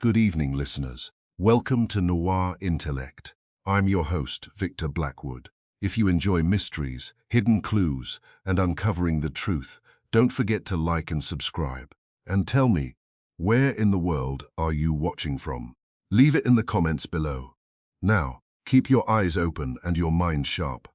Good evening, listeners. Welcome to Noir Intellect. I'm your host, Victor Blackwood. If you enjoy mysteries, hidden clues, and uncovering the truth, don't forget to like and subscribe. And tell me, where in the world are you watching from? Leave it in the comments below. Now, keep your eyes open and your mind sharp.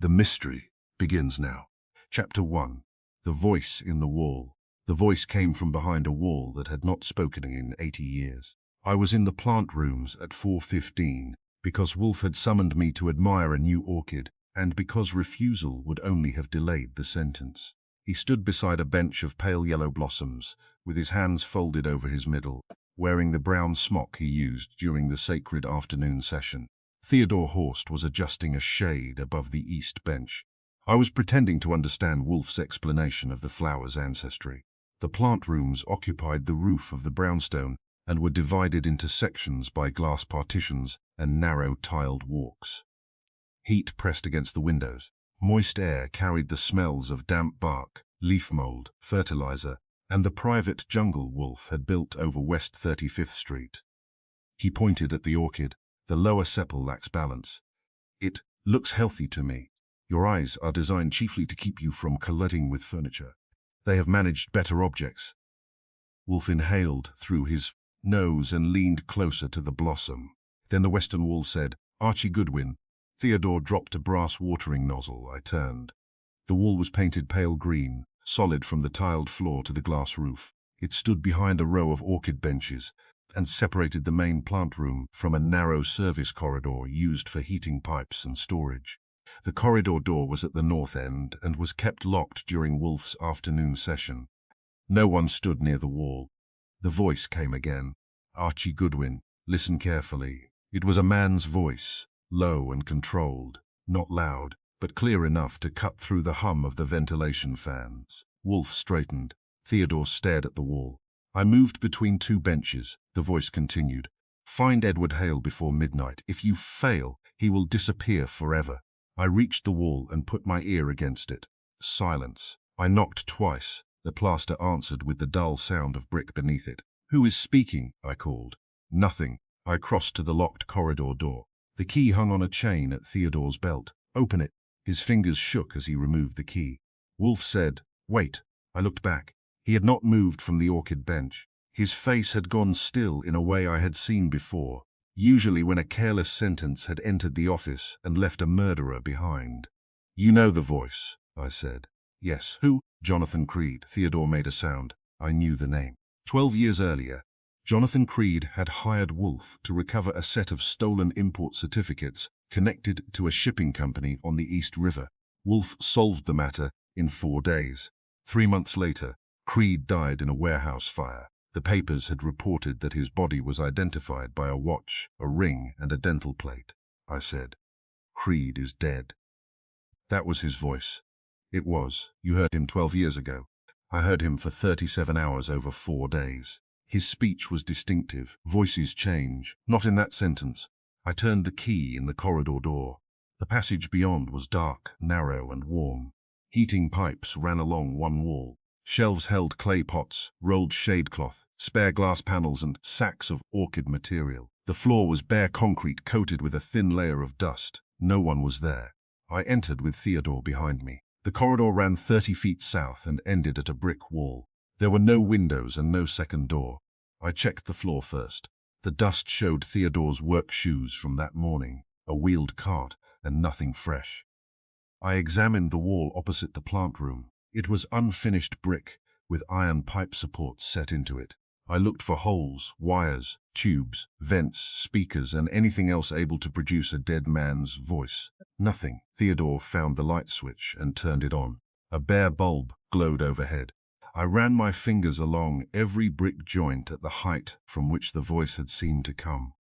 The mystery begins now. Chapter 1. The Voice in the Wall. The voice came from behind a wall that had not spoken in 80 years. I was in the plant rooms at 4:15 because Wolfe had summoned me to admire a new orchid, and because refusal would only have delayed the sentence. He stood beside a bench of pale yellow blossoms, with his hands folded over his middle, wearing the brown smock he used during the sacred afternoon session. Theodore Horst was adjusting a shade above the east bench. I was pretending to understand Wolfe's explanation of the flower's ancestry. The plant rooms occupied the roof of the brownstone and were divided into sections by glass partitions and narrow tiled walks. Heat pressed against the windows. Moist air carried the smells of damp bark, leaf mold, fertilizer, and the private jungle Wolfe had built over West 35th Street. He pointed at the orchid. The lower sepal lacks balance. It looks healthy to me. Your eyes are designed chiefly to keep you from colliding with furniture. They have managed better objects. Wolfe inhaled through his nose and leaned closer to the blossom. Then the western wall said, "Archie Goodwin." Theodore dropped a brass watering nozzle. I turned. The wall was painted pale green, solid from the tiled floor to the glass roof. It stood behind a row of orchid benches and separated the main plant room from a narrow service corridor used for heating pipes and storage. The corridor door was at the north end and was kept locked during Wolfe's afternoon session. No one stood near the wall. The voice came again. "Archie Goodwin, listen carefully." It was a man's voice, low and controlled, not loud, but clear enough to cut through the hum of the ventilation fans. Wolfe straightened. Theodore stared at the wall. I moved between two benches. The voice continued. "Find Edward Hale before midnight. If you fail, he will disappear forever." I reached the wall and put my ear against it. Silence. I knocked twice. The plaster answered with the dull sound of brick beneath it. "Who is speaking?" I called. Nothing. I crossed to the locked corridor door. The key hung on a chain at Theodore's belt. "Open it." His fingers shook as he removed the key. Wolfe said, "Wait." I looked back. He had not moved from the orchid bench. His face had gone still in a way I had seen before, usually when a careless sentence had entered the office and left a murderer behind. "You know the voice," I said. "Yes." "Who?" "Jonathan Creed." Theodore made a sound. I knew the name. 12 years earlier, Jonathan Creed had hired Wolfe to recover a set of stolen import certificates connected to a shipping company on the East River. Wolfe solved the matter in 4 days. 3 months later, Creed died in a warehouse fire. The papers had reported that his body was identified by a watch, a ring, and a dental plate. I said, "Creed is dead." That was his voice. It was. You heard him 12 years ago. I heard him for 37 hours over 4 days. His speech was distinctive. Voices change. Not in that sentence. I turned the key in the corridor door. The passage beyond was dark, narrow, and warm. Heating pipes ran along one wall. Shelves held clay pots, rolled shade cloth, spare glass panels, and sacks of orchid material. The floor was bare concrete coated with a thin layer of dust. No one was there. I entered with Theodore behind me. The corridor ran 30 feet south and ended at a brick wall. There were no windows and no second door. I checked the floor first. The dust showed Theodore's work shoes from that morning, a wheeled cart, and nothing fresh. I examined the wall opposite the plant room. It was unfinished brick, with iron pipe supports set into it. I looked for holes, wires, tubes, vents, speakers, and anything else able to produce a dead man's voice. Nothing. Theodore found the light switch and turned it on. A bare bulb glowed overhead. I ran my fingers along every brick joint at the height from which the voice had seemed to come.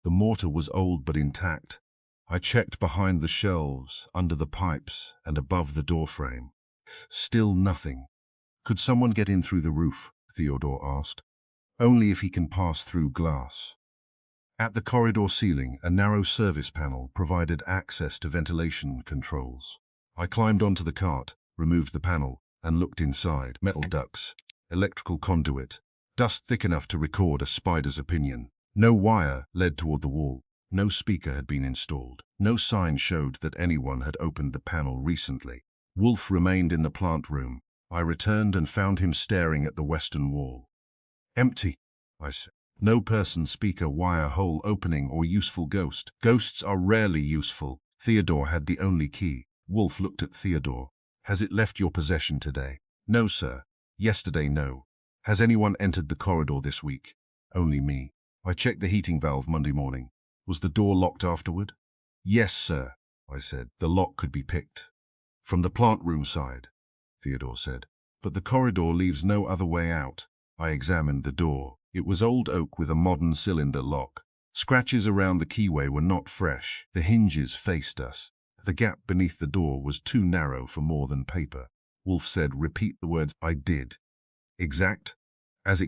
The mortar was old but intact. I checked behind the shelves, under the pipes, and above the doorframe. Still nothing. "Could someone get in through the roof?" Theodore asked. "Only if he can pass through glass." At the corridor ceiling, a narrow service panel provided access to ventilation controls. I climbed onto the cart, removed the panel, and looked inside. Metal ducts, electrical conduit, dust thick enough to record a spider's opinion. No wire led toward the wall. No speaker had been installed. No sign showed that anyone had opened the panel recently. Wolfe remained in the plant room. I returned and found him staring at the western wall. Empty, I said. No person, speaker, wire, hole opening, or useful ghost. Ghosts are rarely useful. Theodore had the only key. Wolfe looked at Theodore. Has it left your possession today? No, sir. Yesterday, no. Has anyone entered the corridor this week? Only me. I checked the heating valve Monday morning. Was the door locked afterward? Yes, sir, I said. The lock could be picked. From the plant room side, Theodore said. But the corridor leaves no other way out. I examined the door. It was old oak with a modern cylinder lock. Scratches around the keyway were not fresh. The hinges faced us. The gap beneath the door was too narrow for more than paper. Wolfe said, repeat the words. I did. Exact as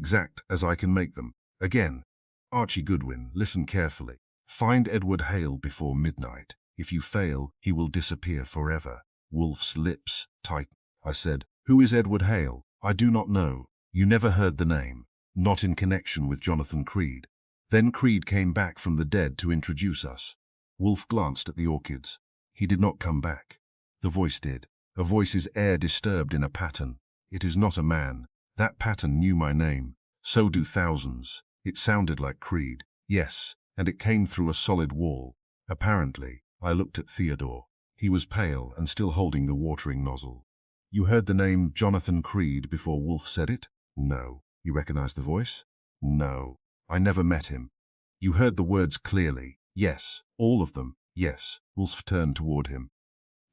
I can make them. Again. Archie Goodwin, listen carefully. Find Edward Hale before midnight. If you fail, he will disappear forever. Wolfe's lips tightened. I said, who is Edward Hale? I do not know. You never heard the name. Not in connection with Jonathan Creed. Then Creed came back from the dead to introduce us. Wolfe glanced at the orchids. He did not come back. The voice did. A voice's air disturbed in a pattern. It is not a man. That pattern knew my name. So do thousands. It sounded like Creed. Yes, and it came through a solid wall. Apparently, I looked at Theodore. He was pale and still holding the watering nozzle. You heard the name Jonathan Creed before Wolfe said it? No. You recognized the voice? No. I never met him. You heard the words clearly? Yes. All of them? Yes. Wolfe turned toward him.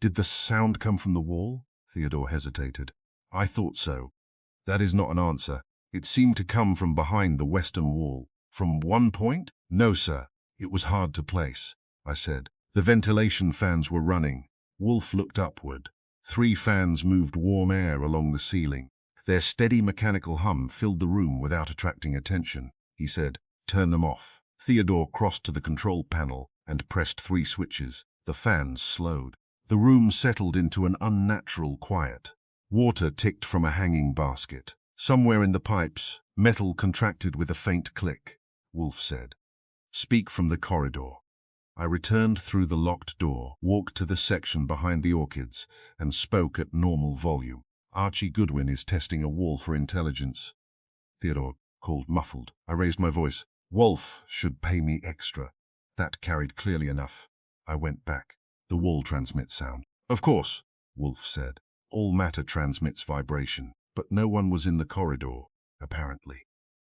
Did the sound come from the wall? Theodore hesitated. I thought so. That is not an answer. It seemed to come from behind the western wall. From one point? No, sir. It was hard to place, I said. The ventilation fans were running. Wolfe looked upward. 3 fans moved warm air along the ceiling. Their steady mechanical hum filled the room without attracting attention. He said, turn them off. Theodore crossed to the control panel and pressed 3 switches. The fans slowed. The room settled into an unnatural quiet. Water ticked from a hanging basket. Somewhere in the pipes, metal contracted with a faint click. Wolfe said, speak from the corridor. I returned through the locked door, walked to the section behind the orchids, and spoke at normal volume. Archie Goodwin is testing a wall for intelligence. Theodore called muffled. I raised my voice. Wolfe should pay me extra. That carried clearly enough. I went back. The wall transmits sound. Of course, Wolfe said. All matter transmits vibration. But no one was in the corridor, apparently.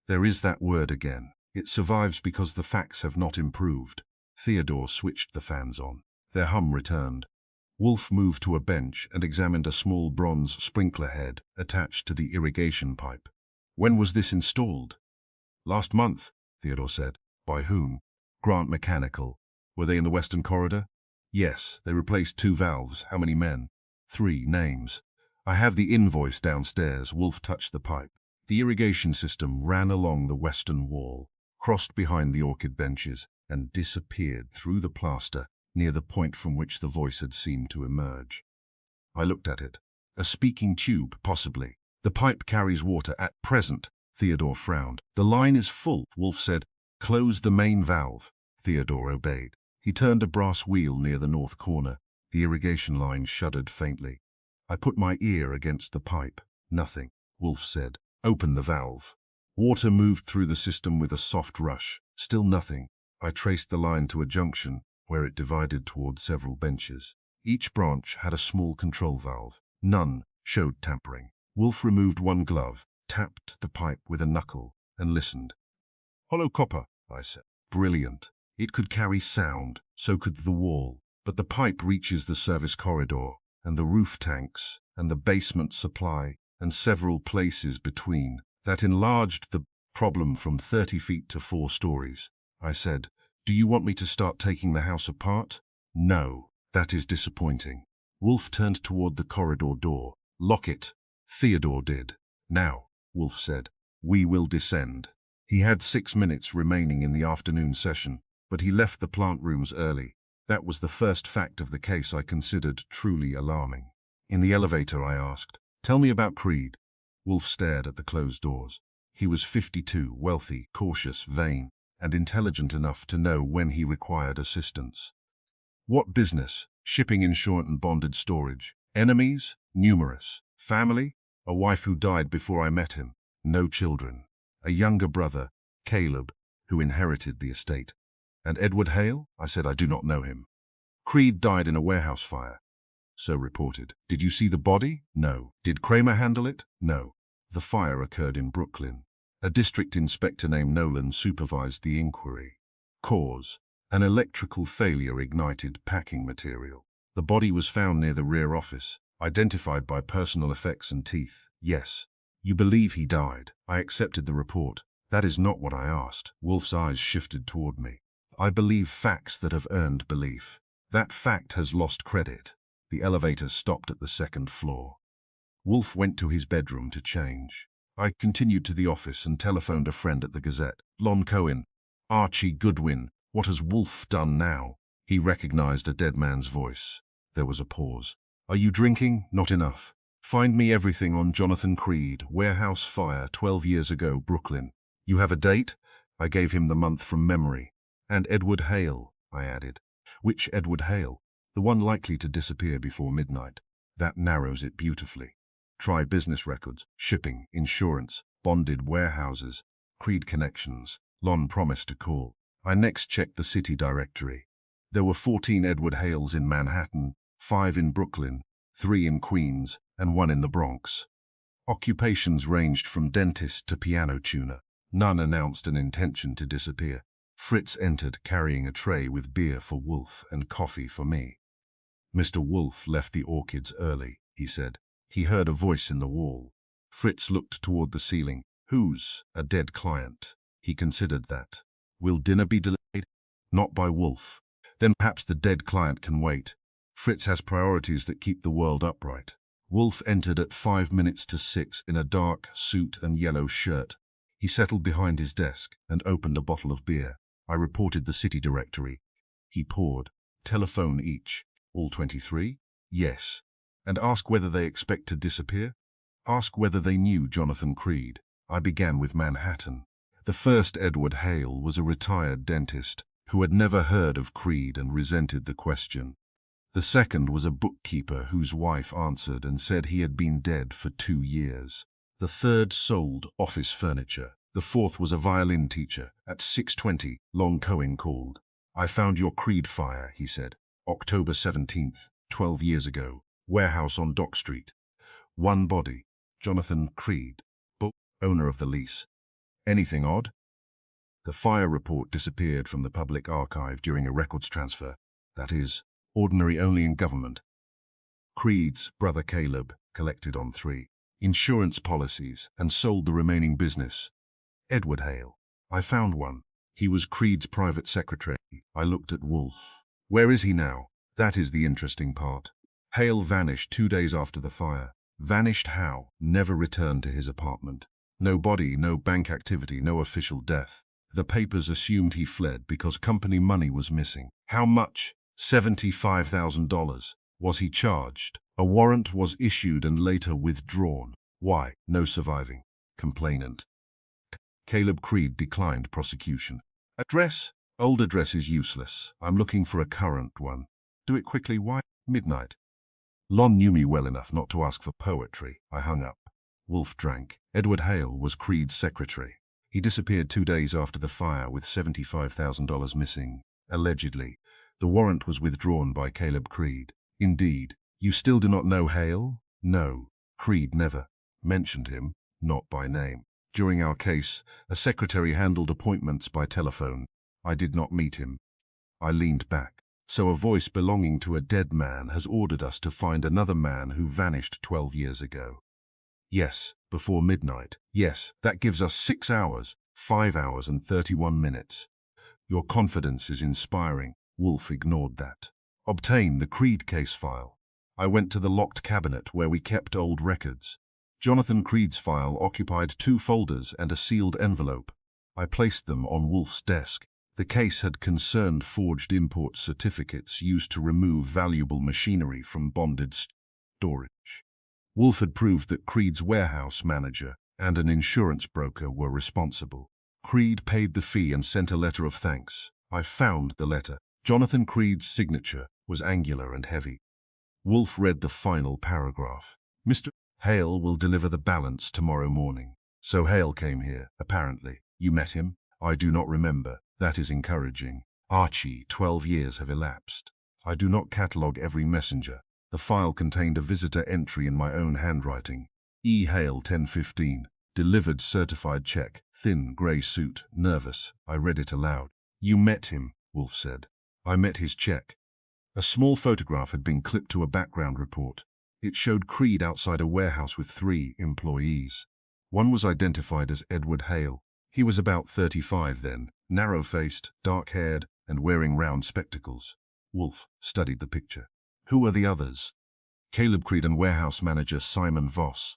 There is that word again. It survives because the facts have not improved. Theodore switched the fans on. Their hum returned. Wolfe moved to a bench and examined a small bronze sprinkler head attached to the irrigation pipe. When was this installed? Last month, Theodore said. By whom? Grant Mechanical. Were they in the western corridor? Yes, they replaced 2 valves. How many men? 3 names. I have the invoice downstairs. Wolfe touched the pipe. The irrigation system ran along the western wall, crossed behind the orchid benches, and disappeared through the plaster near the point from which the voice had seemed to emerge. I looked at it. A speaking tube, possibly. The pipe carries water at present. Theodore frowned. The line is full, Wolfe said. Close the main valve. Theodore obeyed. He turned a brass wheel near the north corner. The irrigation line shuddered faintly. I put my ear against the pipe. Nothing. Wolfe said. Open the valve. Water moved through the system with a soft rush. Still nothing. I traced the line to a junction where it divided toward several benches. Each branch had a small control valve. None showed tampering. Wolfe removed one glove, tapped the pipe with a knuckle, and listened. Hollow copper, I said. Brilliant. It could carry sound, so could the wall. But the pipe reaches the service corridor, and the roof tanks, and the basement supply, and several places between. That enlarged the problem from 30 feet to 4 stories. I said, do you want me to start taking the house apart? No, that is disappointing. Wolfe turned toward the corridor door. Lock it. Theodore did. Now, Wolfe said, we will descend. He had 6 minutes remaining in the afternoon session, but he left the plant rooms early. That was the first fact of the case I considered truly alarming. In the elevator, I asked, tell me about Creed. Wolfe stared at the closed doors. He was 52, wealthy, cautious, vain, and intelligent enough to know when he required assistance. What business? Shipping, insurance and bonded storage. Enemies? Numerous. Family? A wife who died before I met him. No children. A younger brother, Caleb, who inherited the estate. And Edward Hale? I said I do not know him. Creed died in a warehouse fire. So reported. Did you see the body? No. Did Kramer handle it? No. The fire occurred in Brooklyn. A district inspector named Nolan supervised the inquiry. Cause: an electrical failure ignited packing material. The body was found near the rear office, identified by personal effects and teeth. Yes. You believe he died? I accepted the report. That is not what I asked. Wolfe's eyes shifted toward me. I believe facts that have earned belief. That fact has lost credit. The elevator stopped at the second floor. Wolfe went to his bedroom to change. I continued to the office and telephoned a friend at the Gazette. Lon Cohen. Archie Goodwin. What has Wolfe done now? He recognized a dead man's voice. There was a pause. Are you drinking? Not enough. Find me everything on Jonathan Creed, warehouse fire 12 years ago, Brooklyn. You have a date? I gave him the month from memory. And Edward Hale, I added. Which Edward Hale? The one likely to disappear before midnight. That narrows it beautifully. Try business records, shipping, insurance, bonded warehouses, Creed connections. Lon promised to call. I next checked the city directory. There were 14 Edward Hales in Manhattan, 5 in Brooklyn, 3 in Queens, and 1 in the Bronx. Occupations ranged from dentist to piano tuner. None announced an intention to disappear. Fritz entered carrying a tray with beer for Wolfe and coffee for me. Mr. Wolfe left the Orchids early, he said. He heard a voice in the wall. Fritz looked toward the ceiling. Who's? A dead client. He considered that. Will dinner be delayed? Not by Wolfe. Then perhaps the dead client can wait. Fritz has priorities that keep the world upright. Wolfe entered at 5 minutes to 6 in a dark suit and yellow shirt. He settled behind his desk and opened a bottle of beer. I reported the city directory. He poured. Telephone each. All 23? Yes. And ask whether they expect to disappear? Ask whether they knew Jonathan Creed. I began with Manhattan. The first Edward Hale was a retired dentist who had never heard of Creed and resented the question. The second was a bookkeeper whose wife answered and said he had been dead for 2 years. The third sold office furniture. The fourth was a violin teacher. At 6:20, Lon Cohen called. I found your Creed fire, he said. October 17th, 12 years ago. Warehouse on Dock Street. 1 body. Jonathan Creed. Book owner of the lease. Anything odd? The fire report disappeared from the public archive during a records transfer. That is, ordinary only in government. Creed's brother Caleb collected on 3 insurance policies and sold the remaining business. Edward Hale. I found one. He was Creed's private secretary. I looked at Wolfe. Where is he now? That is the interesting part. Hale vanished 2 days after the fire. Vanished how? Never returned to his apartment. No body, no bank activity, no official death. The papers assumed he fled because company money was missing. How much? $75,000. Was he charged? A warrant was issued and later withdrawn. Why? No surviving. Complainant. Caleb Creed declined prosecution. Address? Old address is useless. I'm looking for a current one. Do it quickly. Why? Midnight. Lon knew me well enough not to ask for poetry. I hung up. Wolfe drank. Edward Hale was Creed's secretary. He disappeared 2 days after the fire with $75,000 missing. Allegedly. The warrant was withdrawn by Caleb Creed. Indeed. You still do not know Hale? No. Creed never mentioned him, not by name. During our case, a secretary handled appointments by telephone. I did not meet him. I leaned back. So a voice belonging to a dead man has ordered us to find another man who vanished 12 years ago. Yes, before midnight. Yes, that gives us 6 hours, 5 hours and 31 minutes. Your confidence is inspiring. Wolfe ignored that. Obtain the Creed case file. I went to the locked cabinet where we kept old records. Jonathan Creed's file occupied 2 folders and a sealed envelope. I placed them on Wolfe's desk. The case had concerned forged import certificates used to remove valuable machinery from bonded storage. Wolfe had proved that Creed's warehouse manager and an insurance broker were responsible. Creed paid the fee and sent a letter of thanks. I found the letter. Jonathan Creed's signature was angular and heavy. Wolfe read the final paragraph. Mr. Hale will deliver the balance tomorrow morning. So Hale came here, apparently. You met him? I do not remember. That is encouraging. Archie, 12 years have elapsed. I do not catalogue every messenger. The file contained a visitor entry in my own handwriting. E. Hale, 10:15. Delivered certified check. Thin, grey suit. Nervous. I read it aloud. You met him, Wolfe said. I met his check. A small photograph had been clipped to a background report. It showed Creed outside a warehouse with 3 employees. One was identified as Edward Hale. He was about 35 then, narrow-faced, dark-haired, and wearing round spectacles. Wolfe studied the picture. Who are the others? Caleb Creed and warehouse manager Simon Voss.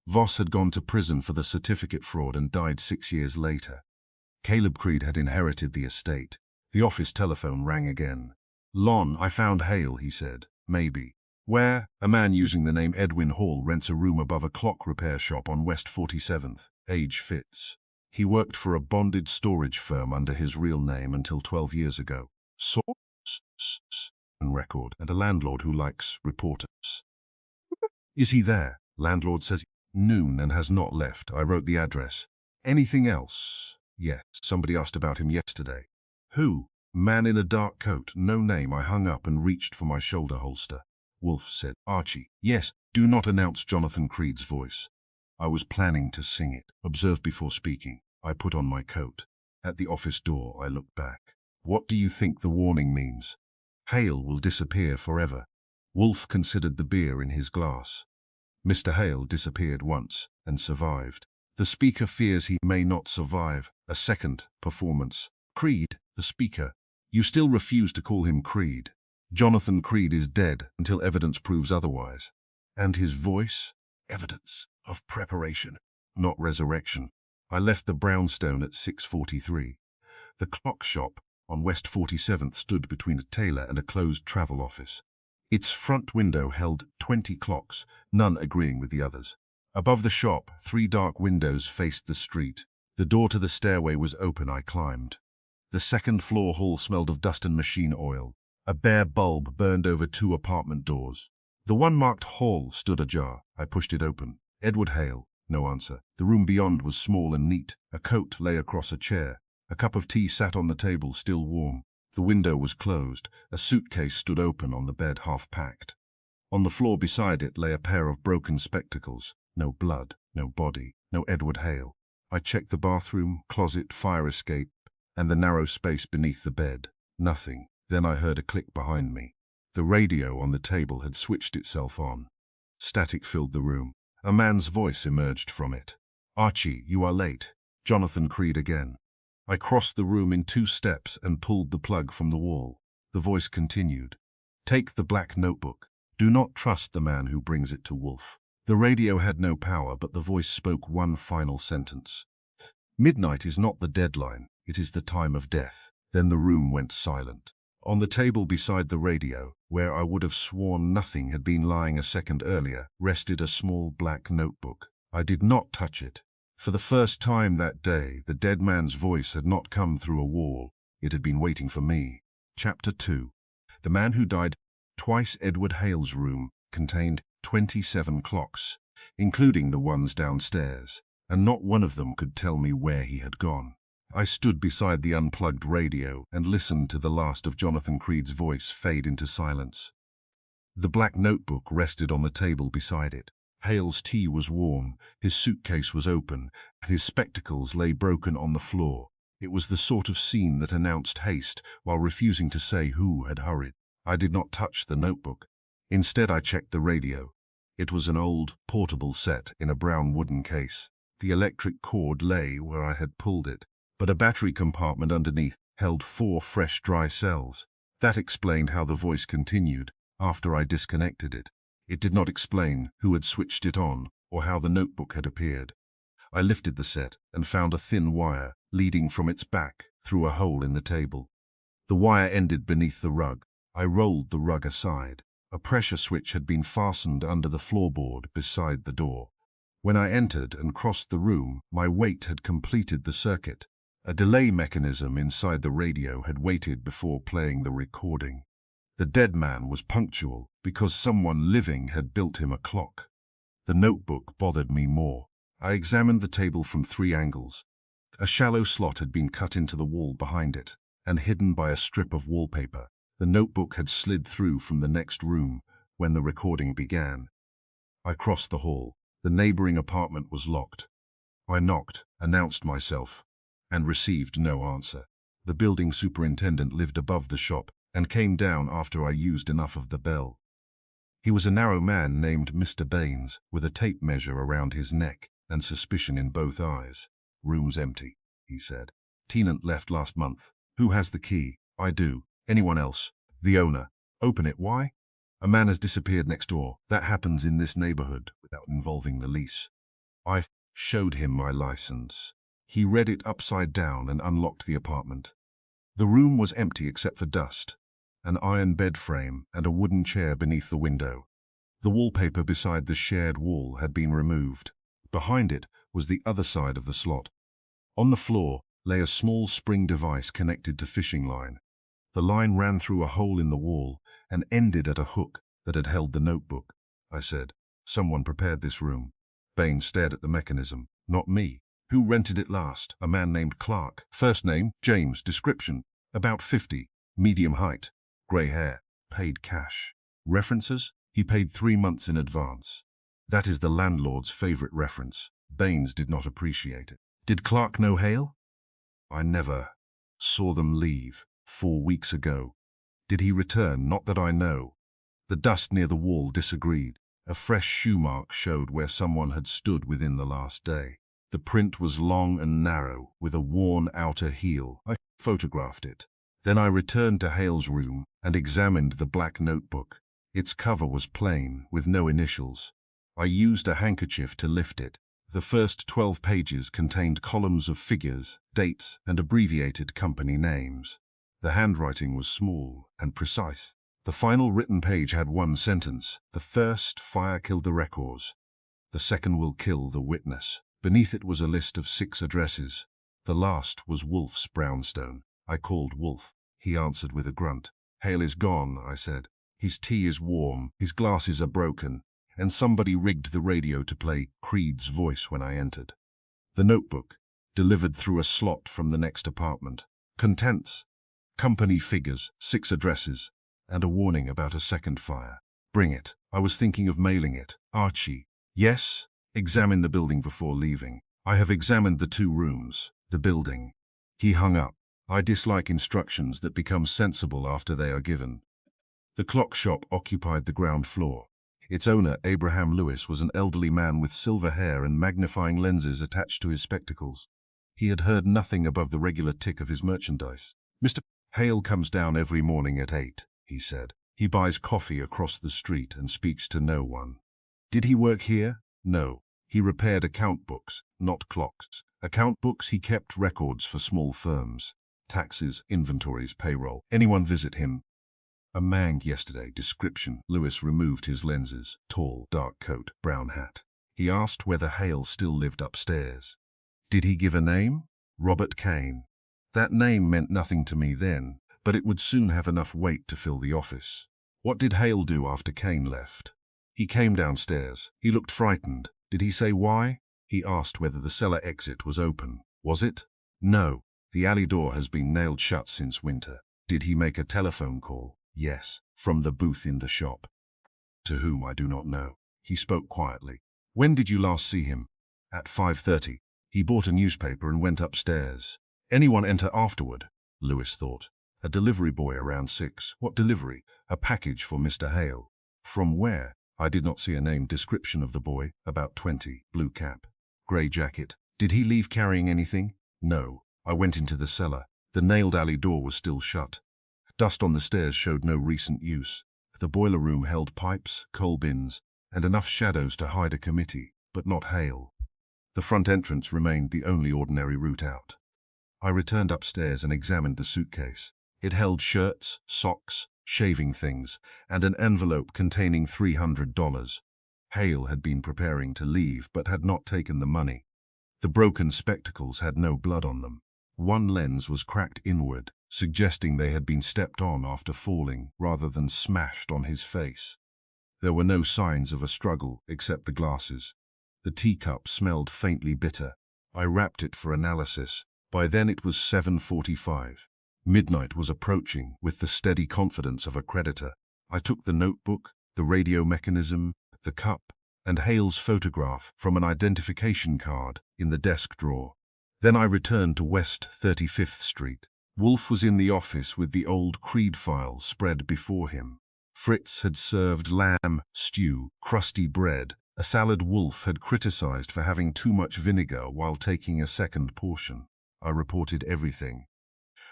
Voss had gone to prison for the certificate fraud and died 6 years later. Caleb Creed had inherited the estate. The office telephone rang again. Lon, I found Hale, he said. Maybe. Where? A man using the name Edwin Hall rents a room above a clock repair shop on West 47th. Age fits. He worked for a bonded storage firm under his real name until 12 years ago. Source and record, and a landlord who likes reporters. Is he there? Landlord says noon and has not left. I wrote the address. Anything else? Yes. Somebody asked about him yesterday. Who? Man in a dark coat. No name. I hung up and reached for my shoulder holster. Wolfe said, Archie. Yes. Do not announce Jonathan Creed's voice. I was planning to sing it. Observe before speaking. I put on my coat. At the office door, I looked back. What do you think the warning means? Hale will disappear forever. Wolfe considered the beer in his glass. Mr. Hale disappeared once and survived. The speaker fears he may not survive a second performance. Creed, the speaker. You still refuse to call him Creed. Jonathan Creed is dead until evidence proves otherwise. And his voice? Evidence of preparation, not resurrection. I left the brownstone at 6:43. The clock shop on West 47th stood between a tailor and a closed travel office. Its front window held 20 clocks, none agreeing with the others. Above the shop, 3 dark windows faced the street. The door to the stairway was open. I climbed. The second-floor hall smelled of dust and machine oil. A bare bulb burned over 2 apartment doors. The one marked hall stood ajar. I pushed it open. Edward Hale. No answer. The room beyond was small and neat. A coat lay across a chair. A cup of tea sat on the table, still warm. The window was closed. A suitcase stood open on the bed, half-packed. On the floor beside it lay a pair of broken spectacles. No blood, no body, no Edward Hale. I checked the bathroom, closet, fire escape, and the narrow space beneath the bed. Nothing. Then I heard a click behind me. The radio on the table had switched itself on. Static filled the room. A man's voice emerged from it. Archie, you are late. Jonathan Creed again. I crossed the room in 2 steps and pulled the plug from the wall. The voice continued. Take the black notebook. Do not trust the man who brings it to Wolfe. The radio had no power, but the voice spoke one final sentence. Midnight is not the deadline, it is the time of death. Then the room went silent. On the table beside the radio, where I would have sworn nothing had been lying a second earlier, rested a small black notebook. I did not touch it. For the first time that day, the dead man's voice had not come through a wall. It had been waiting for me. Chapter 2. The man who died twice. Edward Hale's room contained 27 clocks, including the ones downstairs, and not one of them could tell me where he had gone. I stood beside the unplugged radio and listened to the last of Jonathan Creed's voice fade into silence. The black notebook rested on the table beside it. Hale's tea was warm, his suitcase was open, and his spectacles lay broken on the floor. It was the sort of scene that announced haste while refusing to say who had hurried. I did not touch the notebook. Instead, I checked the radio. It was an old, portable set in a brown wooden case. The electric cord lay where I had pulled it, but a battery compartment underneath held 4 fresh dry cells. That explained how the voice continued after I disconnected it. It did not explain who had switched it on or how the notebook had appeared. I lifted the set and found a thin wire leading from its back through a hole in the table. The wire ended beneath the rug. I rolled the rug aside. A pressure switch had been fastened under the floorboard beside the door. When I entered and crossed the room, my weight had completed the circuit. A delay mechanism inside the radio had waited before playing the recording. The dead man was punctual because someone living had built him a clock. The notebook bothered me more. I examined the table from 3 angles. A shallow slot had been cut into the wall behind it and hidden by a strip of wallpaper. The notebook had slid through from the next room when the recording began. I crossed the hall. The neighboring apartment was locked. I knocked, announced myself, and received no answer. The building superintendent lived above the shop and came down after I used enough of the bell. He was a narrow man named Mr. Baines, with a tape measure around his neck and suspicion in both eyes. "Room's empty," he said. "Tenant left last month. Who has the key?" "I do. Anyone else?" "The owner." "Open it. Why?" "A man has disappeared next door. That happens in this neighborhood without involving the lease." I showed him my license. He read it upside down and unlocked the apartment. The room was empty except for dust, an iron bed frame, and a wooden chair beneath the window. The wallpaper beside the shared wall had been removed. Behind it was the other side of the slot. On the floor lay a small spring device connected to fishing line. The line ran through a hole in the wall and ended at a hook that had held the notebook. I said, "Someone prepared this room." Baines stared at the mechanism. "Not me." "Who rented it last?" "A man named Clark. First name, James. Description, about 50. Medium height. Grey hair. Paid cash." "References?" "He paid 3 months in advance." That is the landlord's favorite reference. Baines did not appreciate it. "Did Clark know Hale?" "I never saw them leave. 4 weeks ago." "Did he return?" "Not that I know." The dust near the wall disagreed. A fresh shoe mark showed where someone had stood within the last day. The print was long and narrow, with a worn outer heel. I photographed it. Then I returned to Hale's room and examined the black notebook. Its cover was plain, with no initials. I used a handkerchief to lift it. The first 12 pages contained columns of figures, dates, and abbreviated company names. The handwriting was small and precise. The final written page had 1 sentence. "The first fire killed the records. The second will kill the witness." Beneath it was a list of 6 addresses. The last was Wolfe's brownstone. I called Wolfe. He answered with a grunt. "Hale is gone," I said. "His tea is warm, his glasses are broken, and somebody rigged the radio to play Creed's voice when I entered." The notebook, delivered through a slot from the next apartment. Contents: company figures, 6 addresses, and a warning about a second fire. "Bring it." I was thinking of mailing it. "Archie." "Yes?" "Examine the building before leaving." "I have examined the 2 rooms. The building." He hung up. I dislike instructions that become sensible after they are given. The clock shop occupied the ground floor. Its owner, Abraham Lewis, was an elderly man with silver hair and magnifying lenses attached to his spectacles. He had heard nothing above the regular tick of his merchandise. "Mr. Hale comes down every morning at 8, he said. "He buys coffee across the street and speaks to no one." "Did he work here?" "No. He repaired account books, not clocks. Account books, he kept records for small firms. Taxes, inventories, payroll. Anyone visit him?" "A man yesterday." Description: Lewis removed his lenses. Tall, dark coat, brown hat. He asked whether Hale still lived upstairs. "Did he give a name?" "Robert Kane." That name meant nothing to me then, but it would soon have enough weight to fill the office. "What did Hale do after Kane left?" "He came downstairs. He looked frightened." "Did he say why?" "He asked whether the cellar exit was open." "Was it?" "No. The alley door has been nailed shut since winter." "Did he make a telephone call?" "Yes, from the booth in the shop." "To whom I do not know." He spoke quietly. "When did you last see him?" "At 5:30. He bought a newspaper and went upstairs." "Anyone enter afterward?" Lewis thought. "A delivery boy around 6. "What delivery?" "A package for Mr. Hale." "From where?" "I did not see a name." Description of the boy: about 20, blue cap, grey jacket. "Did he leave carrying anything?" "No. I went into the cellar. The nailed alley door was still shut. Dust on the stairs showed no recent use. The boiler room held pipes, coal bins, and enough shadows to hide a committee, but not Hale. The front entrance remained the only ordinary route out." I returned upstairs and examined the suitcase. It held shirts, socks, shaving things, and an envelope containing $300. Hale had been preparing to leave but had not taken the money. The broken spectacles had no blood on them. One lens was cracked inward, suggesting they had been stepped on after falling rather than smashed on his face. There were no signs of a struggle except the glasses. The teacup smelled faintly bitter. I wrapped it for analysis. By then it was 7:45. Midnight was approaching with the steady confidence of a creditor. I took the notebook, the radio mechanism, the cup, and Hale's photograph from an identification card in the desk drawer. Then I returned to West 35th Street. Wolfe was in the office with the old Creed file spread before him. Fritz had served lamb stew, crusty bread, a salad Wolfe had criticized for having too much vinegar while taking a second portion. I reported everything.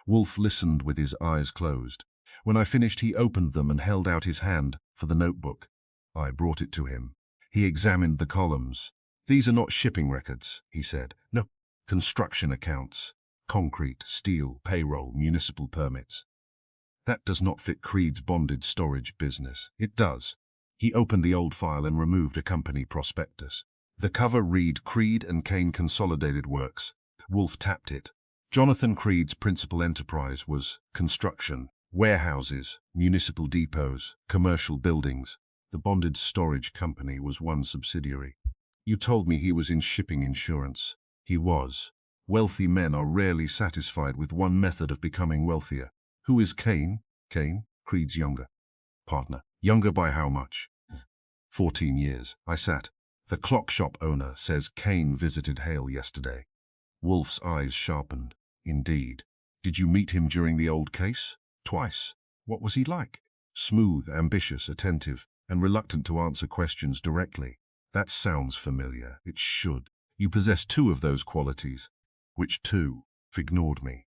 Wolfe listened with his eyes closed. When I finished, he opened them and held out his hand for the notebook. I brought it to him. He examined the columns. "These are not shipping records," he said. "No, construction accounts. Concrete, steel, payroll, municipal permits. That does not fit Creed's bonded storage business." "It does." He opened the old file and removed a company prospectus. The cover read Creed and Kane Consolidated Works. Wolfe tapped it. Jonathan Creed's principal enterprise was construction, warehouses, municipal depots, commercial buildings. The bonded storage company was one subsidiary. "You told me he was in shipping insurance." He was. Wealthy men are rarely satisfied with one method of becoming wealthier. "Who is Kane?" "Kane, Creed's younger partner." "Younger by how much?" 14 years. I sat. "The clock shop owner says Kane visited Hale yesterday." Wolfe's eyes sharpened. "Indeed. Did you meet him during the old case?" "Twice." "What was he like?" "Smooth, ambitious, attentive, and reluctant to answer questions directly." "That sounds familiar." "It should. You possess two of those qualities." "Which two?" Ignored me.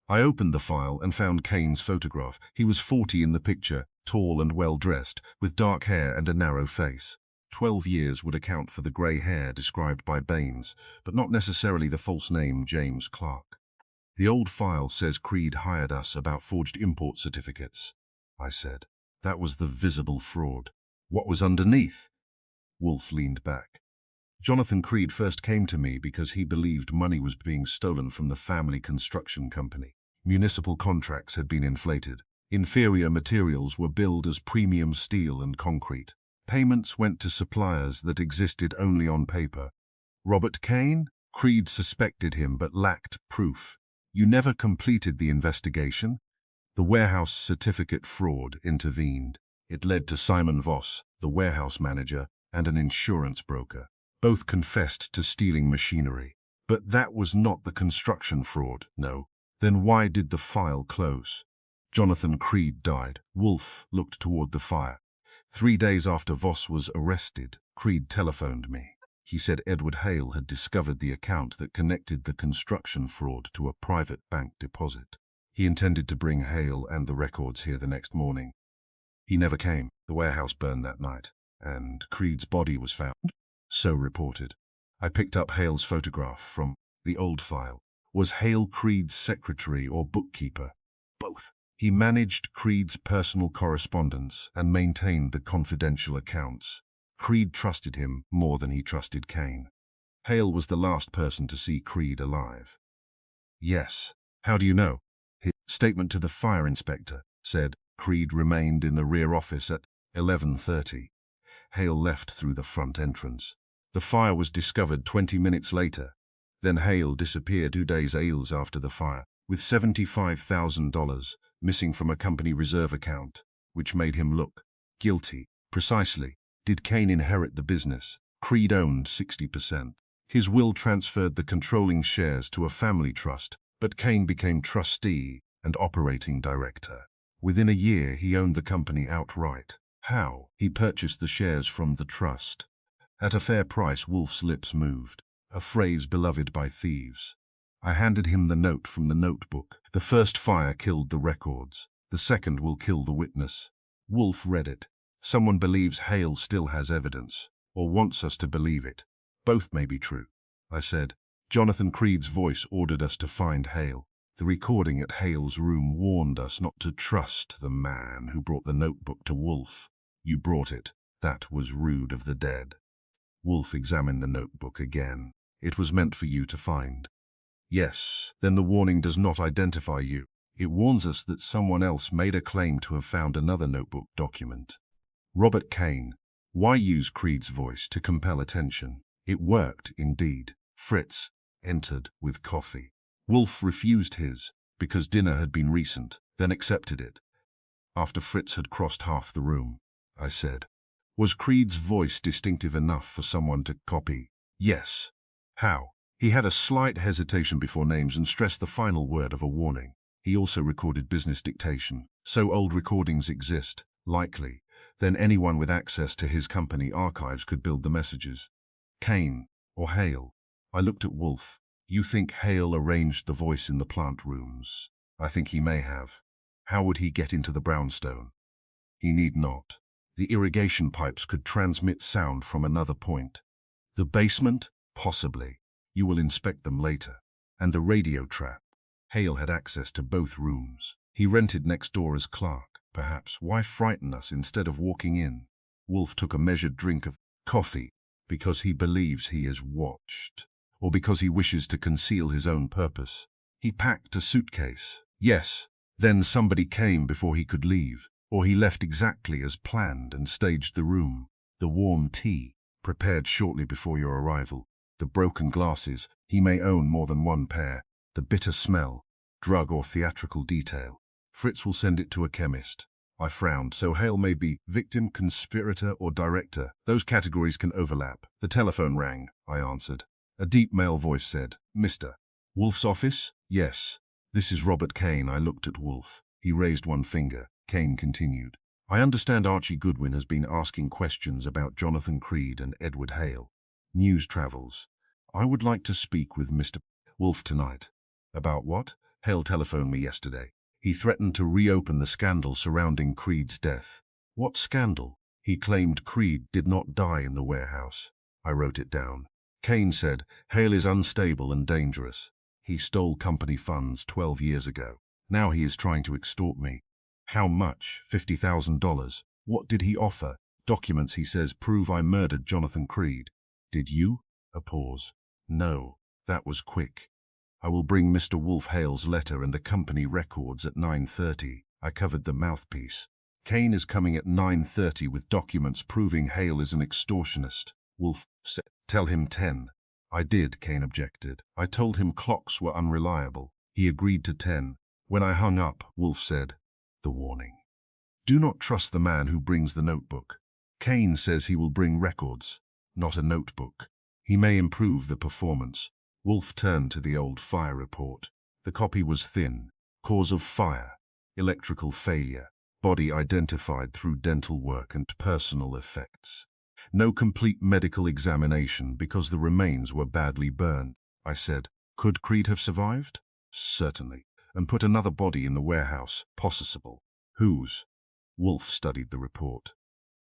I opened the file and found Kane's photograph. He was 40 in the picture, tall and well-dressed, with dark hair and a narrow face. 12 years would account for the grey hair described by Baines, but not necessarily the false name James Clark. "The old file says Creed hired us about forged import certificates," I said. "That was the visible fraud. What was underneath?" Wolfe leaned back. "Jonathan Creed first came to me because he believed money was being stolen from the family construction company. Municipal contracts had been inflated. Inferior materials were billed as premium steel and concrete. Payments went to suppliers that existed only on paper. Robert Kane? Creed suspected him but lacked proof. You never completed the investigation? The warehouse certificate fraud intervened. It led to Simon Voss, the warehouse manager, and an insurance broker. Both confessed to stealing machinery. But that was not the construction fraud, no. Then why did the file close? Jonathan Creed died. Wolfe looked toward the fire. 3 days after Voss was arrested, Creed telephoned me. He said Edward Hale had discovered the account that connected the construction fraud to a private bank deposit. He intended to bring Hale and the records here the next morning. He never came. The warehouse burned that night, and Creed's body was found. So reported. I picked up Hale's photograph from the old file. Was Hale Creed's secretary or bookkeeper? Both. He managed Creed's personal correspondence and maintained the confidential accounts. Creed trusted him more than he trusted Kane. Hale was the last person to see Creed alive. Yes. How do you know? His statement to the fire inspector said Creed remained in the rear office at 11:30. Hale left through the front entrance. The fire was discovered 20 minutes later. Then Hale disappeared 2 days after the fire, with $75,000 missing from a company reserve account, which made him look guilty. Precisely. Did Kane inherit the business? Creed owned 60%. His will transferred the controlling shares to a family trust, but Kane became trustee and operating director. Within a year, he owned the company outright. How? He purchased the shares from the trust. At a fair price. Wolfe's lips moved, a phrase beloved by thieves. I handed him the note from the notebook. The first fire killed the records. The second will kill the witness. Wolfe read it. Someone believes Hale still has evidence, or wants us to believe it. Both may be true. I said. Jonathan Creed's voice ordered us to find Hale. The recording at Hale's room warned us not to trust the man who brought the notebook to Wolfe. You brought it. That was rude of the dead. Wolfe examined the notebook again. It was meant for you to find. Yes, then the warning does not identify you. It warns us that someone else made a claim to have found another notebook document. Robert Kane. Why use Creed's voice to compel attention? It worked, indeed. Fritz entered with coffee. Wolfe refused his, because dinner had been recent, then accepted it. After Fritz had crossed half the room, I said, was Creed's voice distinctive enough for someone to copy? Yes. How? He had a slight hesitation before names and stressed the final word of a warning. He also recorded business dictation, so old recordings exist, likely. Then anyone with access to his company archives could build the messages. Kane or Hale? I looked at Wolfe. You think Hale arranged the voice in the plant rooms? I think he may have. How would he get into the brownstone? He need not. The irrigation pipes could transmit sound from another point. The basement? Possibly. You will inspect them later. And the radio trap? Hale had access to both rooms. He rented next door as clerk. Perhaps. Why frighten us instead of walking in? Wolfe took a measured drink of coffee because he believes he is watched, or because he wishes to conceal his own purpose. He packed a suitcase. Yes. Then somebody came before he could leave, or he left exactly as planned and staged the room. The warm tea, prepared shortly before your arrival. The broken glasses, he may own more than one pair. The bitter smell, drug or theatrical detail. Fritz will send it to a chemist. I frowned. So Hale may be victim, conspirator, or director. Those categories can overlap. The telephone rang, I answered. A deep male voice said, Mr. Wolfe's office? Yes. This is Robert Kane. I looked at Wolfe. He raised one finger. Kane continued. I understand Archie Goodwin has been asking questions about Jonathan Creed and Edward Hale. News travels. I would like to speak with Mr. Wolfe tonight. About what? Hale telephoned me yesterday. He threatened to reopen the scandal surrounding Creed's death. What scandal? He claimed Creed did not die in the warehouse. I wrote it down. Kane said, Hale is unstable and dangerous. He stole company funds 12 years ago. Now he is trying to extort me. How much? $50,000. What did he offer? Documents, he says, prove I murdered Jonathan Creed. Did you? A pause. No, that was quick. I will bring Mr. Wolfe Hale's letter and the company records at 9:30. I covered the mouthpiece. Kane is coming at 9:30 with documents proving Hale is an extortionist. Wolfe said, tell him 10. I did, Kane objected. I told him clocks were unreliable. He agreed to 10. When I hung up, Wolfe said, the warning. Do not trust the man who brings the notebook. Kane says he will bring records, not a notebook. He may improve the performance. Wolfe turned to the old fire report. The copy was thin. Cause of fire, electrical failure, body identified through dental work and personal effects. No complete medical examination because the remains were badly burned. I said, could Creed have survived? Certainly. And put another body in the warehouse, possible. Whose? Wolfe studied the report.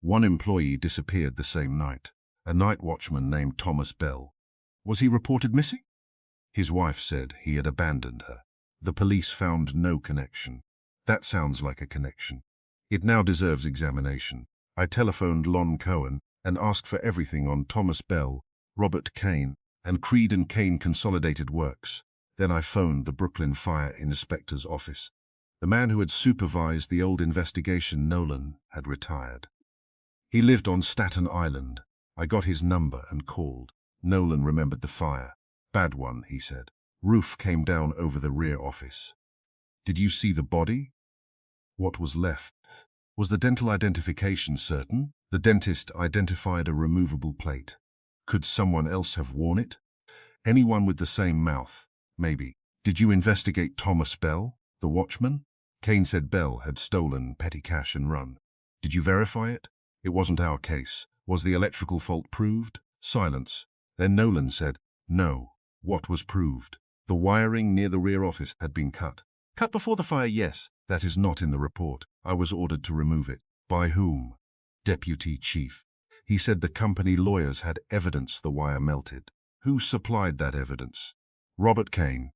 One employee disappeared the same night. A night watchman named Thomas Bell. Was he reported missing? His wife said he had abandoned her. The police found no connection. That sounds like a connection. It now deserves examination. I telephoned Lon Cohen and asked for everything on Thomas Bell, Robert Kane, and Creed and Kane Consolidated Works. Then I phoned the Brooklyn Fire Inspector's office. The man who had supervised the old investigation, Nolan, had retired. He lived on Staten Island. I got his number and called. Nolan remembered the fire. Bad one, he said. Roof came down over the rear office. Did you see the body? What was left? Was the dental identification certain? The dentist identified a removable plate. Could someone else have worn it? Anyone with the same mouth, maybe. Did you investigate Thomas Bell, the watchman? Kane said Bell had stolen petty cash and run. Did you verify it? It wasn't our case. Was the electrical fault proved? Silence. Then Nolan said, no. What was proved? The wiring near the rear office had been cut. Cut before the fire, yes. That is not in the report. I was ordered to remove it. By whom? Deputy Chief. He said the company lawyers had evidence the wire melted. Who supplied that evidence? Robert Kane.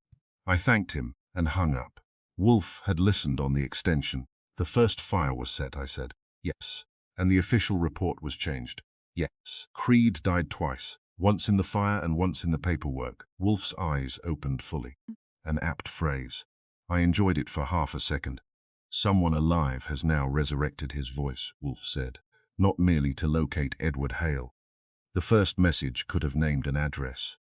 I thanked him and hung up. Wolfe had listened on the extension. The first fire was set, I said. Yes. And the official report was changed. Yes, Creed died twice, once in the fire and once in the paperwork. Wolfe's eyes opened fully. An apt phrase. I enjoyed it for half a second. Someone alive has now resurrected his voice, Wolfe said, not merely to locate Edward Hale. The first message could have named an address.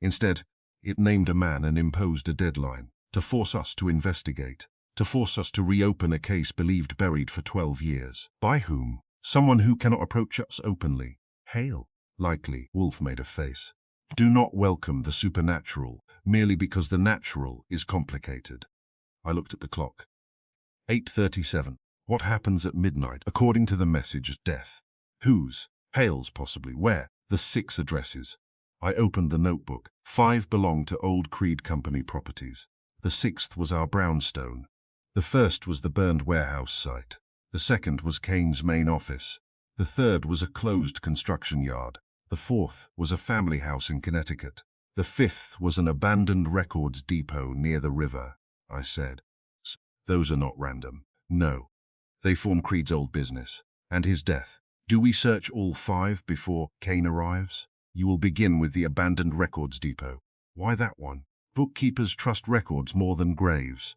Instead, it named a man and imposed a deadline, to force us to investigate, to force us to reopen a case believed buried for 12 years. By whom? Someone who cannot approach us openly. Hale. Likely, Wolfe made a face. Do not welcome the supernatural merely because the natural is complicated. I looked at the clock. 8:37. What happens at midnight? According to the message, death. Whose? Hale's possibly. Where? The 6 addresses. I opened the notebook. 5 belonged to old Creed Company properties. The 6th was our brownstone. The 1st was the burned warehouse site. The 2nd was Kane's main office. The 3rd was a closed construction yard. The 4th was a family house in Connecticut. The 5th was an abandoned records depot near the river. I said, those are not random. No. They form Creed's old business. And his death. Do we search all 5 before Kane arrives? You will begin with the abandoned records depot. Why that one? Bookkeepers trust records more than graves.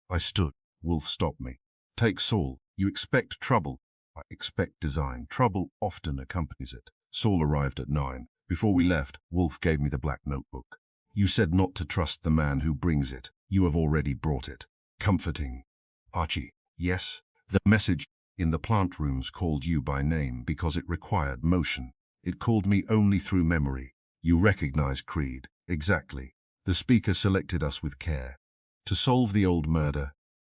I stood. Wolfe stopped me. Take Saul. You expect trouble. I expect design. Trouble often accompanies it. Saul arrived at 9. Before we left, Wolfe gave me the black notebook. You said not to trust the man who brings it. You have already brought it. Comforting. Archie. Yes. The message in the plant rooms called you by name because it required motion. It called me only through memory. You recognize Creed. Exactly. The speaker selected us with care. To solve the old murder,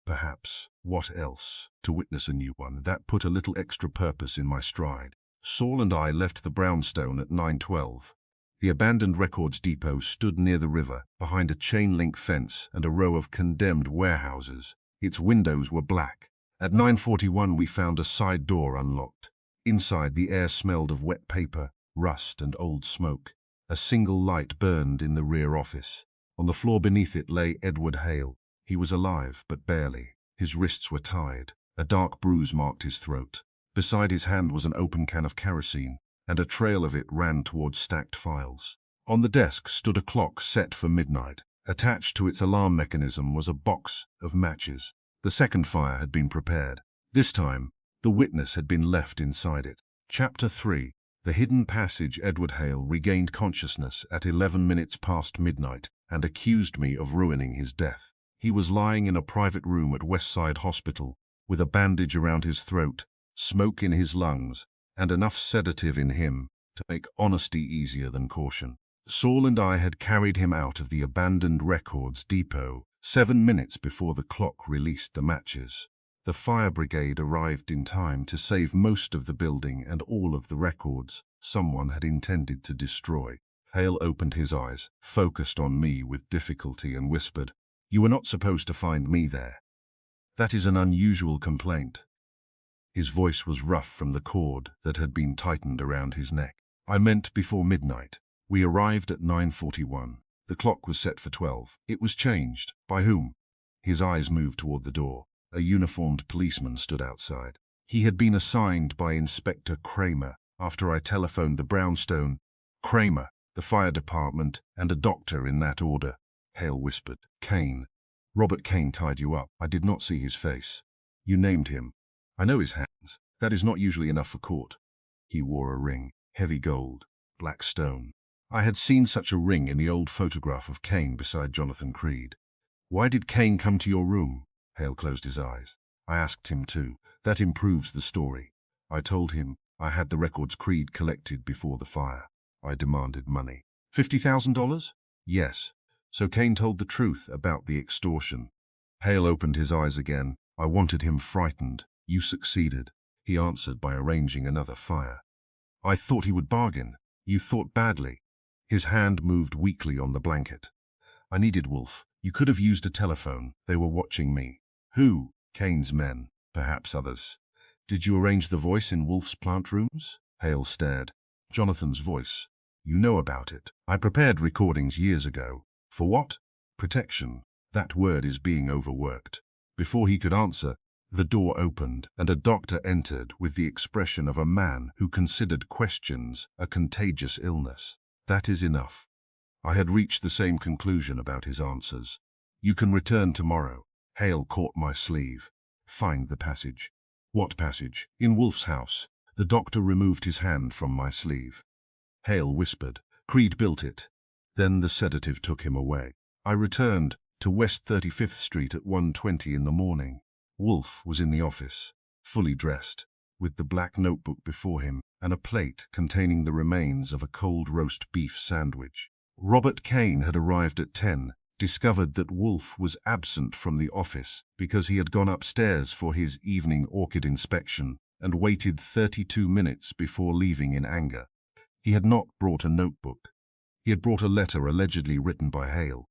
perhaps. What else? To witness a new one. That put a little extra purpose in my stride. Saul and I left the brownstone at 9:12. The abandoned records depot stood near the river, behind a chain-link fence and a row of condemned warehouses. Its windows were black. At 9:41 we found a side door unlocked. Inside, the air smelled of wet paper, rust and old smoke. A single light burned in the rear office. On the floor beneath it lay Edward Hale. He was alive, but barely. His wrists were tied. A dark bruise marked his throat. Beside his hand was an open can of kerosene, and a trail of it ran towards stacked files. On the desk stood a clock set for midnight. Attached to its alarm mechanism was a box of matches. The second fire had been prepared. This time, the witness had been left inside it. Chapter 3. The hidden passage. Edward Hale regained consciousness at 11 minutes past midnight and accused me of ruining his death. He was lying in a private room at Westside Hospital, with a bandage around his throat, smoke in his lungs, and enough sedative in him to make honesty easier than caution. Saul and I had carried him out of the abandoned records depot 7 minutes before the clock released the matches. The fire brigade arrived in time to save most of the building and all of the records someone had intended to destroy. Hale opened his eyes, focused on me with difficulty, and whispered, "You were not supposed to find me there. That is an unusual complaint." His voice was rough from the cord that had been tightened around his neck. "I meant before midnight. We arrived at 9:41. The clock was set for 12. It was changed. By whom?" His eyes moved toward the door. A uniformed policeman stood outside. He had been assigned by Inspector Kramer after I telephoned the brownstone. Kramer, the fire department, and a doctor in that order. Hale whispered. "Kane. Robert Kane tied you up. I did not see his face. You named him. I know his hands. That is not usually enough for court." He wore a ring, heavy gold, black stone. I had seen such a ring in the old photograph of Kane beside Jonathan Creed. "Why did Kane come to your room?" Hale closed his eyes. "I asked him too. That improves the story. I told him I had the records Creed collected before the fire. I demanded money." $50,000? Yes. So Kane told the truth about the extortion. Hale opened his eyes again. "I wanted him frightened. You succeeded," he answered by arranging another fire. "I thought he would bargain. You thought badly." His hand moved weakly on the blanket. "I needed Wolfe. You could have used a telephone. They were watching me." "Who?" "Kane's men. Perhaps others." "Did you arrange the voice in Wolfe's plant rooms?" Hale stared. "Jonathan's voice. You know about it. I prepared recordings years ago." "For what?" "Protection. That word is being overworked." Before he could answer, The door opened, and a doctor entered with the expression of a man who considered questions a contagious illness. That is enough. I had reached the same conclusion about his answers. You can return tomorrow. Hale caught my sleeve. Find the passage. What passage? In Wolfe's house. The doctor removed his hand from my sleeve. Hale whispered. Creed built it. Then the sedative took him away. I returned to West 35th Street at 1:20 in the morning. Wolfe was in the office, fully dressed, with the black notebook before him and a plate containing the remains of a cold roast beef sandwich. Robert Kane had arrived at 10, discovered that Wolfe was absent from the office because he had gone upstairs for his evening orchid inspection and waited 32 minutes before leaving in anger. He had not brought a notebook. He had brought a letter allegedly written by Hale,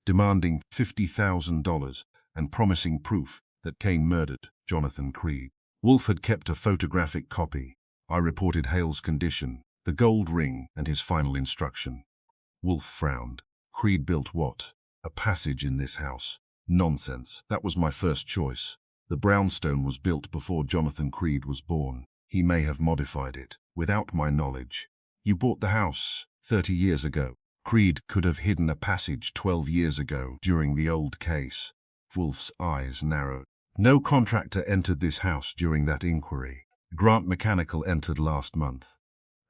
demanding $50,000 and promising proof that Kane murdered Jonathan Creed. Wolfe had kept a photographic copy. I reported Hale's condition, the gold ring, and his final instruction. Wolfe frowned. Creed built what? A passage in this house. Nonsense. That was my first choice. The brownstone was built before Jonathan Creed was born. He may have modified it, without my knowledge. You bought the house 30 years ago. Creed could have hidden a passage 12 years ago during the old case. Wolfe's eyes narrowed. No contractor entered this house during that inquiry. Grant Mechanical entered last month.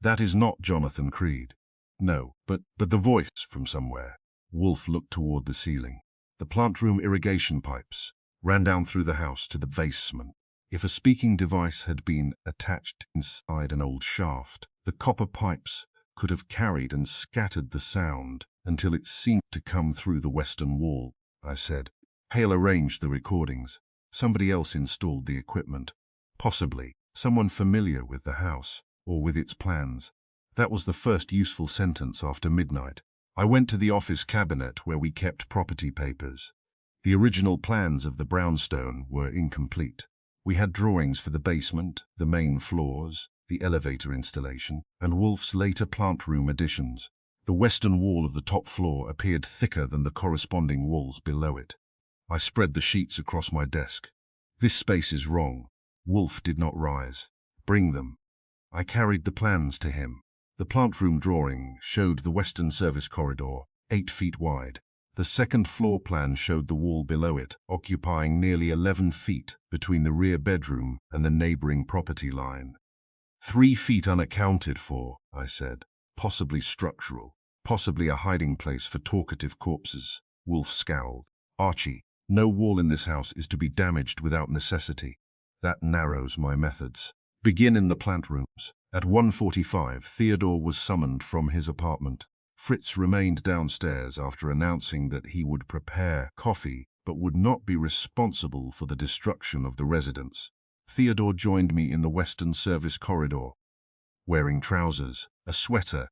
That is not Jonathan Creed. No, but the voice from somewhere. Wolfe looked toward the ceiling. The plant room irrigation pipes ran down through the house to the basement. If a speaking device had been attached inside an old shaft, the copper pipes could have carried and scattered the sound until it seemed to come through the western wall, I said. Hale arranged the recordings. Somebody else installed the equipment. Possibly someone familiar with the house or with its plans. That was the first useful sentence after midnight. I went to the office cabinet where we kept property papers. The original plans of the brownstone were incomplete. We had drawings for the basement, the main floors, the elevator installation, and Wolfe's later plant room additions. The western wall of the top floor appeared thicker than the corresponding walls below it. I spread the sheets across my desk. This space is wrong. Wolfe did not rise. Bring them. I carried the plans to him. The plant room drawing showed the western service corridor, 8 feet wide. The second floor plan showed the wall below it, occupying nearly 11 feet between the rear bedroom and the neighboring property line. 3 feet unaccounted for, I said. Possibly structural. Possibly a hiding place for talkative corpses. Wolfe scowled. Archie, no wall in this house is to be damaged without necessity. That narrows my methods. Begin in the plant rooms. At 1:45, Theodore was summoned from his apartment. Fritz remained downstairs after announcing that he would prepare coffee but would not be responsible for the destruction of the residence. Theodore joined me in the western service corridor, wearing trousers, a sweater,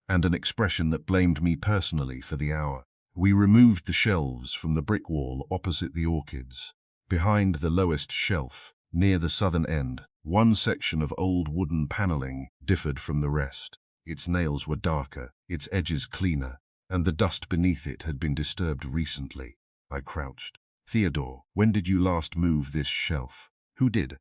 and an expression that blamed me personally for the hour. We removed the shelves from the brick wall opposite the orchids. Behind the lowest shelf, near the southern end, one section of old wooden paneling differed from the rest. Its nails were darker, its edges cleaner, and the dust beneath it had been disturbed recently. I crouched. Theodore, when did you last move this shelf? Who did?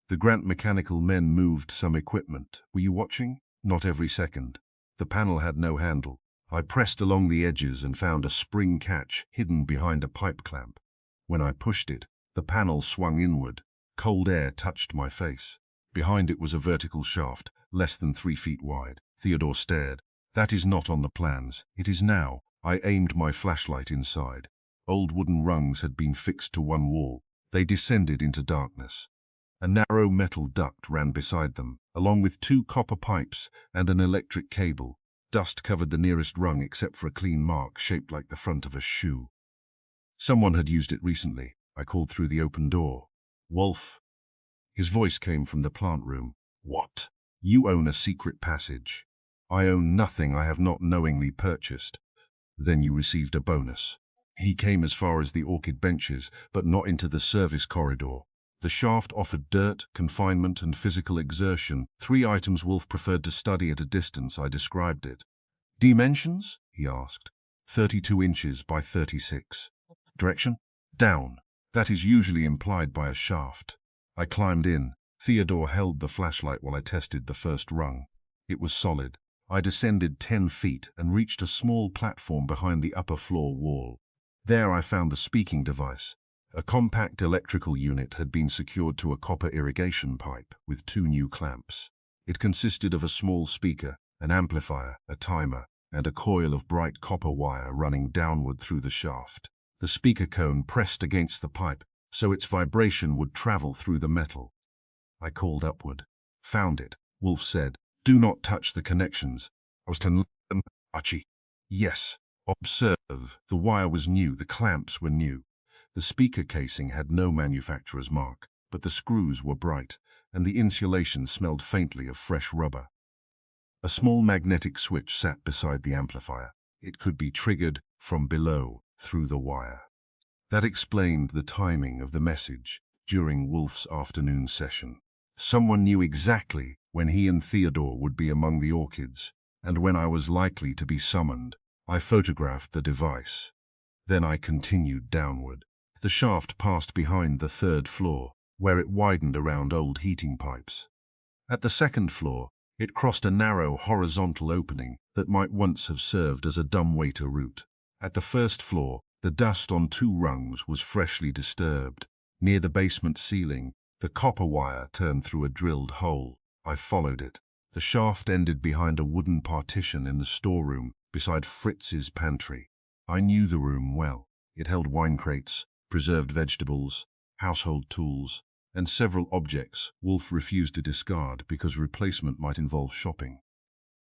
The Grant Mechanical men moved some equipment. Were you watching? Not every second. The panel had no handle. I pressed along the edges and found a spring catch hidden behind a pipe clamp. When I pushed it, the panel swung inward. Cold air touched my face. Behind it was a vertical shaft, less than 3 feet wide. Theodore stared. That is not on the plans. It is now. I aimed my flashlight inside. Old wooden rungs had been fixed to one wall. They descended into darkness. A narrow metal duct ran beside them, along with 2 copper pipes and an electric cable. Dust covered the nearest rung except for a clean mark shaped like the front of a shoe. Someone had used it recently. I called through the open door. Wolfe. His voice came from the plant room. What? You own a secret passage. I own nothing I have not knowingly purchased. Then you received a bonus. He came as far as the orchid benches, but not into the service corridor. The shaft offered dirt, confinement, and physical exertion, 3 items Wolfe preferred to study at a distance. I described it. Dimensions? He asked. 32 inches by 36. Direction? Down. That is usually implied by a shaft. I climbed in. Theodore held the flashlight while I tested the first rung. It was solid. I descended 10 feet and reached a small platform behind the upper floor wall. There I found the speaking device. A compact electrical unit had been secured to a copper irrigation pipe with 2 new clamps. It consisted of a small speaker, an amplifier, a timer, and a coil of bright copper wire running downward through the shaft. The speaker cone pressed against the pipe, so its vibration would travel through the metal. I called upward. Found it, Wolfe said. Do not touch the connections. I was telling them, Archie. Yes. Observe. The wire was new, the clamps were new. The speaker casing had no manufacturer's mark, but the screws were bright, and the insulation smelled faintly of fresh rubber. A small magnetic switch sat beside the amplifier. It could be triggered from below through the wire. That explained the timing of the message during Wolfe's afternoon session. Someone knew exactly when he and Theodore would be among the orchids, and when I was likely to be summoned. I photographed the device. Then I continued downward. The shaft passed behind the 3rd floor, where it widened around old heating pipes. At the 2nd floor, it crossed a narrow horizontal opening that might once have served as a dumbwaiter route. At the 1st floor, the dust on 2 rungs was freshly disturbed. Near the basement ceiling, the copper wire turned through a drilled hole. I followed it. The shaft ended behind a wooden partition in the storeroom beside Fritz's pantry. I knew the room well. It held wine crates, preserved vegetables, household tools, and several objects Wolfe refused to discard because replacement might involve shopping.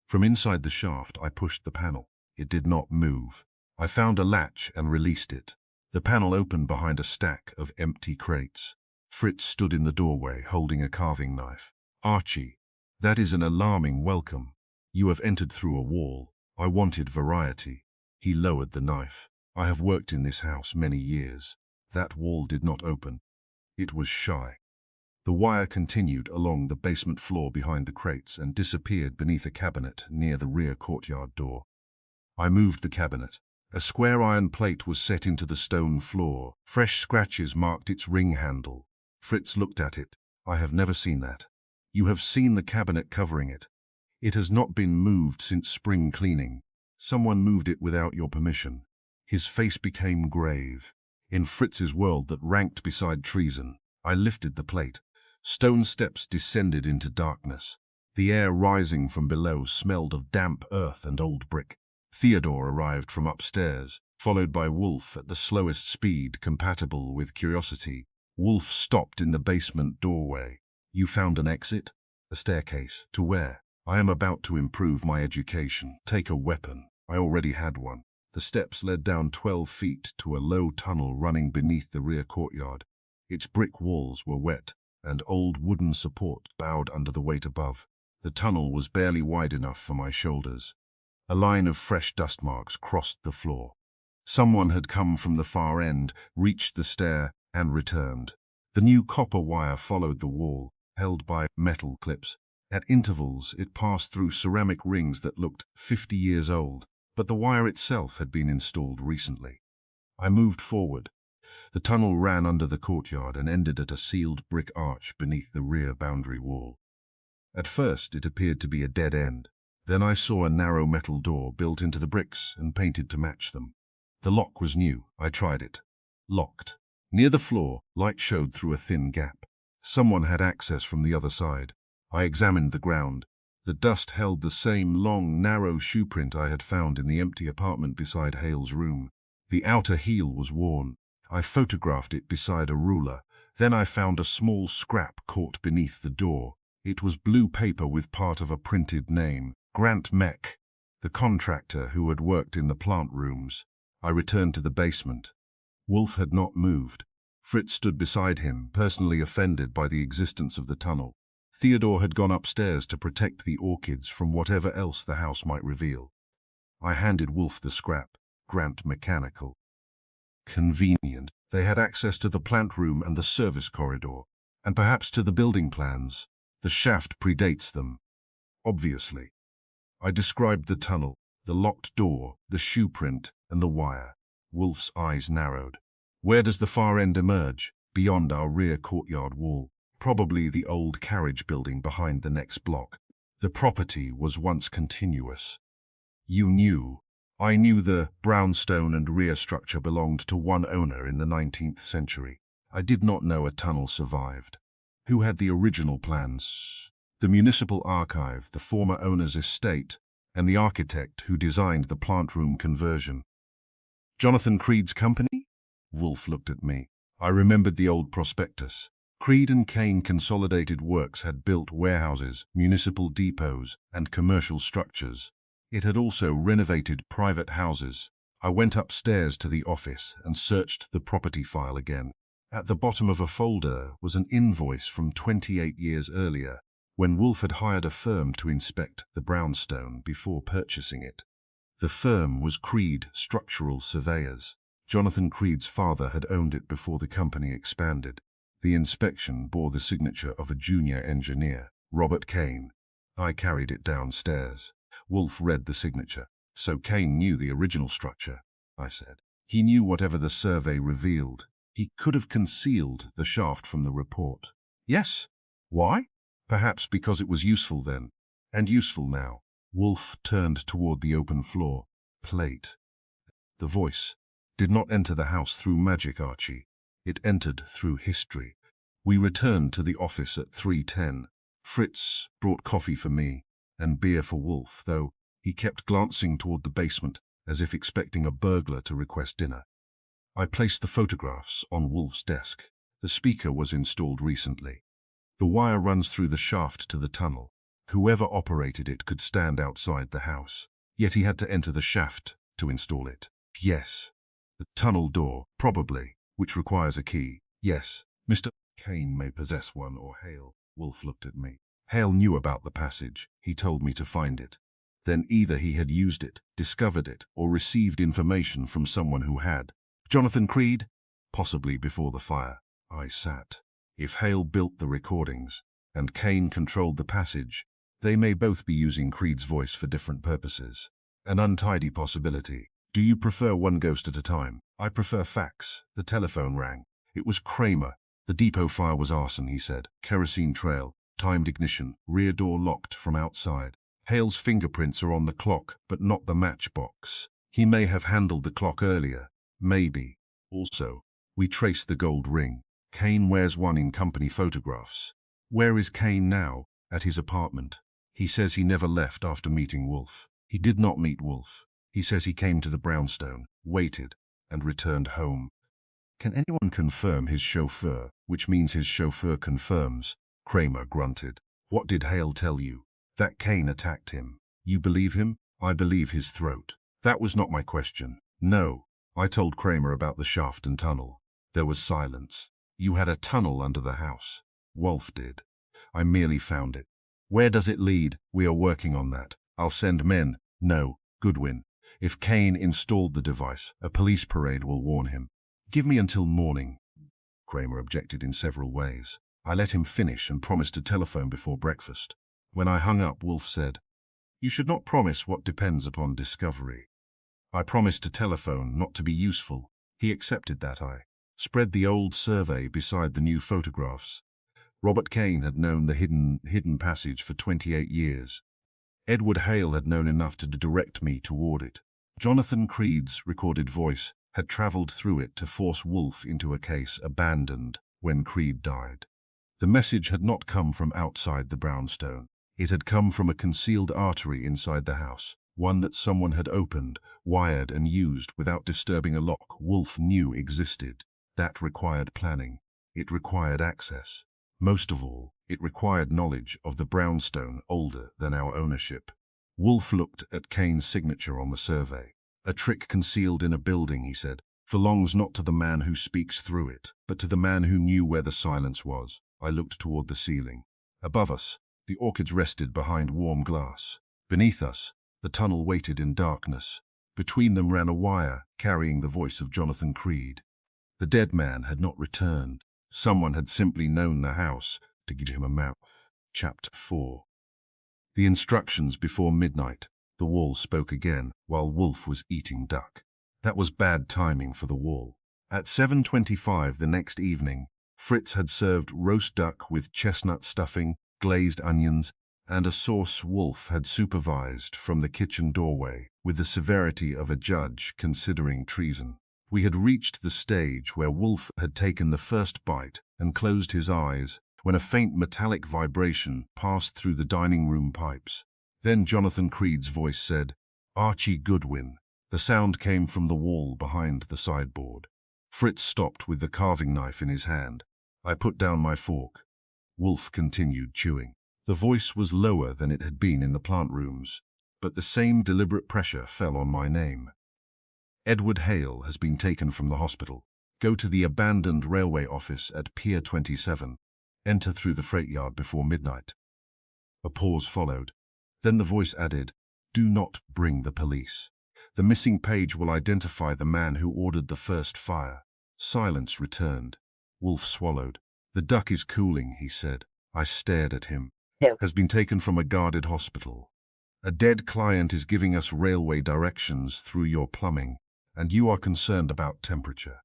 From inside the shaft, I pushed the panel. It did not move. I found a latch and released it. The panel opened behind a stack of empty crates. Fritz stood in the doorway, holding a carving knife. Archie, that is an alarming welcome. You have entered through a wall. I wanted variety. He lowered the knife. I have worked in this house many years. That wall did not open. It was shy. The wire continued along the basement floor behind the crates and disappeared beneath a cabinet near the rear courtyard door. I moved the cabinet. A square iron plate was set into the stone floor. Fresh scratches marked its ring handle. Fritz looked at it. I have never seen that. You have seen the cabinet covering it. It has not been moved since spring cleaning. Someone moved it without your permission. His face became grave. In Fritz's world that ranked beside treason, I lifted the plate. Stone steps descended into darkness. The air rising from below smelled of damp earth and old brick. Theodore arrived from upstairs, followed by Wolfe at the slowest speed compatible with curiosity. Wolfe stopped in the basement doorway. You found an exit? A staircase. To where? I am about to improve my education. Take a weapon. I already had one. The steps led down 12 feet to a low tunnel running beneath the rear courtyard. Its brick walls were wet, and old wooden support bowed under the weight above. The tunnel was barely wide enough for my shoulders. A line of fresh dust marks crossed the floor. Someone had come from the far end, reached the stair, and returned. The new copper wire followed the wall, held by metal clips. At intervals, it passed through ceramic rings that looked 50 years old, but the wire itself had been installed recently. I moved forward. The tunnel ran under the courtyard and ended at a sealed brick arch beneath the rear boundary wall. At first, it appeared to be a dead end. Then I saw a narrow metal door built into the bricks and painted to match them. The lock was new. I tried it. Locked. Near the floor, light showed through a thin gap. Someone had access from the other side. I examined the ground. The dust held the same long, narrow shoe print I had found in the empty apartment beside Hale's room. The outer heel was worn. I photographed it beside a ruler. Then I found a small scrap caught beneath the door. It was blue paper with part of a printed name. Grant Meck, the contractor who had worked in the plant rooms. I returned to the basement. Wolfe had not moved. Fritz stood beside him, personally offended by the existence of the tunnel. Theodore had gone upstairs to protect the orchids from whatever else the house might reveal. I handed Wolfe the scrap. Grant Mechanical. Convenient. They had access to the plant room and the service corridor, and perhaps to the building plans. The shaft predates them. Obviously. I described the tunnel, the locked door, the shoe print, and the wire. Wolfe's eyes narrowed. Where does the far end emerge? Beyond our rear courtyard wall. probably the old carriage building behind the next block. The property was once continuous. You knew. I knew the brownstone and rear structure belonged to one owner in the 19th century. I did not know a tunnel survived. Who had the original plans? The municipal archive, the former owner's estate, and the architect who designed the plant room conversion. Jonathan Creed's company? Wolfe looked at me. I remembered the old prospectus. Creed and Kane Consolidated Works had built warehouses, municipal depots, and commercial structures. It had also renovated private houses. I went upstairs to the office and searched the property file again. At the bottom of a folder was an invoice from 28 years earlier, when Wolfe had hired a firm to inspect the brownstone before purchasing it. The firm was Creed Structural Surveyors. Jonathan Creed's father had owned it before the company expanded. The inspection bore the signature of a junior engineer, Robert Kane. I carried it downstairs. Wolfe read the signature. So Kane knew the original structure, I said. He knew whatever the survey revealed. He could have concealed the shaft from the report. Yes. Why? Perhaps because it was useful then, and useful now. Wolfe turned toward the open floor. Plate. The voice did not enter the house through magic, Archie. It entered through history. We returned to the office at 3:10. Fritz brought coffee for me and beer for Wolfe, though he kept glancing toward the basement as if expecting a burglar to request dinner. I placed the photographs on Wolfe's desk. The speaker was installed recently. The wire runs through the shaft to the tunnel. Whoever operated it could stand outside the house. Yet he had to enter the shaft to install it. Yes. The tunnel door, probably, which requires a key. Yes. Mr. Kane may possess one, or Hale. Wolfe looked at me. Hale knew about the passage. He told me to find it. Then either he had used it, discovered it, or received information from someone who had. Jonathan Creed? Possibly before the fire. I sat. If Hale built the recordings, and Kane controlled the passage, they may both be using Creed's voice for different purposes. An untidy possibility. Do you prefer one ghost at a time? I prefer facts. The telephone rang. It was Kramer. The depot fire was arson, he said. Kerosene trail, timed ignition, rear door locked from outside. Hale's fingerprints are on the clock, but not the matchbox. He may have handled the clock earlier. Maybe. Also, we traced the gold ring. Kane wears one in company photographs. Where is Kane now? At his apartment. He says he never left after meeting Wolfe. He did not meet Wolfe. He says he came to the brownstone, waited, and returned home. Can anyone confirm his chauffeur, which means his chauffeur confirms? Kramer grunted. What did Hale tell you? That Kane attacked him. You believe him? I believe his throat. That was not my question. No. I told Kramer about the shaft and tunnel. There was silence. You had a tunnel under the house. Wolfe did. I merely found it. Where does it lead? We are working on that. I'll send men. No, Goodwin. If Kane installed the device, a police parade will warn him. Give me until morning. Kramer objected in several ways. I let him finish and promised to telephone before breakfast. When I hung up, Wolfe said, You should not promise what depends upon discovery. I promised to telephone, not to be useful. He accepted that. I spread the old survey beside the new photographs. Robert Kane had known the hidden passage for 28 years. Edward Hale had known enough to direct me toward it. Jonathan Creed's recorded voice had traveled through it to force Wolfe into a case abandoned when Creed died. The message had not come from outside the brownstone. It had come from a concealed artery inside the house, one that someone had opened, wired and used without disturbing a lock Wolfe knew existed. That required planning. It required access. Most of all, it required knowledge of the brownstone older than our ownership. Wolfe looked at Kane's signature on the survey. A trick concealed in a building, he said, belongs not to the man who speaks through it, but to the man who knew where the silence was. I looked toward the ceiling. Above us, the orchids rested behind warm glass. Beneath us, the tunnel waited in darkness. Between them ran a wire carrying the voice of Jonathan Creed. The dead man had not returned. Someone had simply known the house to give him a mouth. Chapter 4. The instructions before midnight. The wall spoke again while Wolfe was eating duck. That was bad timing for the wall. At 7:25 the next evening, Fritz had served roast duck with chestnut stuffing, glazed onions, and a sauce Wolfe had supervised from the kitchen doorway with the severity of a judge considering treason. We had reached the stage where Wolfe had taken the first bite and closed his eyes when a faint metallic vibration passed through the dining room pipes. Then Jonathan Creed's voice said, "Archie Goodwin." The sound came from the wall behind the sideboard. Fritz stopped with the carving knife in his hand. I put down my fork. Wolfe continued chewing. The voice was lower than it had been in the plant rooms, but the same deliberate pressure fell on my name. "Edward Hale has been taken from the hospital. Go to the abandoned railway office at Pier 27. Enter through the freight yard before midnight." A pause followed. Then the voice added, "Do not bring the police. The missing page will identify the man who ordered the first fire." Silence returned. Wolfe swallowed. "The duck is cooling," he said. I stared at him. "Has been taken from a guarded hospital. A dead client is giving us railway directions through your plumbing, and you are concerned about temperature."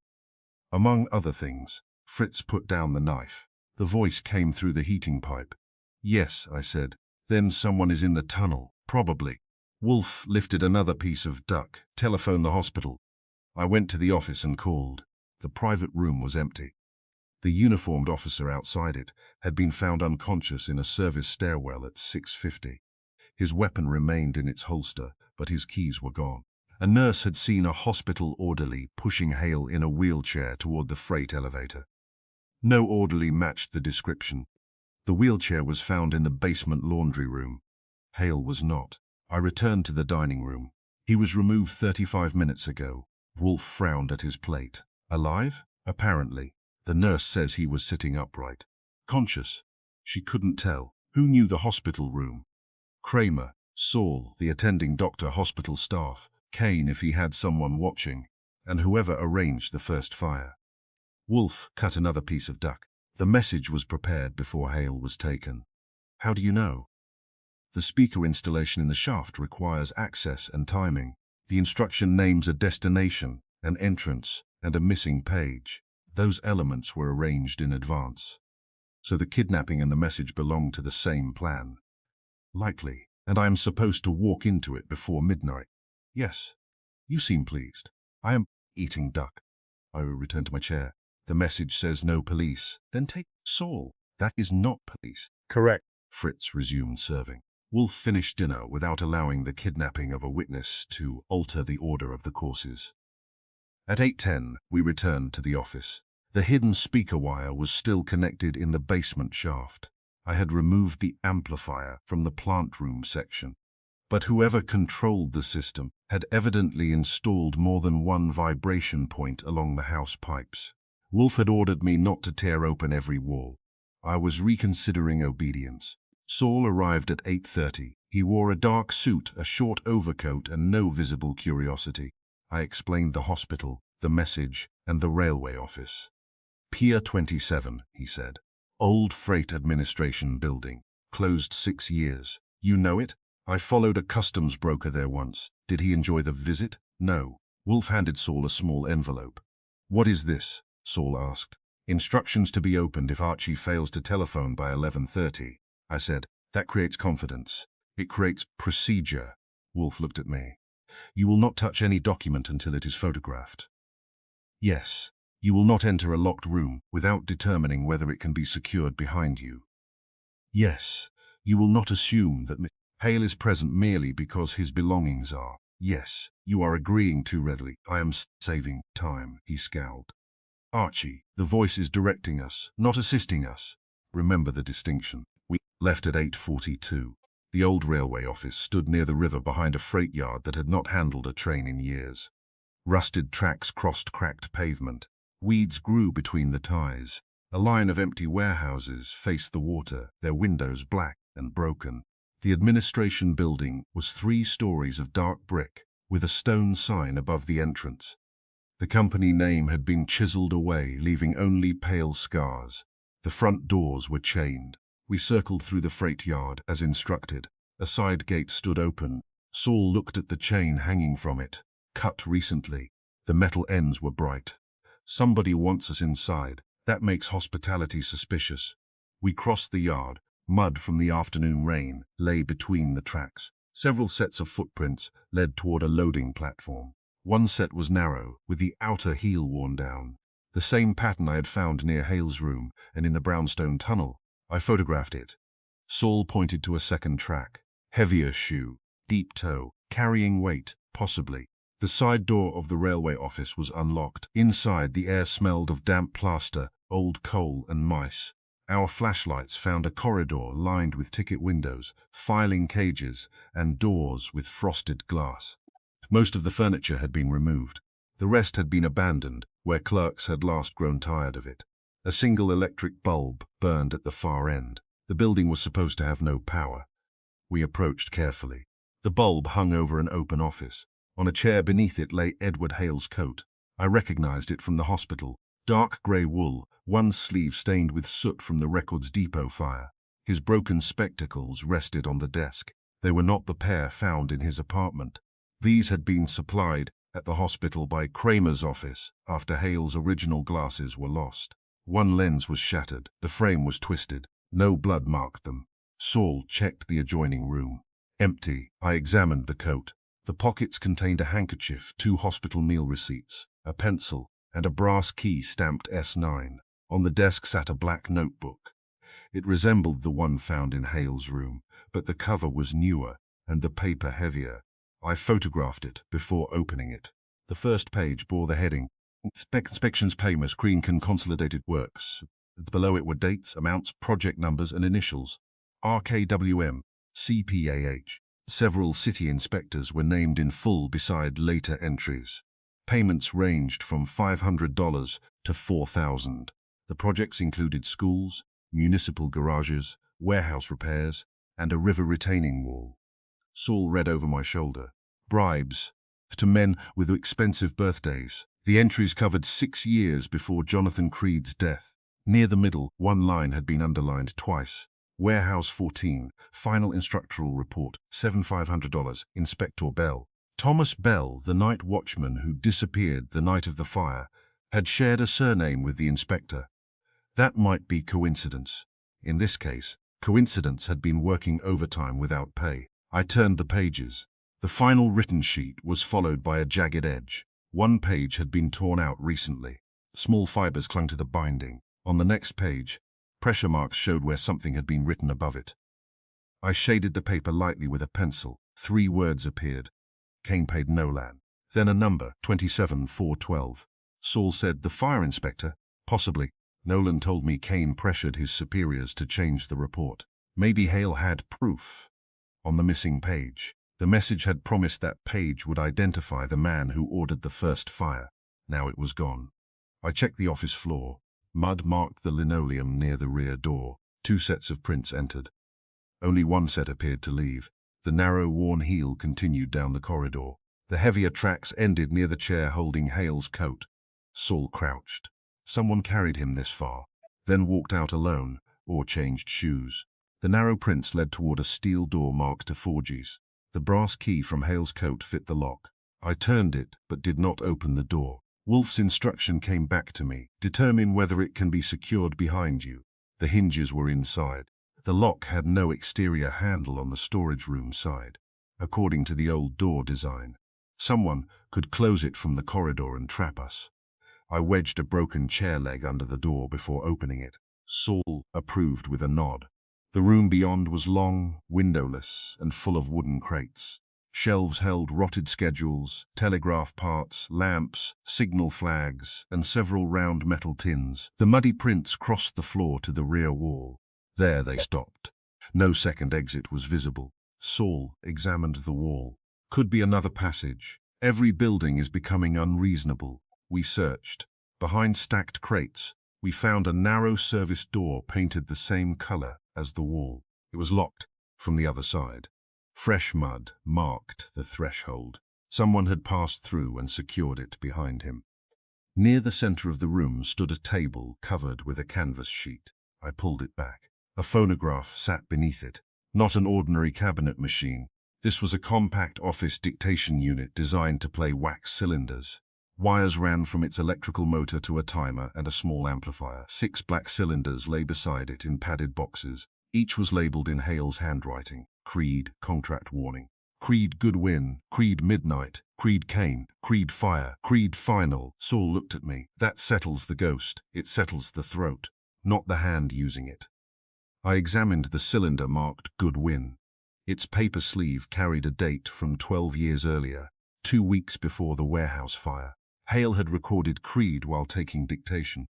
Among other things, Fritz put down the knife. The voice came through the heating pipe. "Yes," I said. "Then someone is in the tunnel, probably." Wolfe lifted another piece of duck. "Telephone the hospital." I went to the office and called. The private room was empty. The uniformed officer outside it had been found unconscious in a service stairwell at 6:50. His weapon remained in its holster, but his keys were gone. A nurse had seen a hospital orderly pushing Hale in a wheelchair toward the freight elevator. No orderly matched the description. The wheelchair was found in the basement laundry room. Hale was not. I returned to the dining room. "He was removed 35 minutes ago." Wolfe frowned at his plate. "Alive?" "Apparently. The nurse says he was sitting upright." "Conscious?" She couldn't tell. "Who knew the hospital room?" "Kramer, Saul, the attending doctor, hospital staff, Kane if he had someone watching, and whoever arranged the first fire." Wolfe cut another piece of duck. "The message was prepared before Hale was taken." "How do you know?" "The speaker installation in the shaft requires access and timing. The instruction names a destination, an entrance, and a missing page. Those elements were arranged in advance. So the kidnapping and the message belong to the same plan." "Likely. And I am supposed to walk into it before midnight." "Yes." "You seem pleased." "I am eating duck." I returned to my chair. "The message says no police." "Then take Saul." "That is not police." "Correct." Fritz resumed serving. Wolfe finished dinner without allowing the kidnapping of a witness to alter the order of the courses. At 8:10, we returned to the office. The hidden speaker wire was still connected in the basement shaft. I had removed the amplifier from the plant room section. But whoever controlled the system had evidently installed more than one vibration point along the house pipes. Wolfe had ordered me not to tear open every wall. I was reconsidering obedience. Saul arrived at 8:30. He wore a dark suit, a short overcoat, and no visible curiosity. I explained the hospital, the message, and the railway office. "Pier 27, he said. "Old freight administration building. Closed 6 years. You know it? I followed a customs broker there once. Did he enjoy the visit?" "No." Wolfe handed Saul a small envelope. "What is this?" Saul asked. "Instructions to be opened if Archie fails to telephone by 11:30. I said, "That creates confidence. It creates procedure." Wolfe looked at me. "You will not touch any document until it is photographed." "Yes. You will not enter a locked room without determining whether it can be secured behind you." "Yes. You will not assume that Hale is present merely because his belongings are." "Yes. You are agreeing too readily." "I am saving time," he scowled. "Archie, the voice is directing us, not assisting us. Remember the distinction." We left at 8:42. The old railway office stood near the river behind a freight yard that had not handled a train in years. Rusted tracks crossed cracked pavement. Weeds grew between the ties. A line of empty warehouses faced the water, their windows black and broken. The administration building was 3 stories of dark brick, with a stone sign above the entrance. The company name had been chiseled away, leaving only pale scars. The front doors were chained. We circled through the freight yard, as instructed. A side gate stood open. Saul looked at the chain hanging from it. Cut recently. The metal ends were bright. "Somebody wants us inside," That makes hospitality suspicious. We crossed the yard. Mud from the afternoon rain lay between the tracks. Several sets of footprints led toward a loading platform. One set was narrow, with the outer heel worn down. The same pattern I had found near Hale's room and in the brownstone tunnel. I photographed it. Saul pointed to a second track. Heavier shoe, deep toe, carrying weight, possibly. The side door of the railway office was unlocked. Inside, the air smelled of damp plaster, old coal and mice. Our flashlights found a corridor lined with ticket windows, filing cages, and doors with frosted glass. Most of the furniture had been removed. The rest had been abandoned, where clerks had last grown tired of it. A single electric bulb burned at the far end. The building was supposed to have no power. We approached carefully. The bulb hung over an open office. On a chair beneath it lay Edward Hale's coat. I recognized it from the hospital. Dark grey wool, one sleeve stained with soot from the Records Depot fire. His broken spectacles rested on the desk. They were not the pair found in his apartment. These had been supplied at the hospital by Kramer's office after Hale's original glasses were lost. One lens was shattered. The frame was twisted. No blood marked them. Saul checked the adjoining room. Empty. I examined the coat. The pockets contained a handkerchief, 2 hospital meal receipts, a pencil, and a brass key stamped S9. On the desk sat a black notebook. It resembled the one found in Hale's room, but the cover was newer and the paper heavier. I photographed it before opening it. The first page bore the heading, Inspections Payments, Green Consolidated Works. Below it were dates, amounts, project numbers, and initials. RKWM, CPAH. Several city inspectors were named in full beside later entries. Payments ranged from $500 to $4,000. The projects included schools, municipal garages, warehouse repairs, and a river retaining wall. Saul read over my shoulder. Bribes to men with expensive birthdays. The entries covered 6 years before Jonathan Creed's death. Near the middle, one line had been underlined twice. Warehouse 14, Final Instructional Report, $7,500, Inspector Bell. Thomas Bell, the night watchman who disappeared the night of the fire, had shared a surname with the inspector. That might be coincidence. In this case, coincidence had been working overtime without pay. I turned the pages. The final written sheet was followed by a jagged edge. One page had been torn out recently. Small fibers clung to the binding. On the next page, pressure marks showed where something had been written above it. I shaded the paper lightly with a pencil. 3 words appeared. Kane paid Nolan. Then a number, 27412. Saul said, the fire inspector? Possibly. Nolan told me Kane pressured his superiors to change the report. Maybe Hale had proof. On the missing page, the message had promised that page would identify the man who ordered the first fire. Now it was gone. I checked the office floor. Mud marked the linoleum near the rear door. 2 sets of prints entered. Only one set appeared to leave. The narrow, worn heel continued down the corridor. The heavier tracks ended near the chair holding Hale's coat. Saul crouched. Someone carried him this far, then walked out alone, or changed shoes. The narrow prints led toward a steel door marked to Forges. The brass key from Hale's coat fit the lock. I turned it, but did not open the door. Wolfe's instruction came back to me. Determine whether it can be secured behind you. The hinges were inside. The lock had no exterior handle on the storage room side. According to the old door design, someone could close it from the corridor and trap us. I wedged a broken chair leg under the door before opening it. Saul approved with a nod. The room beyond was long, windowless, and full of wooden crates. Shelves held rotted schedules, telegraph parts, lamps, signal flags, and several round metal tins. The muddy prints crossed the floor to the rear wall. There they stopped. No second exit was visible. Saul examined the wall. Could be another passage. Every building is becoming unreasonable. We searched. Behind stacked crates, we found a narrow service door painted the same color as the wall. It was locked from the other side. Fresh mud marked the threshold. Someone had passed through and secured it behind him. Near the center of the room stood a table covered with a canvas sheet. I pulled it back. A phonograph sat beneath it. Not an ordinary cabinet machine. This was a compact office dictation unit designed to play wax cylinders. Wires ran from its electrical motor to a timer and a small amplifier. 6 black cylinders lay beside it in padded boxes. Each was labeled in Hale's handwriting. Creed, contract warning. Creed Goodwin, Creed Midnight, Creed Kane, Creed Fire, Creed Final. Saul looked at me. That settles the ghost. It settles the throat, not the hand using it. I examined the cylinder marked Goodwin. Its paper sleeve carried a date from 12 years earlier, 2 weeks before the warehouse fire. Hale had recorded Creed while taking dictation.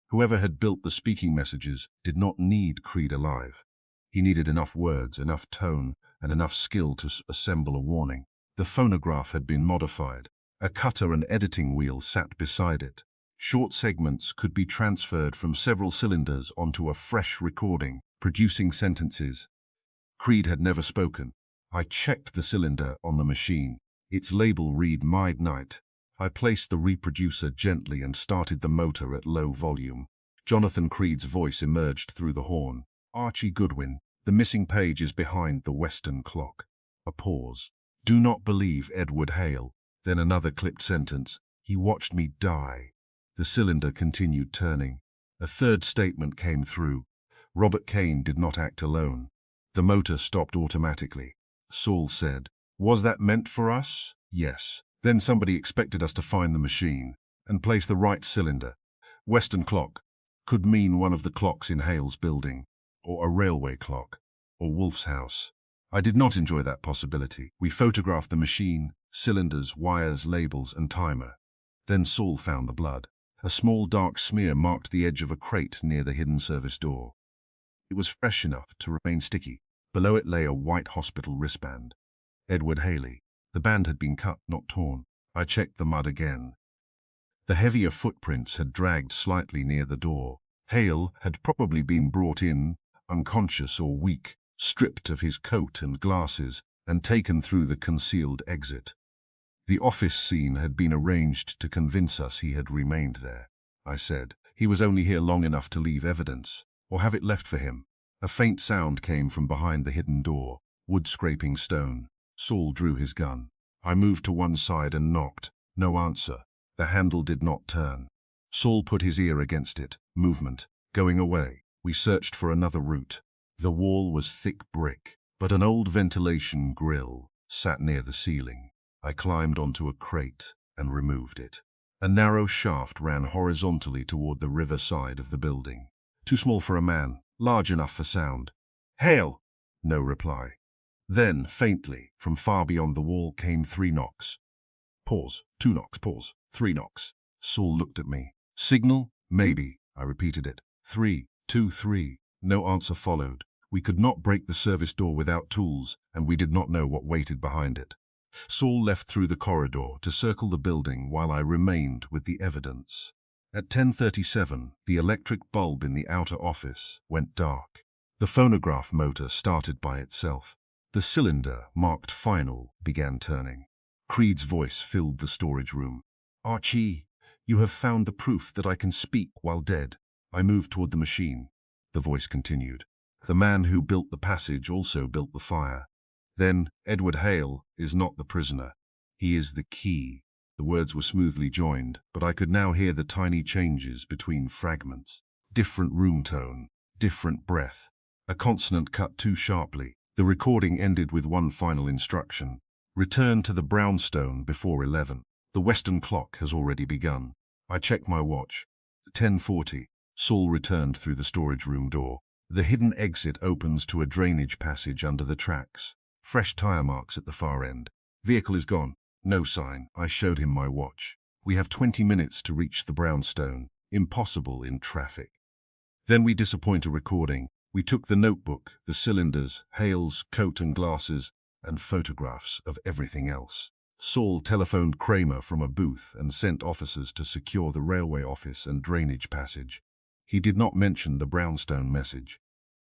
Whoever had built the speaking messages did not need Creed alive. He needed enough words, enough tone, and enough skill to assemble a warning. The phonograph had been modified. A cutter and editing wheel sat beside it. Short segments could be transferred from several cylinders onto a fresh recording, producing sentences. Creed had never spoken. I checked the cylinder on the machine. Its label read Midnight. I placed the reproducer gently and started the motor at low volume. Jonathan Creed's voice emerged through the horn. Archie Goodwin, the missing page is behind the western clock. A pause. Do not believe Edward Hale. Then another clipped sentence. He watched me die. The cylinder continued turning. A third statement came through. Robert Kane did not act alone. The motor stopped automatically. Saul said, "Was that meant for us?" "Yes." Then somebody expected us to find the machine and place the right cylinder. Western clock could mean one of the clocks in Hale's building, or a railway clock, or Wolfe's house. I did not enjoy that possibility. We photographed the machine, cylinders, wires, labels, and timer. Then Saul found the blood. A small dark smear marked the edge of a crate near the hidden service door. It was fresh enough to remain sticky. Below it lay a white hospital wristband. Edward Haley. The band had been cut, not torn. I checked the mud again. The heavier footprints had dragged slightly near the door. Hale had probably been brought in, unconscious or weak, stripped of his coat and glasses, and taken through the concealed exit. The office scene had been arranged to convince us he had remained there. I said, he was only here long enough to leave evidence, or have it left for him. A faint sound came from behind the hidden door, wood scraping stone. Saul drew his gun. I moved to one side and knocked. No answer. The handle did not turn. Saul put his ear against it. Movement. Going away. We searched for another route. The wall was thick brick, but an old ventilation grill sat near the ceiling. I climbed onto a crate and removed it. A narrow shaft ran horizontally toward the river side of the building. Too small for a man, large enough for sound. "Hale!" No reply. Then, faintly, from far beyond the wall came 3 knocks. Pause. 2 knocks. Pause. 3 knocks. Saul looked at me. "Signal? Maybe." I repeated it. 3, 2, 3. No answer followed. We could not break the service door without tools, and we did not know what waited behind it. Saul left through the corridor to circle the building while I remained with the evidence. At 10:37, the electric bulb in the outer office went dark. The phonograph motor started by itself. The cylinder, marked Final, began turning. Creed's voice filled the storage room. "Archie, you have found the proof that I can speak while dead." I moved toward the machine. The voice continued. "The man who built the passage also built the fire. Then, Edward Hale is not the prisoner. He is the key." The words were smoothly joined, but I could now hear the tiny changes between fragments. Different room tone, different breath. A consonant cut too sharply. The recording ended with one final instruction. "Return to the brownstone before 11. The western clock has already begun." I checked my watch. 10:40. Saul returned through the storage room door. The hidden exit opens to a drainage passage under the tracks. Fresh tire marks at the far end. "Vehicle is gone." No sign. I showed him my watch. "We have 20 minutes to reach the brownstone. Impossible in traffic." Then we disappoint a recording. We took the notebook, the cylinders, Hale's coat and glasses, and photographs of everything else. Saul telephoned Kramer from a booth and sent officers to secure the railway office and drainage passage. He did not mention the brownstone message.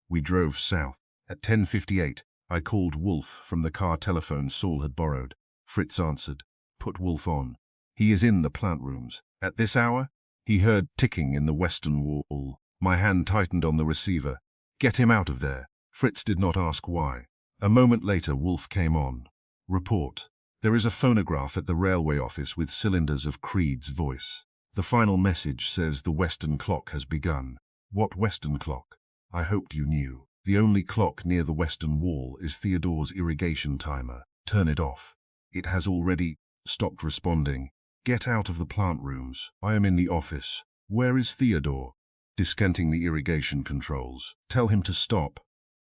We drove south. At 10:58, I called Wolfe from the car telephone Saul had borrowed. Fritz answered. "Put Wolfe on. He is in the plant rooms." At this hour? He heard ticking in the western wall. My hand tightened on the receiver. "Get him out of there." Fritz did not ask why. A moment later, Wolfe came on. "Report." There is a phonograph at the railway office with cylinders of Creed's voice. The final message says the Western clock has begun. What Western clock? I hoped you knew. The only clock near the western wall is Theodore's irrigation timer. Turn it off. It has already stopped responding. Get out of the plant rooms. I am in the office. Where is Theodore? Discanting the irrigation controls. Tell him to stop.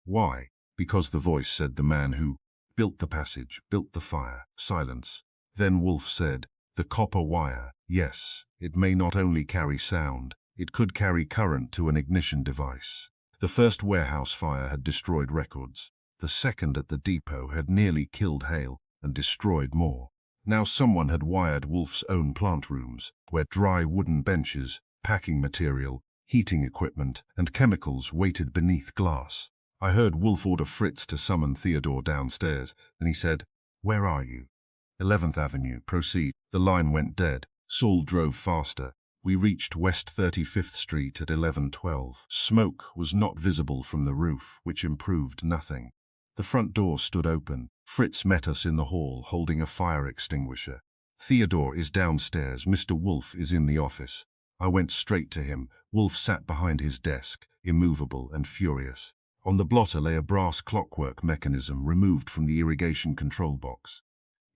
Why? Because the voice said the man who built the passage, built the fire. Silence. Then Wolfe said, the copper wire. Yes, it may not only carry sound, it could carry current to an ignition device. The first warehouse fire had destroyed records. The second at the depot had nearly killed Hale and destroyed more. Now someone had wired Wolfe's own plant rooms, where dry wooden benches, packing material, heating equipment, and chemicals waited beneath glass. I heard Wolfe order Fritz to summon Theodore downstairs, then he said, "Where are you?" 11th Avenue, proceed. The line went dead. Saul drove faster. We reached West 35th Street at 11:12. Smoke was not visible from the roof, which improved nothing. The front door stood open. Fritz met us in the hall, holding a fire extinguisher. Theodore is downstairs. Mr. Wolfe is in the office. I went straight to him. Wolfe sat behind his desk, immovable and furious. On the blotter lay a brass clockwork mechanism removed from the irrigation control box.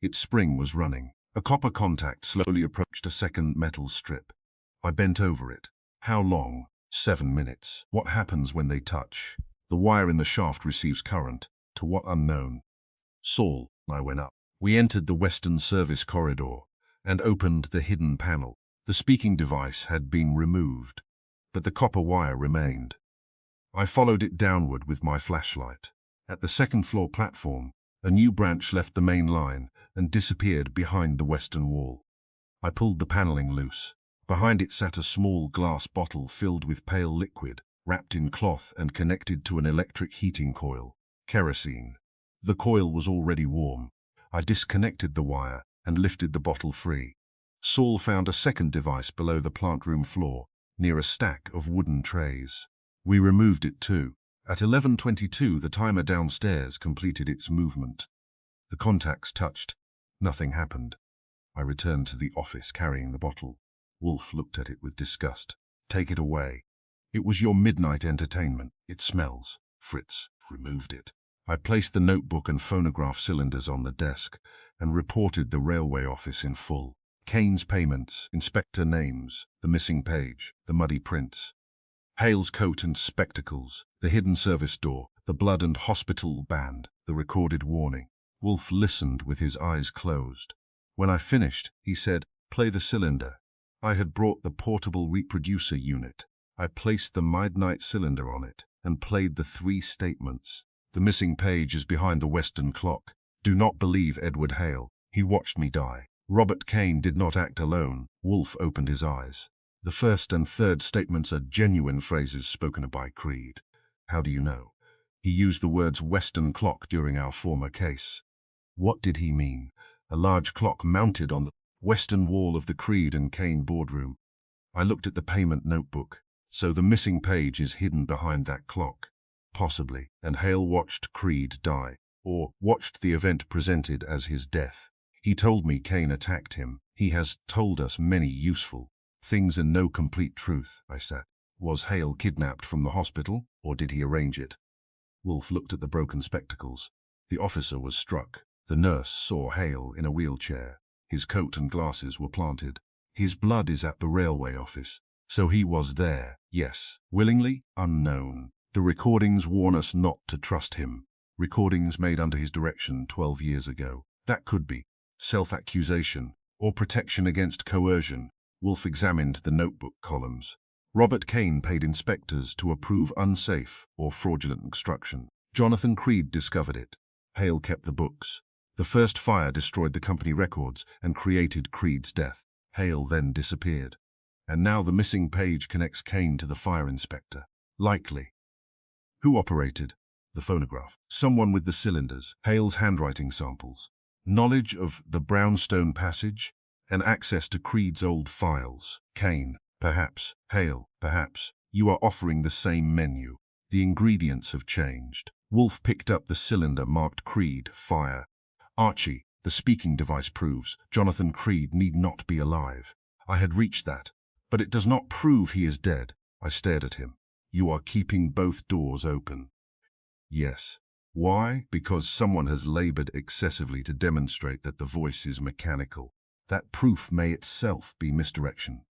Its spring was running. A copper contact slowly approached a second metal strip. I bent over it. How long? 7 minutes. What happens when they touch? The wire in the shaft receives current. To what unknown? Saul, I went up. We entered the Western service corridor and opened the hidden panel. The speaking device had been removed, but the copper wire remained. I followed it downward with my flashlight. At the second-floor platform, a new branch left the main line and disappeared behind the western wall. I pulled the paneling loose. Behind it sat a small glass bottle filled with pale liquid, wrapped in cloth and connected to an electric heating coil. Kerosene. The coil was already warm. I disconnected the wire and lifted the bottle free. Saul found a second device below the plant room floor, near a stack of wooden trays. We removed it too. At 11:22, the timer downstairs completed its movement. The contacts touched. Nothing happened. I returned to the office carrying the bottle. Wolfe looked at it with disgust. Take it away. It was your midnight entertainment. It smells. Fritz removed it. I placed the notebook and phonograph cylinders on the desk and reported the railway office in full. Kane's payments, inspector names, the missing page, the muddy prints. Hale's coat and spectacles, the hidden service door, the blood and hospital band, the recorded warning. Wolfe listened with his eyes closed. When I finished, he said, "Play the cylinder." I had brought the portable reproducer unit. I placed the midnight cylinder on it and played the 3 statements. The missing page is behind the western clock. Do not believe Edward Hale. He watched me die. Robert Kane did not act alone. Wolfe opened his eyes. The first and third statements are genuine phrases spoken by Creed. How do you know? He used the words western clock during our former case. What did he mean? A large clock mounted on the western wall of the Creed and Kane boardroom. I looked at the payment notebook. So the missing page is hidden behind that clock. Possibly. And Hale watched Creed die, or watched the event presented as his death. He told me Kane attacked him. He has told us many useful things and no complete truth, I said. Was Hale kidnapped from the hospital, or did he arrange it? Wolfe looked at the broken spectacles. The officer was struck. The nurse saw Hale in a wheelchair. His coat and glasses were planted. His blood is at the railway office. So he was there, yes. Willingly? Unknown. The recordings warn us not to trust him. Recordings made under his direction 12 years ago. That could be self-accusation or protection against coercion. Wolfe examined the notebook columns. Robert Kane paid inspectors to approve unsafe or fraudulent extraction. Jonathan Creed discovered it. Hale kept the books. The first fire destroyed the company records and created Creed's death. Hale then disappeared. And now the missing page connects Kane to the fire inspector. Likely. Who operated the phonograph? Someone with the cylinders. Hale's handwriting samples. Knowledge of the brownstone passage and access to Creed's old files. Kane, perhaps. Hale, perhaps. You are offering the same menu. The ingredients have changed. Wolfe picked up the cylinder marked Creed, fire. Archie, The speaking device proves Jonathan Creed need not be alive. I had reached that. But it does not prove he is dead. I stared at him. You are keeping both doors open. Yes. Why? Because someone has labored excessively to demonstrate that the voice is mechanical. That proof may itself be misdirection.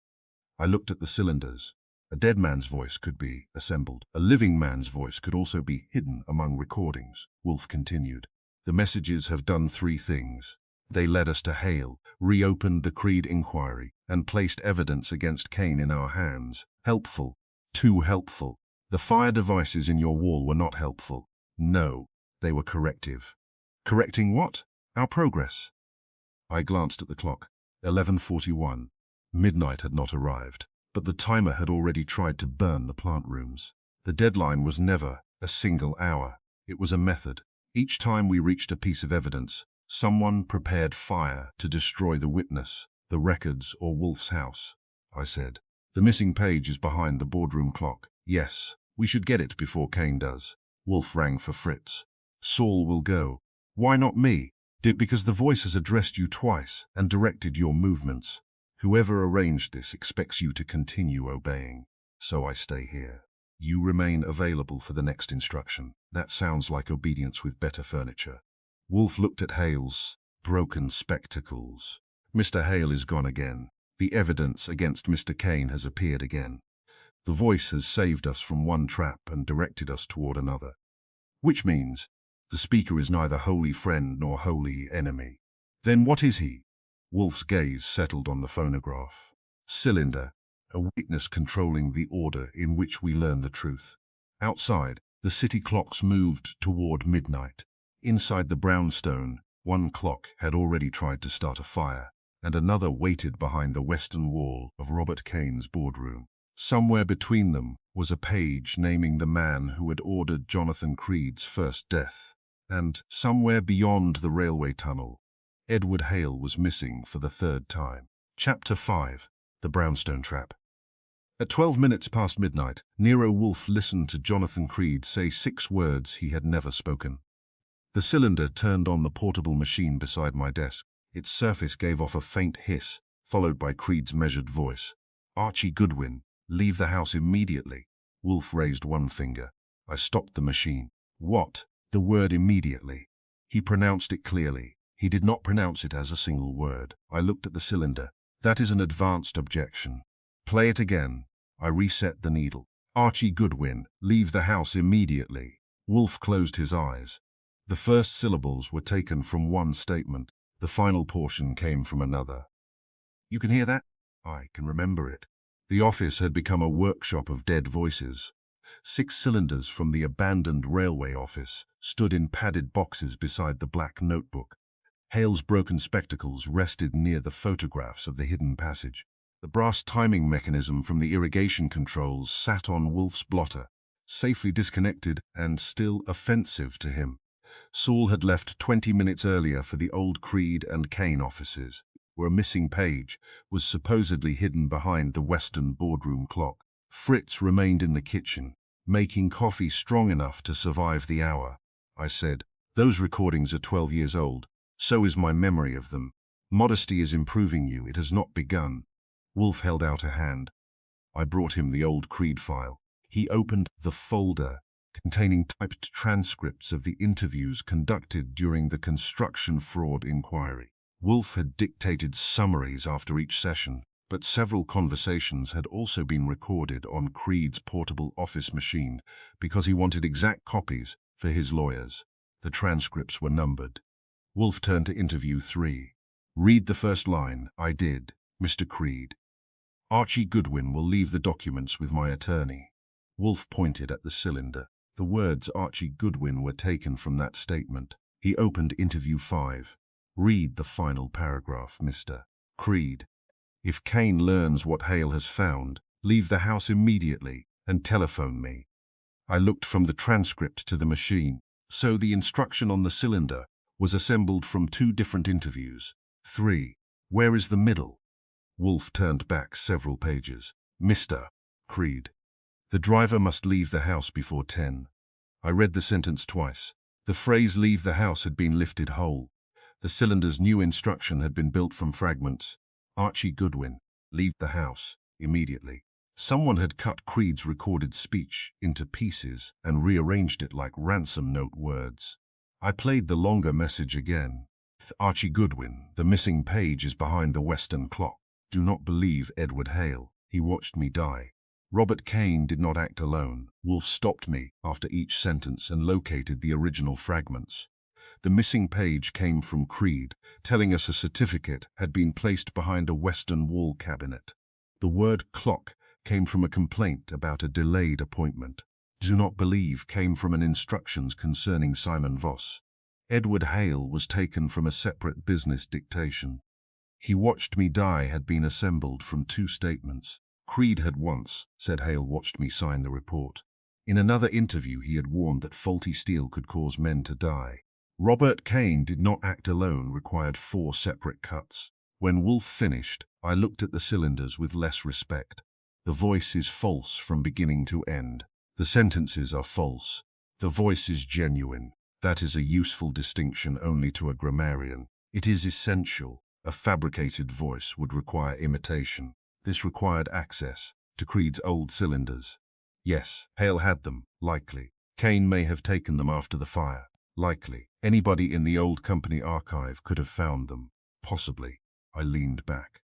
I looked at the cylinders. A dead man's voice could be assembled. A living man's voice could also be hidden among recordings. Wolfe continued. The messages have done three things. They led us to Hale, reopened the Creed inquiry, and placed evidence against Kane in our hands. Helpful. Too helpful. The fire devices in your wall were not helpful. No, they were corrective. Correcting what? Our progress. I glanced at the clock. 11:41. Midnight had not arrived, but the timer had already tried to burn the plant rooms. The deadline was never a single hour. It was a method. Each time we reached a piece of evidence, someone prepared fire to destroy the witness, the records, or Wolfe's house. I said, the missing page is behind the boardroom clock. Yes, we should get it before Kane does. Wolfe rang for Fritz. Saul will go. Why not me? Because the voice has addressed you twice and directed your movements. Whoever arranged this expects you to continue obeying. So I stay here. You remain available for the next instruction. That sounds like obedience with better furniture. Wolfe looked at Hale's broken spectacles. Mr. Hale is gone again. The evidence against Mr. Kane has appeared again. The voice has saved us from one trap and directed us toward another. Which means the speaker is neither wholly friend nor wholly enemy. Then what is he? Wolfe's gaze settled on the phonograph. Cylinder, a witness controlling the order in which we learn the truth. Outside, the city clocks moved toward midnight. Inside the brownstone, one clock had already tried to start a fire, and another waited behind the western wall of Robert Kane's boardroom. Somewhere between them was a page naming the man who had ordered Jonathan Creed's first death. And somewhere beyond the railway tunnel, Edward Hale was missing for the third time. Chapter 5. The Brownstone Trap. At 12 minutes past midnight, Nero Wolfe listened to Jonathan Creed say 6 words he had never spoken. The cylinder turned on the portable machine beside my desk. Its surface gave off a faint hiss, followed by Creed's measured voice. Archie Goodwin, leave the house immediately. Wolfe raised one finger. I stopped the machine. What? The word immediately. He pronounced it clearly. He did not pronounce it as a single word. I looked at the cylinder. That is an advanced objection. Play it again. I reset the needle. Archie Goodwin, leave the house immediately. Wolfe closed his eyes. The first syllables were taken from one statement. The final portion came from another. You can hear that? I can remember it. The office had become a workshop of dead voices. 6 cylinders from the abandoned railway office stood in padded boxes beside the black notebook. Hale's broken spectacles rested near the photographs of the hidden passage. The brass timing mechanism from the irrigation controls sat on Wolfe's blotter, safely disconnected and still offensive to him. Saul had left 20 minutes earlier for the old Creed and Kane offices, where a missing page was supposedly hidden behind the western boardroom clock. Fritz remained in the kitchen, making coffee strong enough to survive the hour. I said, those recordings are 12 years old. So is my memory of them. Modesty is improving you. It has not begun. Wolfe held out a hand. I brought him the old Creed file. He opened the folder containing typed transcripts of the interviews conducted during the construction fraud inquiry. Wolfe had dictated summaries after each session, but several conversations had also been recorded on Creed's portable office machine because he wanted exact copies for his lawyers. The transcripts were numbered. Wolfe turned to interview 3. Read the first line. I did, Mr. Creed. Archie Goodwin will leave the documents with my attorney. Wolfe pointed at the cylinder. The words Archie Goodwin were taken from that statement. He opened interview 5. Read the final paragraph, Mr. Creed. If Kane learns what Hale has found, leave the house immediately and telephone me. I looked from the transcript to the machine. So the instruction on the cylinder was assembled from 2 different interviews. 3. Where is the middle? Wolfe turned back several pages. Mr. Creed. The driver must leave the house before 10. I read the sentence twice. The phrase leave the house had been lifted whole. The cylinder's new instruction had been built from fragments. Archie Goodwin, leave the house, immediately. Someone had cut Creed's recorded speech into pieces and rearranged it like ransom note words. I played the longer message again. Archie Goodwin, the missing page is behind the western clock. Do not believe Edward Hale. He watched me die. Robert Kane did not act alone. Wolfe stopped me after each sentence and located the original fragments. The missing page came from Creed, telling us a certificate had been placed behind a western wall cabinet. The word clock came from a complaint about a delayed appointment. Do not believe came from an instructions concerning Simon Voss. Edward Hale was taken from a separate business dictation. He watched me die had been assembled from two statements. Creed had once said Hale watched me sign the report. In another interview he had warned that faulty steel could cause men to die. Robert Kane did not act alone required 4 separate cuts. When Wolfe finished, I looked at the cylinders with less respect. The voice is false from beginning to end. The sentences are false. The voice is genuine. That is a useful distinction only to a grammarian. It is essential. A fabricated voice would require imitation. This required access to Creed's old cylinders. Yes, Hale had them, likely. Kane may have taken them after the fire, likely. Anybody in the old company archive could have found them, possibly. I leaned back.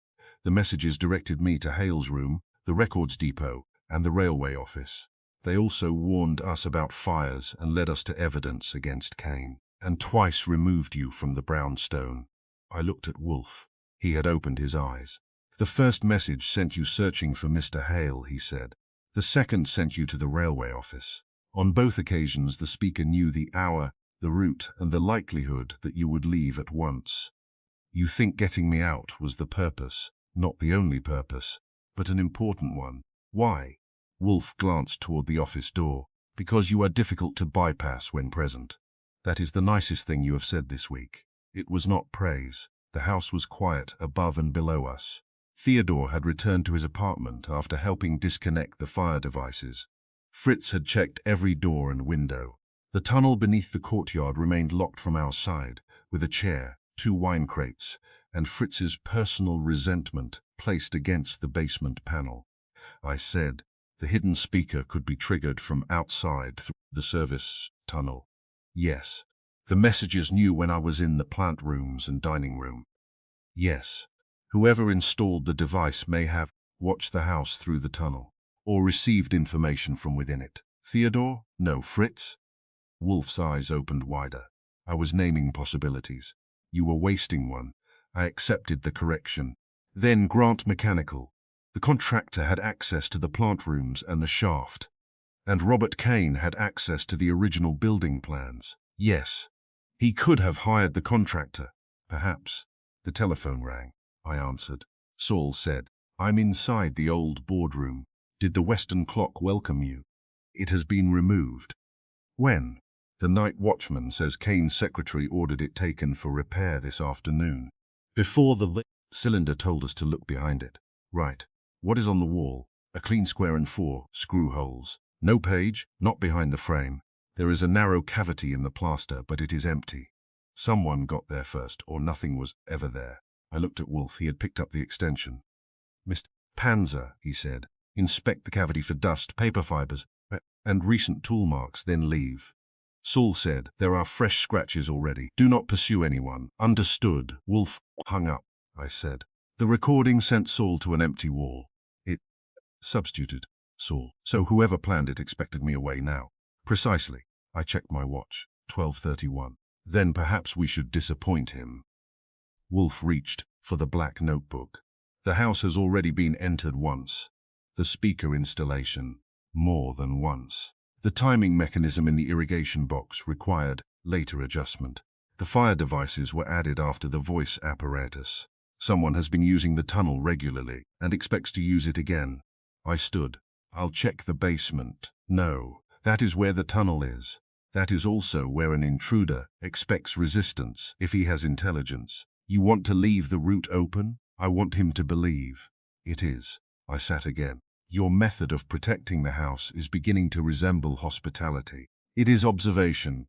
The messages directed me to Hale's room, the records depot, and the railway office. They also warned us about fires and led us to evidence against Kane, and twice removed you from the brownstone. I looked at Wolfe. He had opened his eyes. The first message sent you searching for Mr. Hale, he said. The second sent you to the railway office. On both occasions the speaker knew the hour, the route, and the likelihood that you would leave at once. You think getting me out was the purpose, not the only purpose, but an important one. Why? Wolfe glanced toward the office door. Because you are difficult to bypass when present. That is the nicest thing you have said this week. It was not praise. The house was quiet above and below us. Theodore had returned to his apartment after helping disconnect the fire devices. Fritz had checked every door and window. The tunnel beneath the courtyard remained locked from our side, with a chair, 2 wine crates, and Fritz's personal resentment placed against the basement panel. I said, the hidden speaker could be triggered from outside through the service tunnel. Yes. The messages knew when I was in the plant rooms and dining room. Yes. Whoever installed the device may have watched the house through the tunnel, or received information from within it. Theodore? No, Fritz? Wolfe's eyes opened wider. I was naming possibilities. You were wasting one. I accepted the correction. Then Grant Mechanical. The contractor had access to the plant rooms and the shaft. And Robert Kane had access to the original building plans. Yes. He could have hired the contractor. Perhaps. The telephone rang. I answered. Saul said, I'm inside the old boardroom. Did the Western clock welcome you? It has been removed. When? The night watchman says Kane's secretary ordered it taken for repair this afternoon. Before the cylinder told us to look behind it. Right. What is on the wall? A clean square and 4 screw holes. No page, not behind the frame. There is a narrow cavity in the plaster, but it is empty. Someone got there first, or nothing was ever there. I looked at Wolfe. He had picked up the extension. Mr. Panzer, he said, inspect the cavity for dust, paper fibers, and recent tool marks, then leave. Saul said, there are fresh scratches already. Do not pursue anyone. Understood. Wolfe hung up, I said. The recording sent Saul to an empty wall. It substituted Saul. So whoever planned it expected me away now. Precisely. I checked my watch. 12:31. Then perhaps we should disappoint him. Wolfe reached for the black notebook. The house has already been entered once. The speaker installation, more than once. The timing mechanism in the irrigation box required later adjustment. The fire devices were added after the voice apparatus. Someone has been using the tunnel regularly and expects to use it again. I stood. I'll check the basement. No, that is where the tunnel is. That is also where an intruder expects resistance if he has intelligence. You want to leave the route open? I want him to believe. It is. I sat again. Your method of protecting the house is beginning to resemble hospitality. It is observation.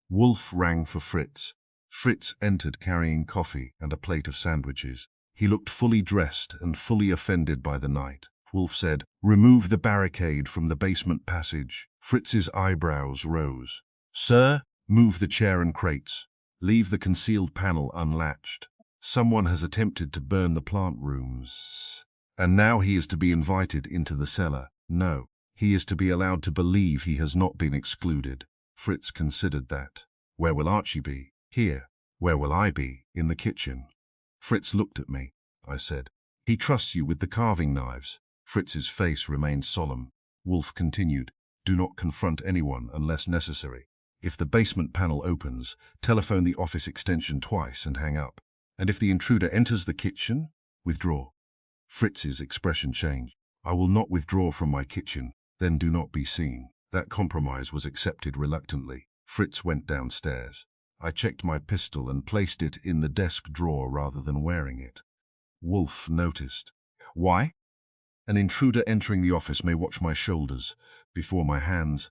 Wolfe rang for Fritz. Fritz entered carrying coffee and a plate of sandwiches. He looked fully dressed and fully offended by the night. Wolfe said, "Remove the barricade from the basement passage." Fritz's eyebrows rose. "Sir, move the chair and crates. Leave the concealed panel unlatched. Someone has attempted to burn the plant rooms. And now he is to be invited into the cellar. No, he is to be allowed to believe he has not been excluded." Fritz considered that. "Where will Archie be?" "Here." "Where will I be?" "In the kitchen." Fritz looked at me. I said, "He trusts you with the carving knives." Fritz's face remained solemn. Wolfe continued, "Do not confront anyone unless necessary. If the basement panel opens, telephone the office extension twice and hang up. And if the intruder enters the kitchen, withdraw." Fritz's expression changed. "I will not withdraw from my kitchen, then do not be seen." That compromise was accepted reluctantly. Fritz went downstairs. I checked my pistol and placed it in the desk drawer rather than wearing it. Wolfe noticed. "Why?" "An intruder entering the office may watch my shoulders before my hands."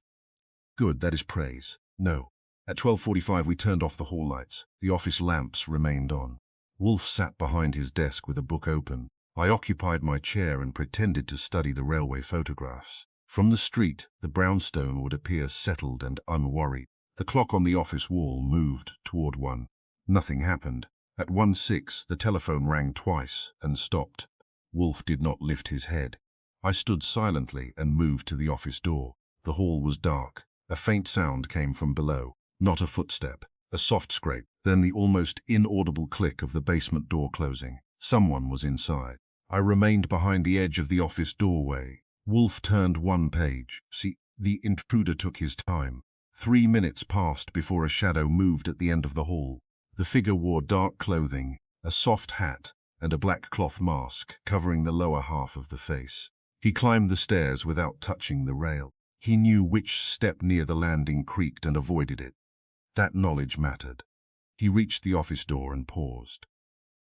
"Good, that is praise." "No." At 12:45 we turned off the hall lights. The office lamps remained on. Wolfe sat behind his desk with a book open. I occupied my chair and pretended to study the railway photographs. From the street, the brownstone would appear settled and unworried. The clock on the office wall moved toward 1. Nothing happened. At 1:06, the telephone rang twice and stopped. Wolfe did not lift his head. I stood silently and moved to the office door. The hall was dark. A faint sound came from below. Not a footstep, a soft scrape, then the almost inaudible click of the basement door closing. Someone was inside. I remained behind the edge of the office doorway. Wolfe turned one page. See, the intruder took his time. 3 minutes passed before a shadow moved at the end of the hall. The figure wore dark clothing, a soft hat, and a black cloth mask covering the lower half of the face. He climbed the stairs without touching the rail. He knew which step near the landing creaked and avoided it. That knowledge mattered. He reached the office door and paused.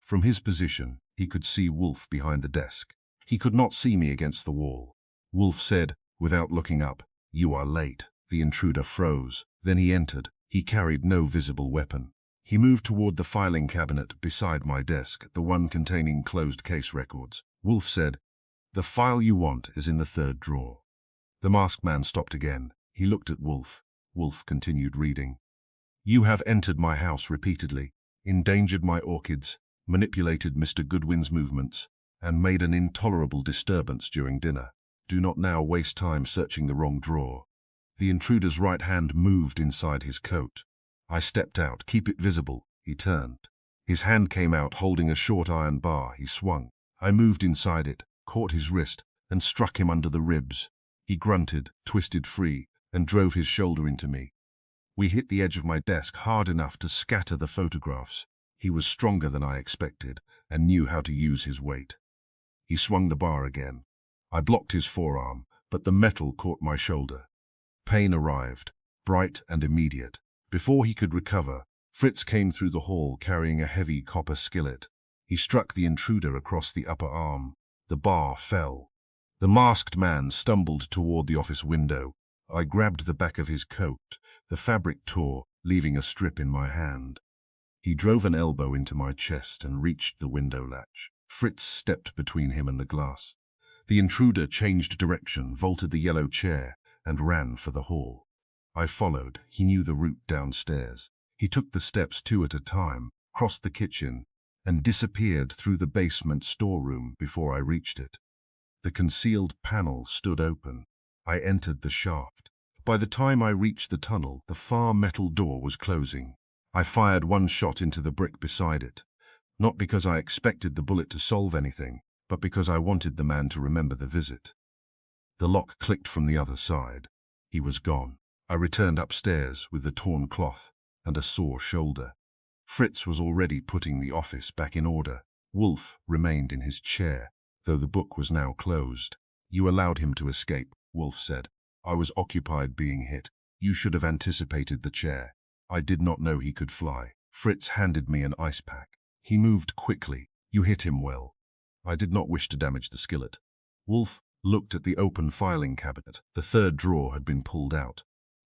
From his position, he could see Wolfe behind the desk. He could not see me against the wall. Wolfe said, without looking up, "You are late." The intruder froze. Then he entered. He carried no visible weapon. He moved toward the filing cabinet beside my desk, the one containing closed case records. Wolfe said, "The file you want is in the 3rd drawer." The masked man stopped again. He looked at Wolfe. Wolfe continued reading. "You have entered my house repeatedly, endangered my orchids, manipulated Mr. Goodwin's movements, and made an intolerable disturbance during dinner. Do not now waste time searching the wrong drawer." The intruder's right hand moved inside his coat. I stepped out. "Keep it visible." He turned. His hand came out holding a short iron bar. He swung. I moved inside it, caught his wrist, and struck him under the ribs. He grunted, twisted free, and drove his shoulder into me. We hit the edge of my desk hard enough to scatter the photographs. He was stronger than I expected, and knew how to use his weight. He swung the bar again. I blocked his forearm, but the metal caught my shoulder. Pain arrived, bright and immediate. Before he could recover, Fritz came through the hall carrying a heavy copper skillet. He struck the intruder across the upper arm. The bar fell. The masked man stumbled toward the office window. I grabbed the back of his coat. The fabric tore, leaving a strip in my hand. He drove an elbow into my chest and reached the window latch. Fritz stepped between him and the glass. The intruder changed direction, vaulted the yellow chair, and ran for the hall. I followed. He knew the route downstairs. He took the steps 2 at a time, crossed the kitchen, and disappeared through the basement storeroom before I reached it. The concealed panel stood open. I entered the shaft. By the time I reached the tunnel, the far metal door was closing. I fired one shot into the brick beside it, not because I expected the bullet to solve anything, but because I wanted the man to remember the visit. The lock clicked from the other side. He was gone. I returned upstairs with the torn cloth and a sore shoulder. Fritz was already putting the office back in order. Wolfe remained in his chair, though the book was now closed. "You allowed him to escape," Wolfe said. "I was occupied being hit. You should have anticipated the chair." "I did not know he could fly." Fritz handed me an ice pack. He moved quickly. "You hit him well." I did not wish to damage the skillet. Wolfe looked at the open filing cabinet. The 3rd drawer had been pulled out.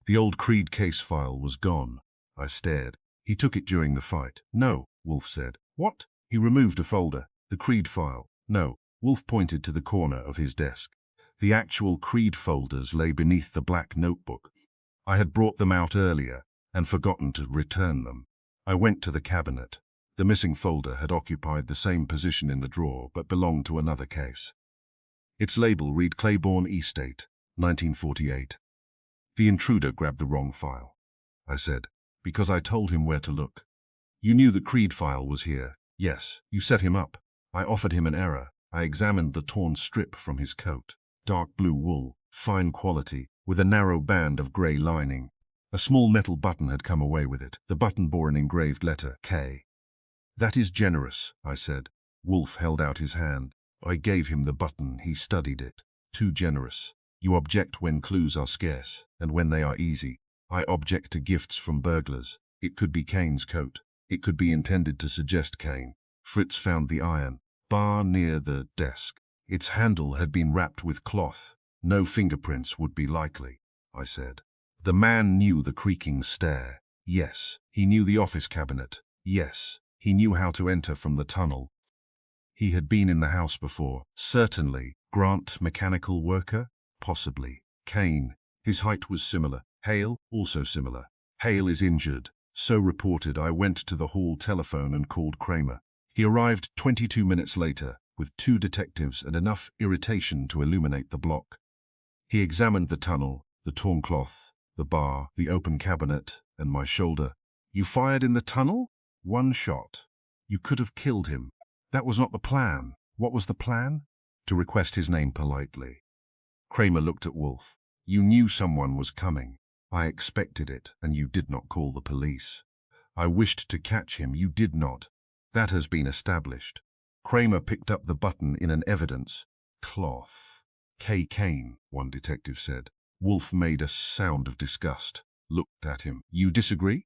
The old Creed case file was gone. I stared. He took it during the fight. No, Wolfe said. What? He removed a folder. The Creed file. No. Wolfe pointed to the corner of his desk. The actual Creed folders lay beneath the black notebook. I had brought them out earlier and forgotten to return them. I went to the cabinet. The missing folder had occupied the same position in the drawer but belonged to another case. Its label read Claiborne Estate, 1948. The intruder grabbed the wrong file, I said, because I told him where to look. You knew the Creed file was here. Yes, you set him up. I offered him an error. I examined the torn strip from his coat. Dark blue wool, fine quality, with a narrow band of grey lining. A small metal button had come away with it. The button bore an engraved letter, K. That is generous, I said. Wolfe held out his hand. I gave him the button. He studied it. Too generous. You object when clues are scarce, and when they are easy. I object to gifts from burglars. It could be Kane's coat. It could be intended to suggest Kane. Fritz found the iron bar near the desk. Its handle had been wrapped with cloth. No fingerprints would be likely, I said. The man knew the creaking stair. Yes. He knew the office cabinet. Yes. He knew how to enter from the tunnel. He had been in the house before. Certainly. Grant, mechanical worker? Possibly. Kane. His height was similar. Hale, also similar. Hale is injured. So reported. I went to the hall telephone and called Kramer. He arrived 22 minutes later, with 2 detectives and enough irritation to illuminate the block. He examined the tunnel, the torn cloth, the bar, the open cabinet, and my shoulder. You fired in the tunnel? 1 shot. You could have killed him. That was not the plan. What was the plan? To request his name politely. Kramer looked at Wolfe. You knew someone was coming. I expected it, and you did not call the police. I wished to catch him. You did not. That has been established. Kramer picked up the button in an evidence. Cloth. K. Kane, one detective said. Wolfe made a sound of disgust. Looked at him. You disagree?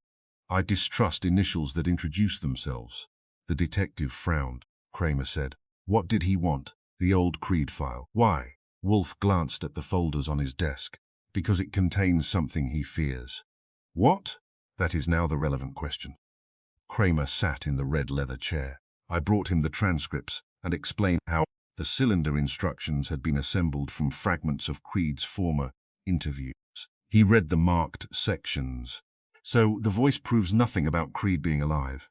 I distrust initials that introduce themselves. The detective frowned. Kramer said. What did he want? The old Creed file. Why? Wolfe glanced at the folders on his desk. Because it contains something he fears. What? That is now the relevant question. Kramer sat in the red leather chair. I brought him the transcripts and explained how the cylinder instructions had been assembled from fragments of Creed's former interviews. He read the marked sections. So the voice proves nothing about Creed being alive.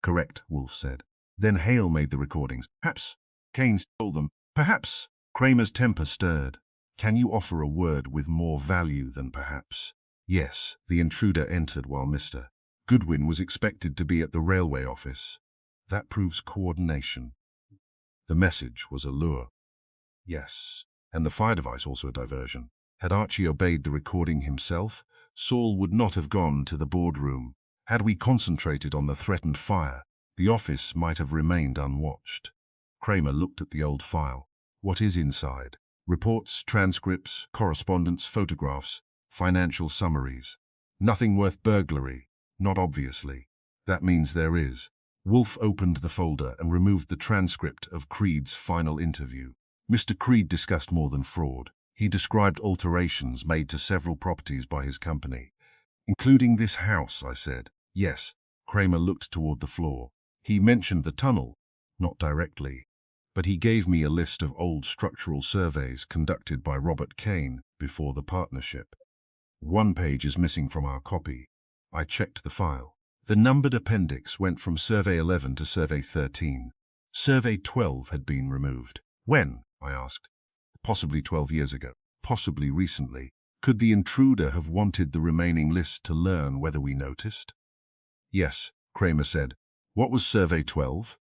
Correct, Wolfe said. Then Hale made the recordings. Perhaps. Kane stole them. Perhaps. Kramer's temper stirred. Can you offer a word with more value than perhaps? Yes, the intruder entered while Mr. Goodwin was expected to be at the railway office. That proves coordination. The message was a lure. Yes, and the fire device also a diversion. Had Archie obeyed the recording himself, Saul would not have gone to the boardroom. Had we concentrated on the threatened fire, the office might have remained unwatched. Kramer looked at the old file. What is inside? Reports, transcripts, correspondence, photographs, financial summaries. Nothing worth burglary. Not obviously. That means there is. Wolfe opened the folder and removed the transcript of Creed's final interview. Mr. Creed discussed more than fraud. He described alterations made to several properties by his company. Including this house, I said. Yes. Kramer looked toward the floor. He mentioned the tunnel. Not directly. But he gave me a list of old structural surveys conducted by Robert Kane before the partnership. 1 page is missing from our copy. I checked the file. The numbered appendix went from Survey 11 to Survey 13. Survey 12 had been removed. When? I asked. Possibly 12 years ago. Possibly recently. Could the intruder have wanted the remaining list to learn whether we noticed? Yes, Kramer said. What was Survey 12?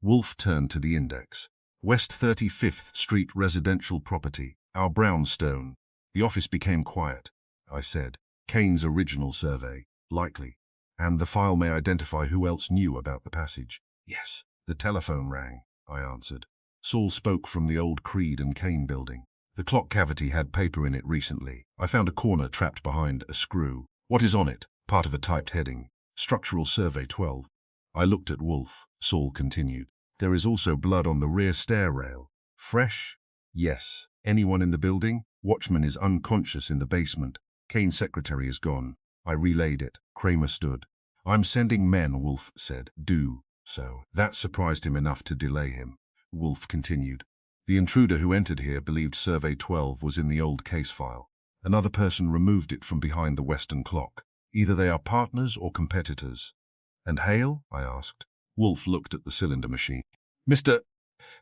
Wolfe turned to the index. West 35th Street residential property, our brownstone. The office became quiet. I said. Kane's original survey. Likely. And the file may identify who else knew about the passage. Yes. The telephone rang, I answered. Saul spoke from the old Creed and Kane building. The clock cavity had paper in it recently. I found a corner trapped behind a screw. What is on it? Part of a typed heading. Structural Survey 12. I looked at Wolfe. Saul continued. There is also blood on the rear stair rail. Fresh? Yes. Anyone in the building? Watchman is unconscious in the basement. Kane's secretary is gone. I relayed it. Kramer stood. "I'm sending men," Wolfe said. "Do so." That surprised him enough to delay him. Wolfe continued. "The intruder who entered here believed Survey 12 was in the old case file. Another person removed it from behind the Western clock. Either they are partners or competitors." "And Hale?" I asked. Wolfe looked at the cylinder machine. "Mr.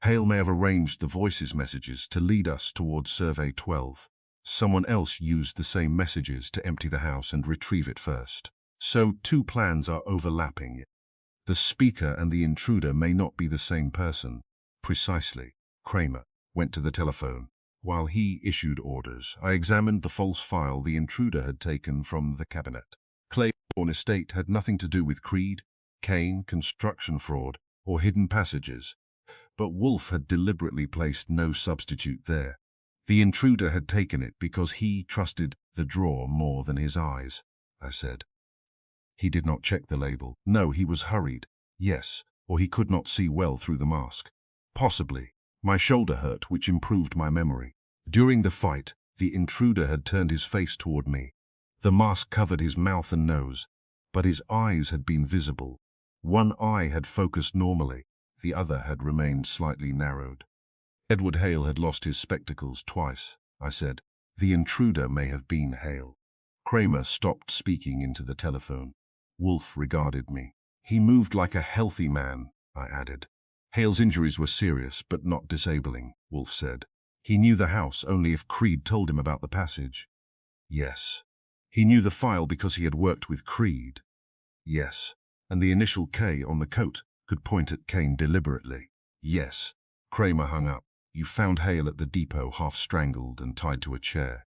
Hale may have arranged the voices messages to lead us towards Survey 12. Someone else used the same messages to empty the house and retrieve it first. So two plans are overlapping. The speaker and the intruder may not be the same person." "Precisely." Kramer went to the telephone. While he issued orders, I examined the false file the intruder had taken from the cabinet. Claiborne Estate had nothing to do with Creed, Kane, construction fraud, or hidden passages. But Wolfe had deliberately placed no substitute there. The intruder had taken it because he trusted the drawer more than his eyes, I said. He did not check the label. No, he was hurried. Yes, or he could not see well through the mask. Possibly. My shoulder hurt, which improved my memory. During the fight, the intruder had turned his face toward me. The mask covered his mouth and nose, but his eyes had been visible. One eye had focused normally, the other had remained slightly narrowed. "Edward Hale had lost his spectacles twice," I said. "The intruder may have been Hale." Kramer stopped speaking into the telephone. Wolfe regarded me. "He moved like a healthy man," I added. "Hale's injuries were serious, but not disabling," Wolfe said. "He knew the house only if Creed told him about the passage." "Yes." "He knew the file because he had worked with Creed." "Yes." "And the initial K on the coat could point at Kane deliberately." "Yes." Kramer hung up. "You found Hale at the depot, half strangled and tied to a chair."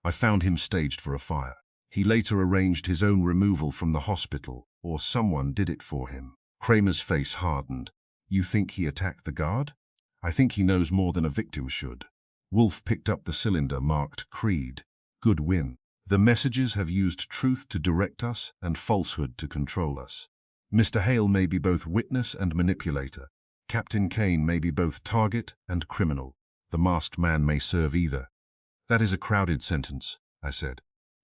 "I found him staged for a fire. He later arranged his own removal from the hospital, or someone did it for him." Kramer's face hardened. "You think he attacked the guard?" "I think he knows more than a victim should." Wolfe picked up the cylinder marked Creed. "Goodwin. The messages have used truth to direct us and falsehood to control us. Mr. Hale may be both witness and manipulator. Captain Kane may be both target and criminal. The masked man may serve either." "That is a crowded sentence," I said.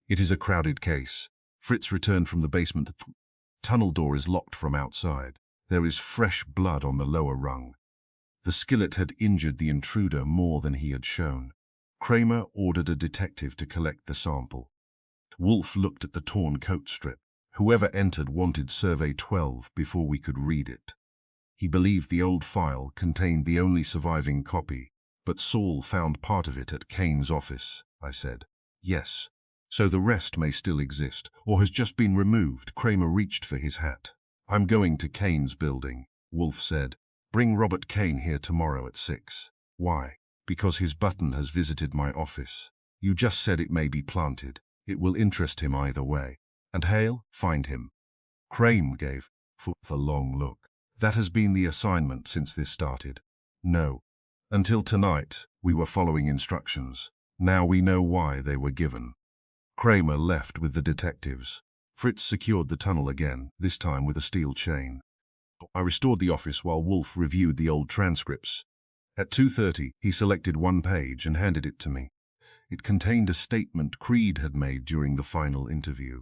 "It is a crowded case." Fritz returned from the basement. The tunnel door is locked from outside. There is fresh blood on the lower rung. The skillet had injured the intruder more than he had shown. Kramer ordered a detective to collect the sample. Wolfe looked at the torn coat strip. Whoever entered wanted Survey 12 before we could read it. He believed the old file contained the only surviving copy, but Saul found part of it at Kane's office, I said. "Yes. So the rest may still exist, or has just been removed." Kramer reached for his hat. "I'm going to Kane's building," Wolfe said. "Bring Robert Kane here tomorrow at 6. "Why?" "Because his button has visited my office. You just said it may be planted. It will interest him either way." "And Hale? Find him." Kramer gave a long look. "That has been the assignment since this started." "No. Until tonight, we were following instructions. Now we know why they were given." Kramer left with the detectives. Fritz secured the tunnel again, this time with a steel chain. I restored the office while Wolfe reviewed the old transcripts. At 2:30, he selected one page and handed it to me. It contained a statement Creed had made during the final interview.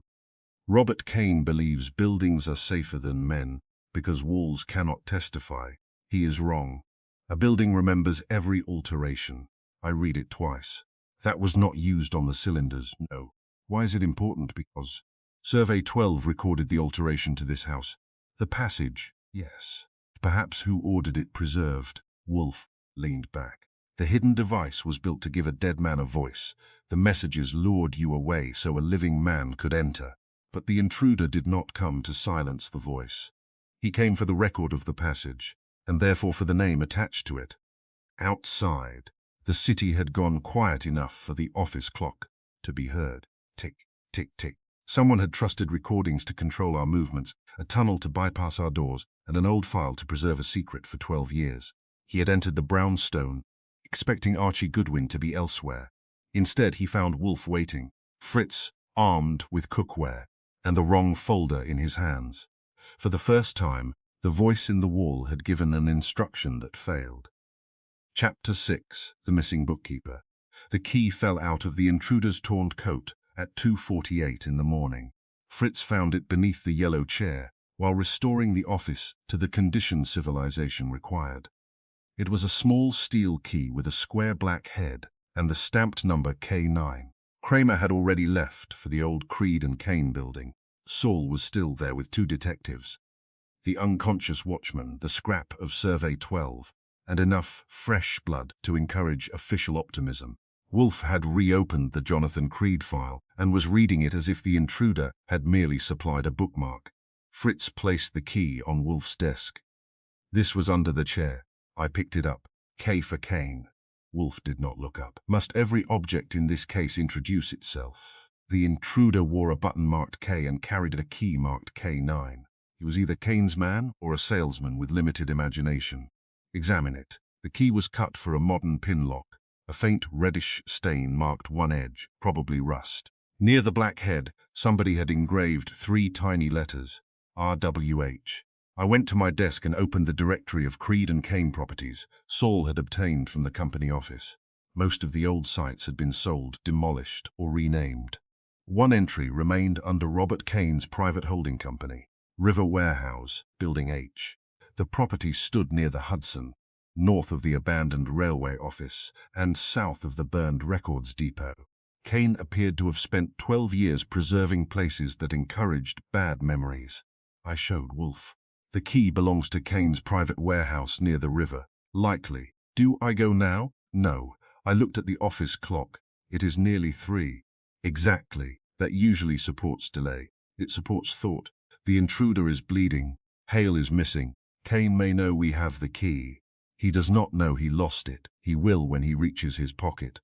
"Robert Kane believes buildings are safer than men because walls cannot testify. He is wrong. A building remembers every alteration." I read it twice. "That was not used on the cylinders." "No." "Why is it important?" "Because Survey 12 recorded the alteration to this house." "The passage?" "Yes." "Perhaps who ordered it preserved." Wolfe leaned back. "The hidden device was built to give a dead man a voice. The messages lured you away so a living man could enter. But the intruder did not come to silence the voice. He came for the record of the passage, and therefore for the name attached to it." Outside, the city had gone quiet enough for the office clock to be heard. Tick, tick, tick. Someone had trusted recordings to control our movements, a tunnel to bypass our doors, and an old file to preserve a secret for 12 years. He had entered the brownstone, expecting Archie Goodwin to be elsewhere. Instead, he found Wolfe waiting, Fritz armed with cookware, and the wrong folder in his hands. For the first time, the voice in the wall had given an instruction that failed. Chapter 6. The Missing Bookkeeper. The key fell out of the intruder's torn coat at 2:48 in the morning. Fritz found it beneath the yellow chair, while restoring the office to the condition civilization required. It was a small steel key with a square black head and the stamped number K9. Kramer had already left for the old Creed and Kane building. Saul was still there with 2 detectives. The unconscious watchman, the scrap of Survey 12, and enough fresh blood to encourage official optimism. Wolfe had reopened the Jonathan Creed file and was reading it as if the intruder had merely supplied a bookmark. Fritz placed the key on Wolfe's desk. This was under the chair. I picked it up. K for Kane. Wolfe did not look up. Must every object in this case introduce itself? The intruder wore a button marked K and carried a key marked K9. He was either Kane's man or a salesman with limited imagination. Examine it. The key was cut for a modern pin lock. A faint reddish stain marked one edge, probably rust. Near the black head, somebody had engraved 3 tiny letters, RWH. I went to my desk and opened the directory of Creed and Kane properties Saul had obtained from the company office. Most of the old sites had been sold, demolished, or renamed. One entry remained under Robert Kane's private holding company, River Warehouse, Building H. The property stood near the Hudson, north of the abandoned railway office and south of the burned records depot. Kane appeared to have spent 12 years preserving places that encouraged bad memories. I showed Wolfe. The key belongs to Kane's private warehouse near the river. Likely. Do I go now? No. I looked at the office clock. It is nearly 3. Exactly. That usually supports delay. It supports thought. The intruder is bleeding. Hale is missing. Kane may know we have the key. He does not know he lost it. He will when he reaches his pocket.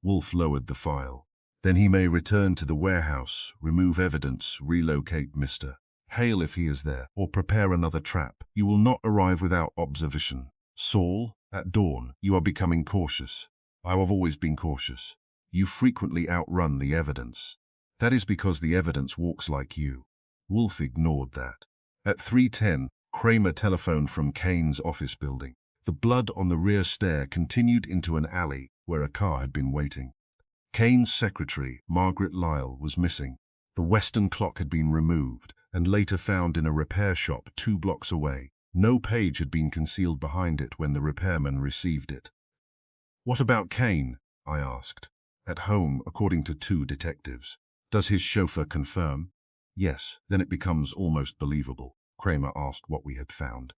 Wolfe lowered the file. Then he may return to the warehouse, remove evidence, relocate Mr. Hale if he is there, or prepare another trap. You will not arrive without observation. Saul, at dawn, you are becoming cautious. I have always been cautious. You frequently outrun the evidence. That is because the evidence walks like you. Wolfe ignored that. At 3:10, Kramer telephoned from Kane's office building. The blood on the rear stair continued into an alley where a car had been waiting. Kane's secretary, Margaret Lyle, was missing. The Western clock had been removed and later found in a repair shop 2 blocks away. No page had been concealed behind it when the repairman received it. What about Kane? I asked. At home, according to 2 detectives. Does his chauffeur confirm? Yes, then it becomes almost believable. Kramer asked what we had found.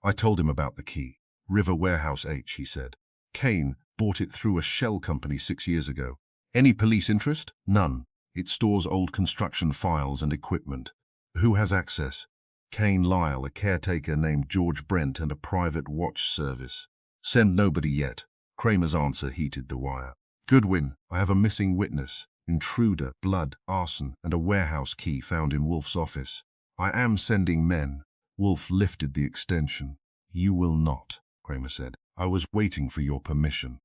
I told him about the key. River Warehouse H, he said. Kane bought it through a shell company 6 years ago. Any police interest? None. It stores old construction files and equipment. Who has access? Kane Lyle, a caretaker named George Brent, and a private watch service. Send nobody yet. Kramer's answer heated the wire. Goodwin, I have a missing witness. Intruder, blood, arson, and a warehouse key found in Wolfe's office. I am sending men. Wolfe lifted the extension. You will not, Kramer said. I was waiting for your permission.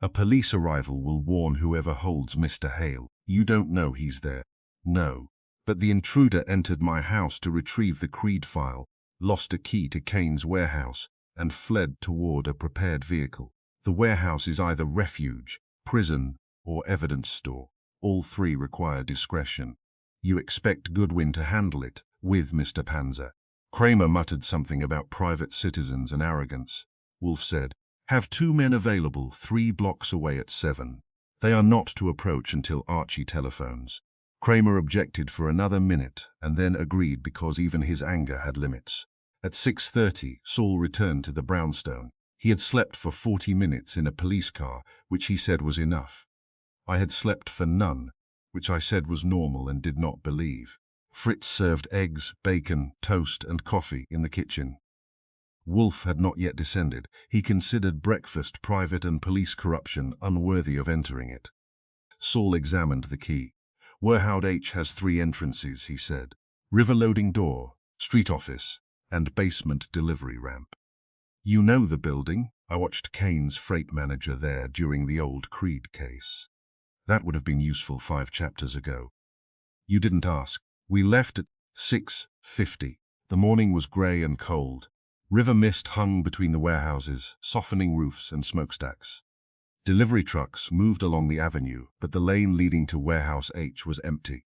A police arrival will warn whoever holds Mr. Hale. You don't know he's there. No. But the intruder entered my house to retrieve the Creed file, lost a key to Kane's warehouse, and fled toward a prepared vehicle. The warehouse is either refuge, prison, or evidence store. All 3 require discretion. You expect Goodwin to handle it, with Mr. Panzer. Kramer muttered something about private citizens and arrogance. Wolfe said, have 2 men available 3 blocks away at 7. They are not to approach until Archie telephones. Kramer objected for another minute and then agreed because even his anger had limits. At 6:30, Saul returned to the brownstone. He had slept for 40 minutes in a police car, which he said was enough. I had slept for none, which I said was normal and did not believe. Fritz served eggs, bacon, toast, and coffee in the kitchen. Wolfe had not yet descended. He considered breakfast private and police corruption unworthy of entering it. Saul examined the key. Warehouse H has 3 entrances, he said. River loading door, street office, and basement delivery ramp. You know the building? I watched Kane's freight manager there during the old Creed case. That would have been useful 5 chapters ago. You didn't ask. We left at 6:50. The morning was grey and cold. River mist hung between the warehouses, softening roofs and smokestacks. Delivery trucks moved along the avenue, but the lane leading to Warehouse H was empty.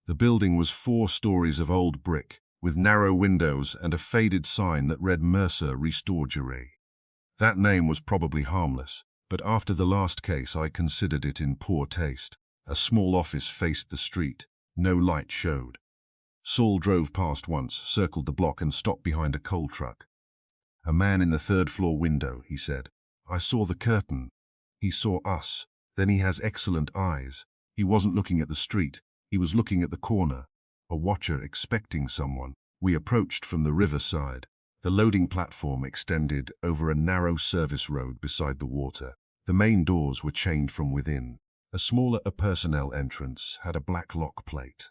The building was 4 stories of old brick, with narrow windows and a faded sign that read Mercer Restorgery. That name was probably harmless, but after the last case I considered it in poor taste. A small office faced the street. No light showed. Saul drove past once, circled the block and stopped behind a coal truck. "A man in the 3rd floor window," he said. "I saw the curtain. He saw us. Then he has excellent eyes. He wasn't looking at the street. He was looking at the corner. A watcher expecting someone." We approached from the riverside. The loading platform extended over a narrow service road beside the water. The main doors were chained from within. A smaller personnel entrance had a black lock plate.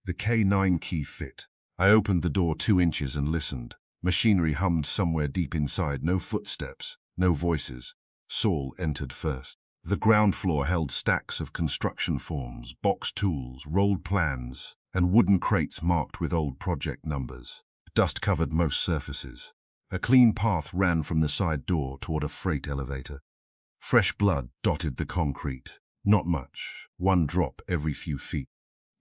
The K9 key fit. I opened the door 2 inches and listened. Machinery hummed somewhere deep inside. No footsteps, no voices. Saul entered first. The ground floor held stacks of construction forms, box tools, rolled plans, and wooden crates marked with old project numbers. Dust covered most surfaces. A clean path ran from the side door toward a freight elevator. Fresh blood dotted the concrete. Not much, 1 drop every few feet.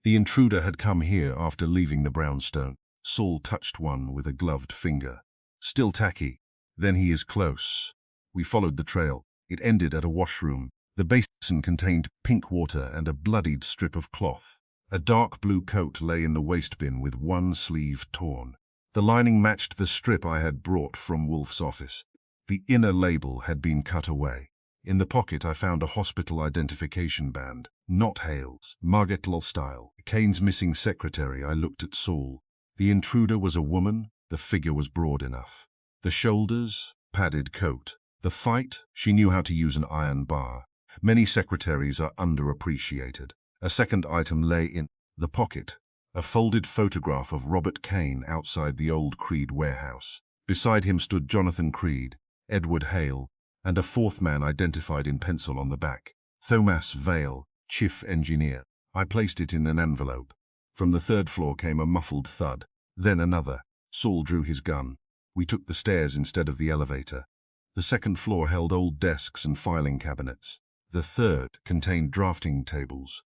The intruder had come here after leaving the brownstone. Saul touched one with a gloved finger. "Still tacky. Then he is close." We followed the trail. It ended at a washroom. The basin contained pink water and a bloodied strip of cloth. A dark blue coat lay in the waste bin with 1 sleeve torn. The lining matched the strip I had brought from Wolfe's office. The inner label had been cut away. In the pocket I found a hospital identification band. Not Hale's. Margetl style. Kane's missing secretary. I looked at Saul. The intruder was a woman. The figure was broad enough. The shoulders, padded coat. The fight, she knew how to use an iron bar. Many secretaries are underappreciated. A second item lay in the pocket. A folded photograph of Robert Kane outside the old Creed warehouse. Beside him stood Jonathan Creed, Edward Hale, and a 4th man identified in pencil on the back. Thomas Vale, chief engineer. I placed it in an envelope. From the 3rd floor came a muffled thud. Then another. Saul drew his gun. We took the stairs instead of the elevator. The 2nd floor held old desks and filing cabinets. The 3rd contained drafting tables,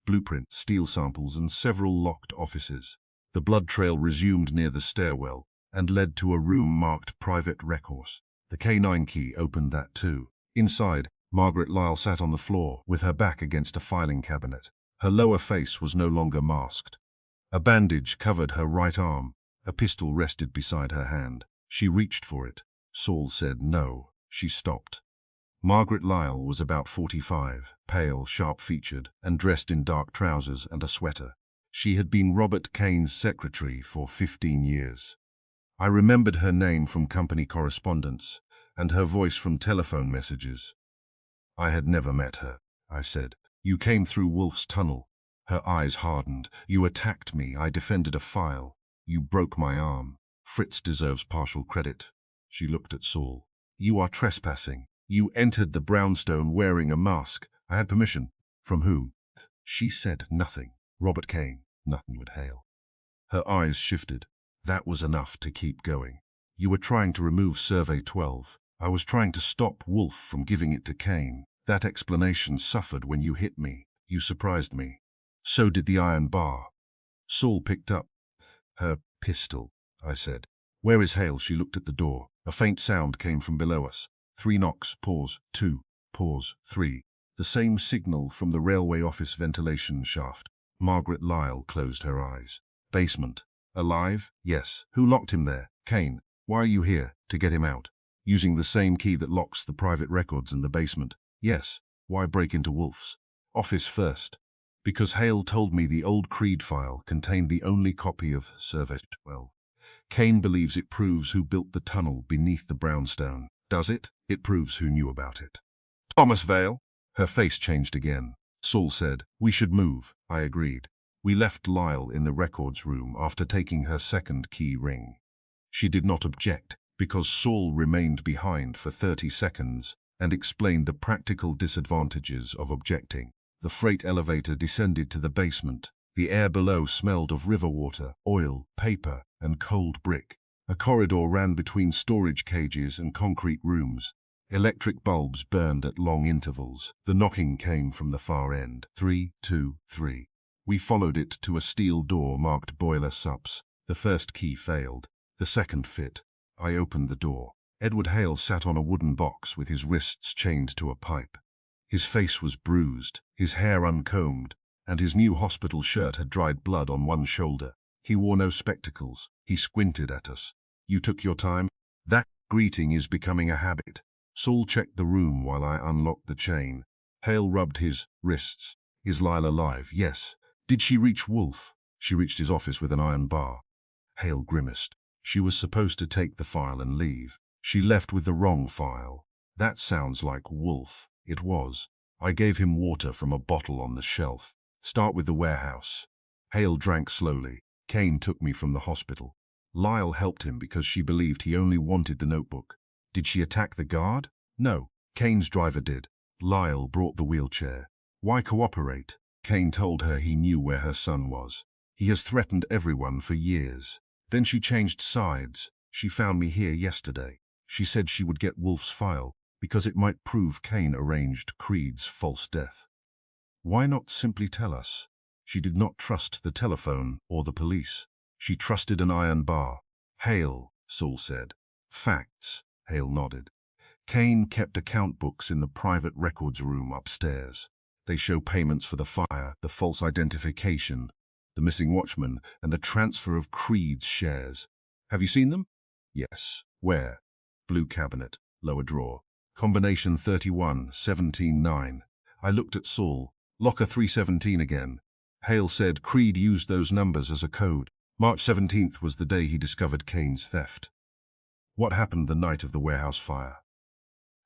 blueprints, steel samples, and several locked offices. The blood trail resumed near the stairwell and led to a room marked private records. The K9 key opened that too. Inside, Margaret Lyle sat on the floor with her back against a filing cabinet. Her lower face was no longer masked. A bandage covered her right arm. A pistol rested beside her hand. She reached for it. Saul said no. She stopped. Margaret Lyle was about 45, pale, sharp-featured, and dressed in dark trousers and a sweater. She had been Robert Kane's secretary for 15 years. I remembered her name from company correspondence and her voice from telephone messages. "I had never met her," I said. "You came through Wolfe's tunnel." Her eyes hardened. "You attacked me. I defended a file. You broke my arm. Fritz deserves partial credit." She looked at Saul. "You are trespassing. You entered the brownstone wearing a mask. I had permission." "From whom?" She said nothing. "Robert Kane." Nothing would Hale. Her eyes shifted. That was enough to keep going. "You were trying to remove Survey 12. I was trying to stop Wolfe from giving it to Kane. That explanation suffered when you hit me. You surprised me. So did the iron bar." Saul picked up her pistol. I said, "Where is Hale?" She looked at the door. A faint sound came from below us. 3 knocks, pause, 2, pause, 3. The same signal from the railway office ventilation shaft. Margaret Lyle closed her eyes. "Basement. Alive?" "Yes." "Who locked him there?" "Kane." "Why are you here?" "To get him out." "Using the same key that locks the private records in the basement?" "Yes." "Why break into Wolfe's office first?" "Because Hale told me the old Creed file contained the only copy of Survey 12. Kane believes it proves who built the tunnel beneath the brownstone." "Does it?" "It proves who knew about it." "Thomas Vale?" Her face changed again. Saul said, "We should move." I agreed. We left Lyle in the records room after taking her 2nd key ring. She did not object, because Saul remained behind for 30 seconds and explained the practical disadvantages of objecting. The freight elevator descended to the basement. The air below smelled of river water, oil, paper, and cold brick. A corridor ran between storage cages and concrete rooms. Electric bulbs burned at long intervals. The knocking came from the far end. 3, 2, 3. We followed it to a steel door marked Boiler Sups. The first key failed. The second fit. I opened the door. Edward Hale sat on a wooden box with his wrists chained to a pipe. His face was bruised, his hair uncombed, and his new hospital shirt had dried blood on one shoulder. He wore no spectacles. He squinted at us. "You took your time?" That greeting is becoming a habit. Saul checked the room while I unlocked the chain. Hale rubbed his wrists. "Is Lyle alive?" "Yes." "Did she reach Wolfe?" "She reached his office with an iron bar." Hale grimaced. "She was supposed to take the file and leave. She left with the wrong file." "That sounds like Wolfe." It was. I gave him water from a bottle on the shelf. "Start with the warehouse." Hale drank slowly. "Kane took me from the hospital. Lyle helped him because she believed he only wanted the notebook." "Did she attack the guard?" "No. Kane's driver did. Lyle brought the wheelchair." "Why cooperate?" "Kane told her he knew where her son was. He has threatened everyone for years." "Then she changed sides. She found me here yesterday. She said she would get Wolfe's file because it might prove Kane arranged Creed's false death." "Why not simply tell us?" "She did not trust the telephone or the police. She trusted an iron bar." "Hale," Saul said. "Facts." Hale nodded. "Kane kept account books in the private records room upstairs. They show payments for the fire, the false identification, the missing watchman, and the transfer of Creed's shares." "Have you seen them?" "Yes." "Where?" "Blue cabinet, lower drawer. Combination 31-17-9. I looked at Saul. "Locker 317 again." Hale said Creed used those numbers as a code. March 17th was the day he discovered Kane's theft. "What happened the night of the warehouse fire?"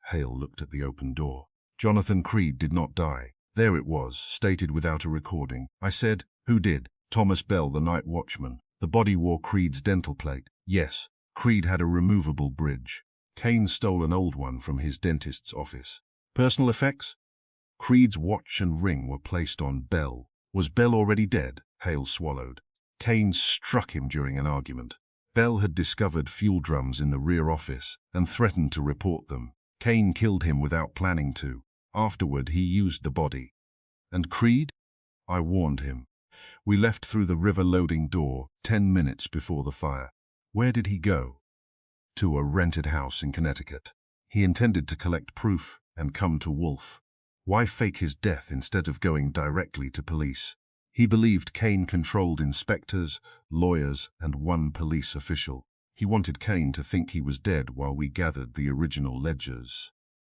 Hale looked at the open door. "Jonathan Creed did not die. There it was, stated without a recording." I said, "Who did?" "Thomas Bell, the night watchman. The body wore Creed's dental plate." "Yes." "Creed had a removable bridge. Kane stole an old one from his dentist's office." "Personal effects?" "Creed's watch and ring were placed on Bell." "Was Bell already dead?" Hale swallowed. "Kane struck him during an argument. Bell had discovered fuel drums in the rear office and threatened to report them. Kane killed him without planning to. Afterward, he used the body." "And Creed?" "I warned him. We left through the river loading door 10 minutes before the fire." "Where did he go?" "To a rented house in Connecticut. He intended to collect proof and come to Wolfe." "Why fake his death instead of going directly to police?" "He believed Kane controlled inspectors, lawyers, and one police official. He wanted Kane to think he was dead while we gathered the original ledgers."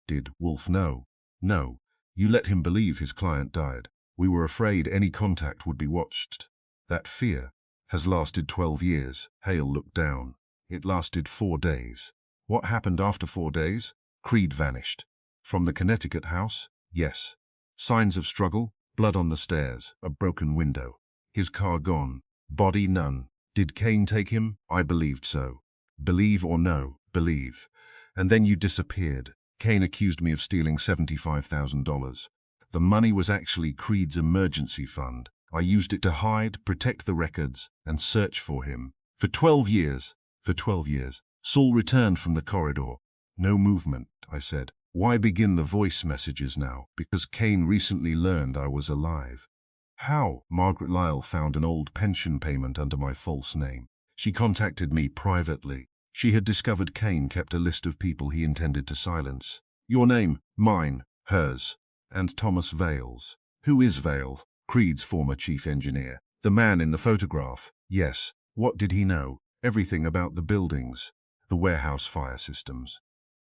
"Did Wolfe know?" "No. You let him believe his client died. We were afraid any contact would be watched. That fear has lasted 12 years. Hale looked down. "It lasted 4 days. "What happened after 4 days?" "Creed vanished." "From the Connecticut house?" "Yes." "Signs of struggle?" "Blood on the stairs, a broken window." "His car gone?" "Body none." "Did Kane take him?" "I believed so." "Believe or no?" "Believe." "And then you disappeared." "Kane accused me of stealing $75,000. The money was actually Creed's emergency fund. I used it to hide, protect the records, and search for him. For 12 years." "For 12 years." Saul returned from the corridor. "No movement," I said. "Why begin the voice messages now?" "Because Kane recently learned I was alive." "How?" "Margaret Lyle found an old pension payment under my false name. She contacted me privately. She had discovered Kane kept a list of people he intended to silence." "Your name?" "Mine, hers, and Thomas Vale's." "Who is Vale?" "Creed's former chief engineer." "The man in the photograph?" "Yes." "What did he know?" "Everything about the buildings, the warehouse fire systems,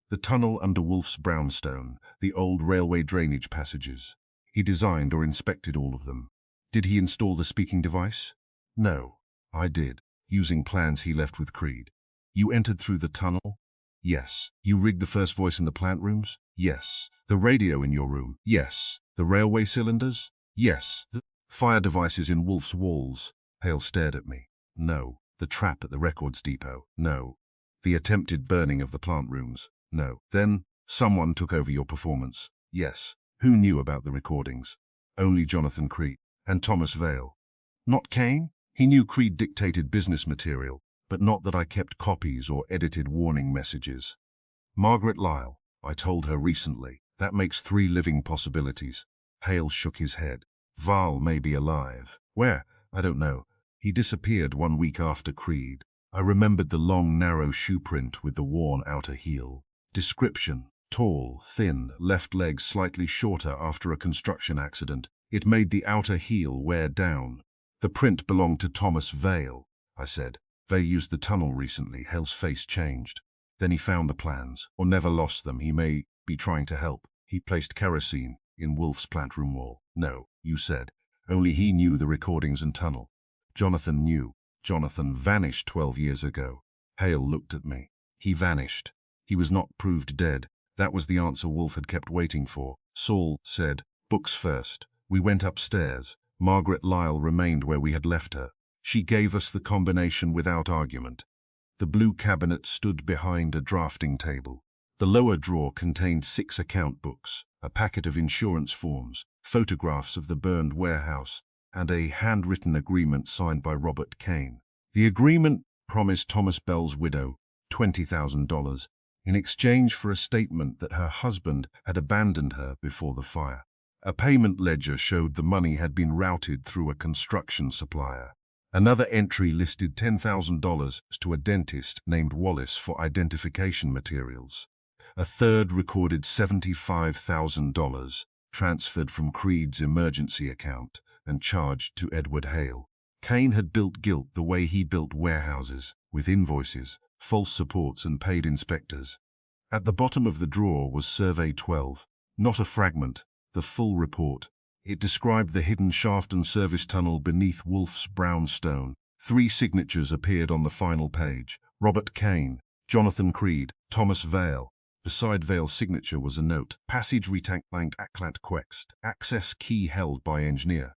the tunnel under Wolfe's brownstone, the old railway drainage passages. He designed or inspected all of them." "Did he install the speaking device?" "No, I did, using plans he left with Creed." "You entered through the tunnel?" "Yes." "You rigged the first voice in the plant rooms?" "Yes." "The radio in your room?" "Yes." "The railway cylinders?" "Yes." "The fire devices in Wolfe's walls?" Hale stared at me. "No." "The trap at the records depot?" "No." "The attempted burning of the plant rooms?" "No." "Then someone took over your performance?" "Yes." "Who knew about the recordings?" "Only Jonathan Creed." "And Thomas Vale?" "Not Kane?" "He knew Creed dictated business material, but not that I kept copies or edited warning messages." "Margaret Lyle. I told her recently. That makes 3 living possibilities." Hale shook his head. "Val may be alive, Where? I don't know. He disappeared 1 week after Creed. I remembered the long, narrow shoe print with the worn outer heel. Description: tall, thin, left leg slightly shorter after a construction accident. It made the outer heel wear down. The print belonged to Thomas Vale, I said. They used the tunnel recently. Hale's face changed. Then he found the plans, or never lost them. He may be trying to help. He placed kerosene in Wolfe's plant room wall. No, you said. Only he knew the recordings and tunnel. Jonathan knew. Jonathan vanished 12 years ago. Hale looked at me. He vanished. He was not proved dead. That was the answer Wolfe had kept waiting for. Saul said, "Books first." We went upstairs. Margaret Lyle remained where we had left her. She gave us the combination without argument. The blue cabinet stood behind a drafting table. The lower drawer contained 6 account books, a packet of insurance forms, photographs of the burned warehouse, and a handwritten agreement signed by Robert Kane. The agreement promised Thomas Bell's widow $20,000 in exchange for a statement that her husband had abandoned her before the fire. A payment ledger showed the money had been routed through a construction supplier. Another entry listed $10,000 to a dentist named Wallace for identification materials. A third recorded $75,000 transferred from Creed's emergency account and charged to Edward Hale. Kane had built guilt the way he built warehouses, with invoices, false supports and paid inspectors. At the bottom of the drawer was Survey 12, not a fragment, the full report. It described the hidden shaft and service tunnel beneath Wolfe's brownstone. 3 signatures appeared on the final page: Robert Kane, Jonathan Creed, Thomas Vale. Beside Vale's signature was a note: passage retank Aclant Quext, access key held by engineer.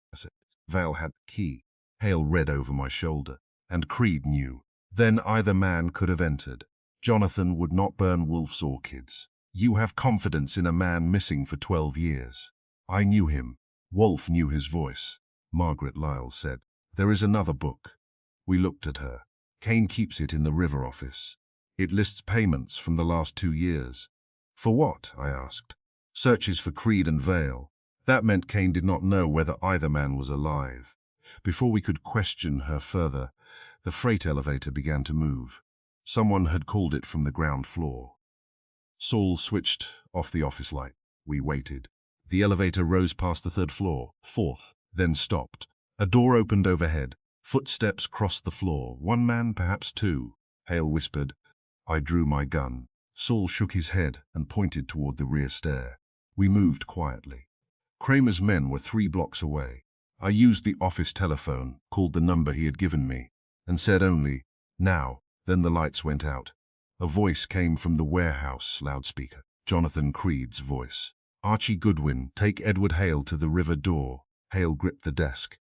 Vale had the key. Hale read over my shoulder. And Creed knew. Then either man could have entered. Jonathan would not burn Wolfe's orchids. You have confidence in a man missing for 12 years. I knew him. Wolfe knew his voice. Margaret Lyle said, "There is another book." We looked at her. Kane keeps it in the river office. It lists payments from the last 2 years. For what? I asked. Searches for Creed and Vale. That meant Kane did not know whether either man was alive. Before we could question her further, the freight elevator began to move. Someone had called it from the ground floor. Saul switched off the office light. We waited. The elevator rose past the 3rd floor, 4th, then stopped. A door opened overhead. Footsteps crossed the floor. 1 man, perhaps 2. Hale whispered. I drew my gun. Saul shook his head and pointed toward the rear stair. We moved quietly. Kramer's men were 3 blocks away. I used the office telephone, called the number he had given me, and said only, "Now." Then the lights went out. A voice came from the warehouse loudspeaker. Jonathan Creed's voice. "Archie Goodwin, take Edward Hale to the river door." Hale gripped the desk.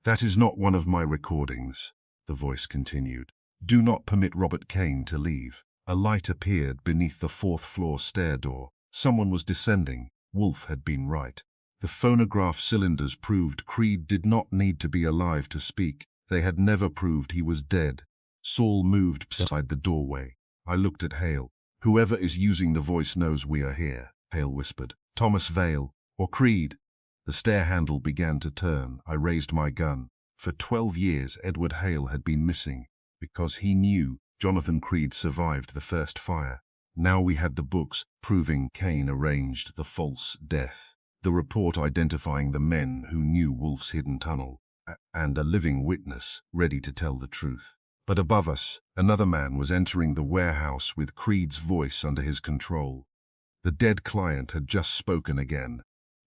"That is not one of my recordings," the voice continued. "Do not permit Robert Kane to leave." A light appeared beneath the 4th floor stair door. Someone was descending. Wolfe had been right. The phonograph cylinders proved Creed did not need to be alive to speak. They had never proved he was dead. Saul moved beside the doorway. I looked at Hale. "Whoever is using the voice knows we are here," Hale whispered. "Thomas Vale, or Creed." The stair handle began to turn. I raised my gun. For 12 years, Edward Hale had been missing, because he knew Jonathan Creed survived the first fire. Now we had the books proving Kane arranged the false death, the report identifying the men who knew Wolfe's hidden tunnel, and a living witness ready to tell the truth. But above us, another man was entering the warehouse with Creed's voice under his control. The dead client had just spoken again.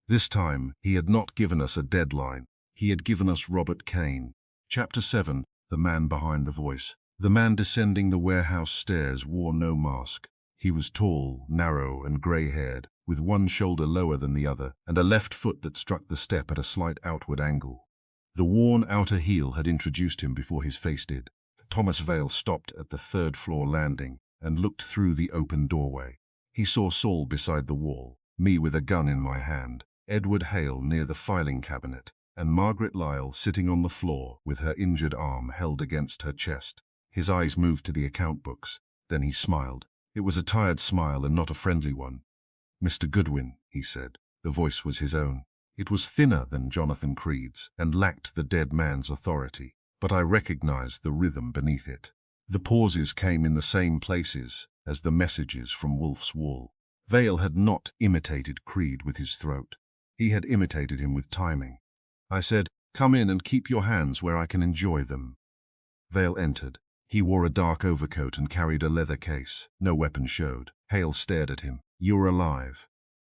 This time, he had not given us a deadline. He had given us Robert Kane. Chapter 7, The Man Behind the Voice. The man descending the warehouse stairs wore no mask. He was tall, narrow, and grey-haired, with one shoulder lower than the other, and a left foot that struck the step at a slight outward angle. The worn outer heel had introduced him before his face did. Thomas Vale stopped at the 3rd floor landing and looked through the open doorway. He saw Saul beside the wall, me with a gun in my hand, Edward Hale near the filing cabinet, and Margaret Lyle sitting on the floor with her injured arm held against her chest. His eyes moved to the account books. Then he smiled. It was a tired smile and not a friendly one. "Mr. Goodwin," he said. The voice was his own. It was thinner than Jonathan Creed's and lacked the dead man's authority, but I recognized the rhythm beneath it. The pauses came in the same places as the messages from Wolfe's wall. Vale had not imitated Creed with his throat. He had imitated him with timing. I said, "Come in and keep your hands where I can enjoy them." Vale entered. He wore a dark overcoat and carried a leather case. No weapon showed. Hale stared at him. "You're alive."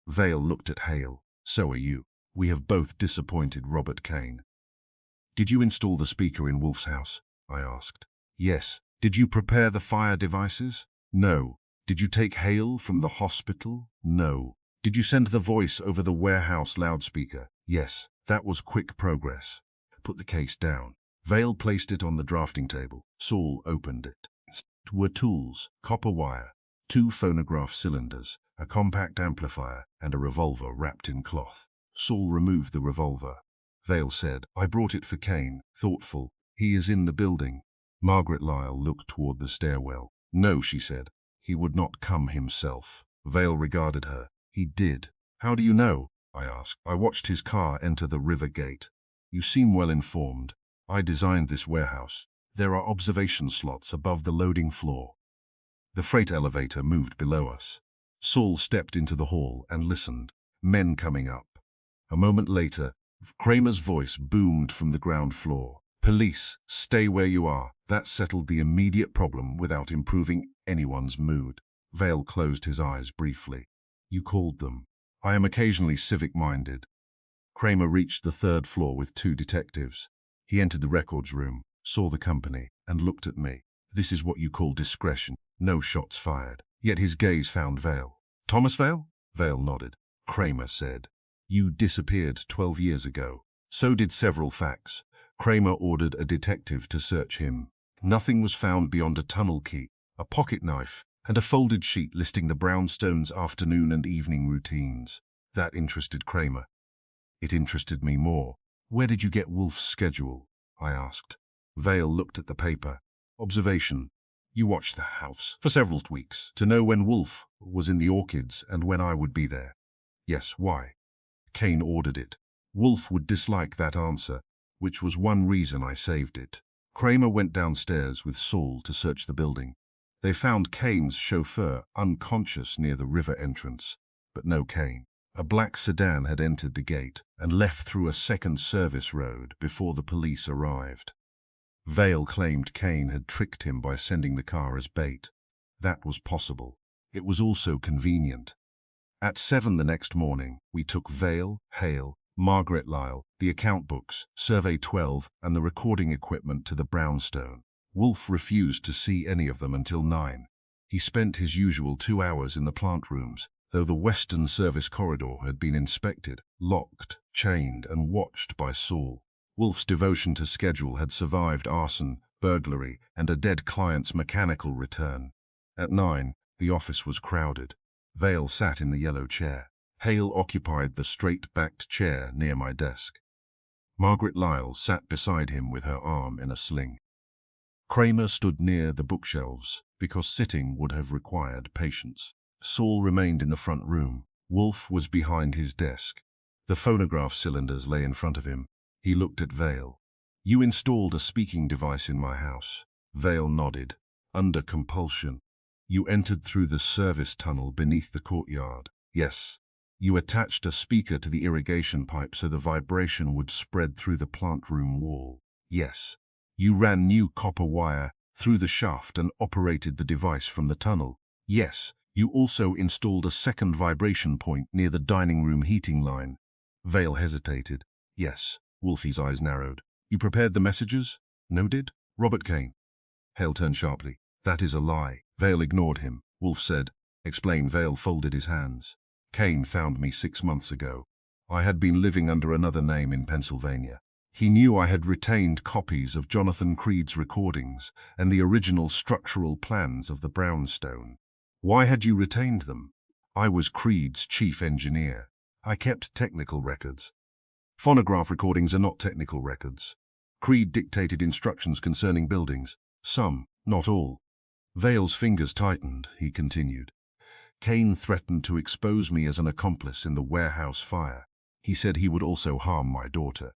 Vale looked at Hale. "So are you. We have both disappointed Robert Kane." "Did you install the speaker in Wolfe's house?" I asked. "Yes." "Did you prepare the fire devices?" "No." "Did you take Hale from the hospital?" "No." "Did you send the voice over the warehouse loudspeaker?" "Yes." "That was quick progress. Put the case down." Vale placed it on the drafting table. Saul opened it. It were tools, copper wire, 2 phonograph cylinders, a compact amplifier, and a revolver wrapped in cloth. Saul removed the revolver. Vale said, "I brought it for Kane," thoughtful. "He is in the building." Margaret Lyle looked toward the stairwell. "No," she said. "He would not come himself." Vale regarded her. "He did." "How do you know?" I asked. "I watched his car enter the river gate." "You seem well informed. I designed this warehouse. There are observation slots above the loading floor." The freight elevator moved below us. Saul stepped into the hall and listened. Men coming up. A moment later, Kramer's voice boomed from the ground floor. "Police, stay where you are." That settled the immediate problem without improving anyone's mood. Vale closed his eyes briefly. "You called them." "I am occasionally civic-minded." Kramer reached the 3rd floor with 2 detectives. He entered the records room, saw the company, and looked at me. "This is what you call discretion. No shots fired." Yet his gaze found Vale. "Thomas Vale?" Vale nodded. Kramer said, "You disappeared 12 years ago." So did several facts. Kramer ordered a detective to search him. Nothing was found beyond a tunnel key, a pocket knife, and a folded sheet listing the brownstone's afternoon and evening routines. That interested Kramer. It interested me more. "Where did you get Wolfe's schedule?" I asked. Vale looked at the paper. "Observation. You watched the house for several weeks to know when Wolfe was in the Orchids and when I would be there." "Yes, why?" "Kane ordered it. Wolfe would dislike that answer, which was one reason I saved it." Kramer went downstairs with Saul to search the building. They found Kane's chauffeur unconscious near the river entrance, but no Kane. A black sedan had entered the gate and left through a second service road before the police arrived. Vale claimed Kane had tricked him by sending the car as bait. That was possible. It was also convenient. At 7 the next morning, we took Vale, Hale, Margaret Lyle, the account books, Survey 12, and the recording equipment to the brownstone. Wolfe refused to see any of them until 9. He spent his usual 2 hours in the plant rooms, though the western service corridor had been inspected, locked, chained, and watched by Saul. Wolfe's devotion to schedule had survived arson, burglary, and a dead client's mechanical return. At 9, the office was crowded. Vale sat in the yellow chair. Hale occupied the straight-backed chair near my desk. Margaret Lyle sat beside him with her arm in a sling. Kramer stood near the bookshelves, because sitting would have required patience. Saul remained in the front room. Wolfe was behind his desk. The phonograph cylinders lay in front of him. He looked at Vale. "You installed a speaking device in my house." Vale nodded. "Under compulsion." "You entered through the service tunnel beneath the courtyard." "Yes." "You attached a speaker to the irrigation pipe so the vibration would spread through the plant room wall." "Yes." "You ran new copper wire through the shaft and operated the device from the tunnel." "Yes." "You also installed a second vibration point near the dining room heating line." Vale hesitated. "Yes." Wolfe's eyes narrowed. "You prepared the messages?" "No, did." "Robert Kane." Hale turned sharply. "That is a lie." Vale ignored him. Wolfe said, "Explain." Vale folded his hands. "Kane found me 6 months ago. I had been living under another name in Pennsylvania. He knew I had retained copies of Jonathan Creed's recordings and the original structural plans of the brownstone." "Why had you retained them?" "I was Creed's chief engineer. I kept technical records." "Phonograph recordings are not technical records. Creed dictated instructions concerning buildings. Some, not all." Vale's fingers tightened, he continued. "Kane threatened to expose me as an accomplice in the warehouse fire. He said he would also harm my daughter.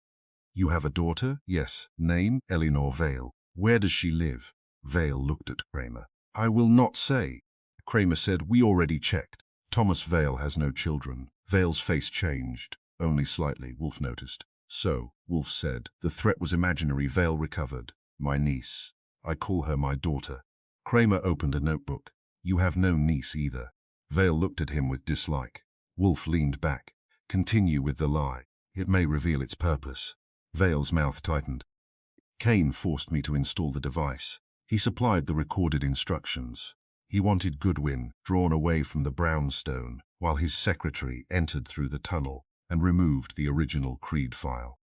You have a daughter? Yes. Name? Eleanor Vale. Where does she live? Vale looked at Kramer. I will not say. Kramer said, we already checked. Thomas Vale has no children. Vale's face changed, only slightly, Wolfe noticed. So, Wolfe said, the threat was imaginary. Vale recovered. My niece. I call her my daughter. Kramer opened a notebook. You have no niece either. Vale looked at him with dislike. Wolfe leaned back. Continue with the lie. It may reveal its purpose. Vale's mouth tightened. Kane forced me to install the device. He supplied the recorded instructions. He wanted Goodwin drawn away from the brownstone, while his secretary entered through the tunnel and removed the original Creed file.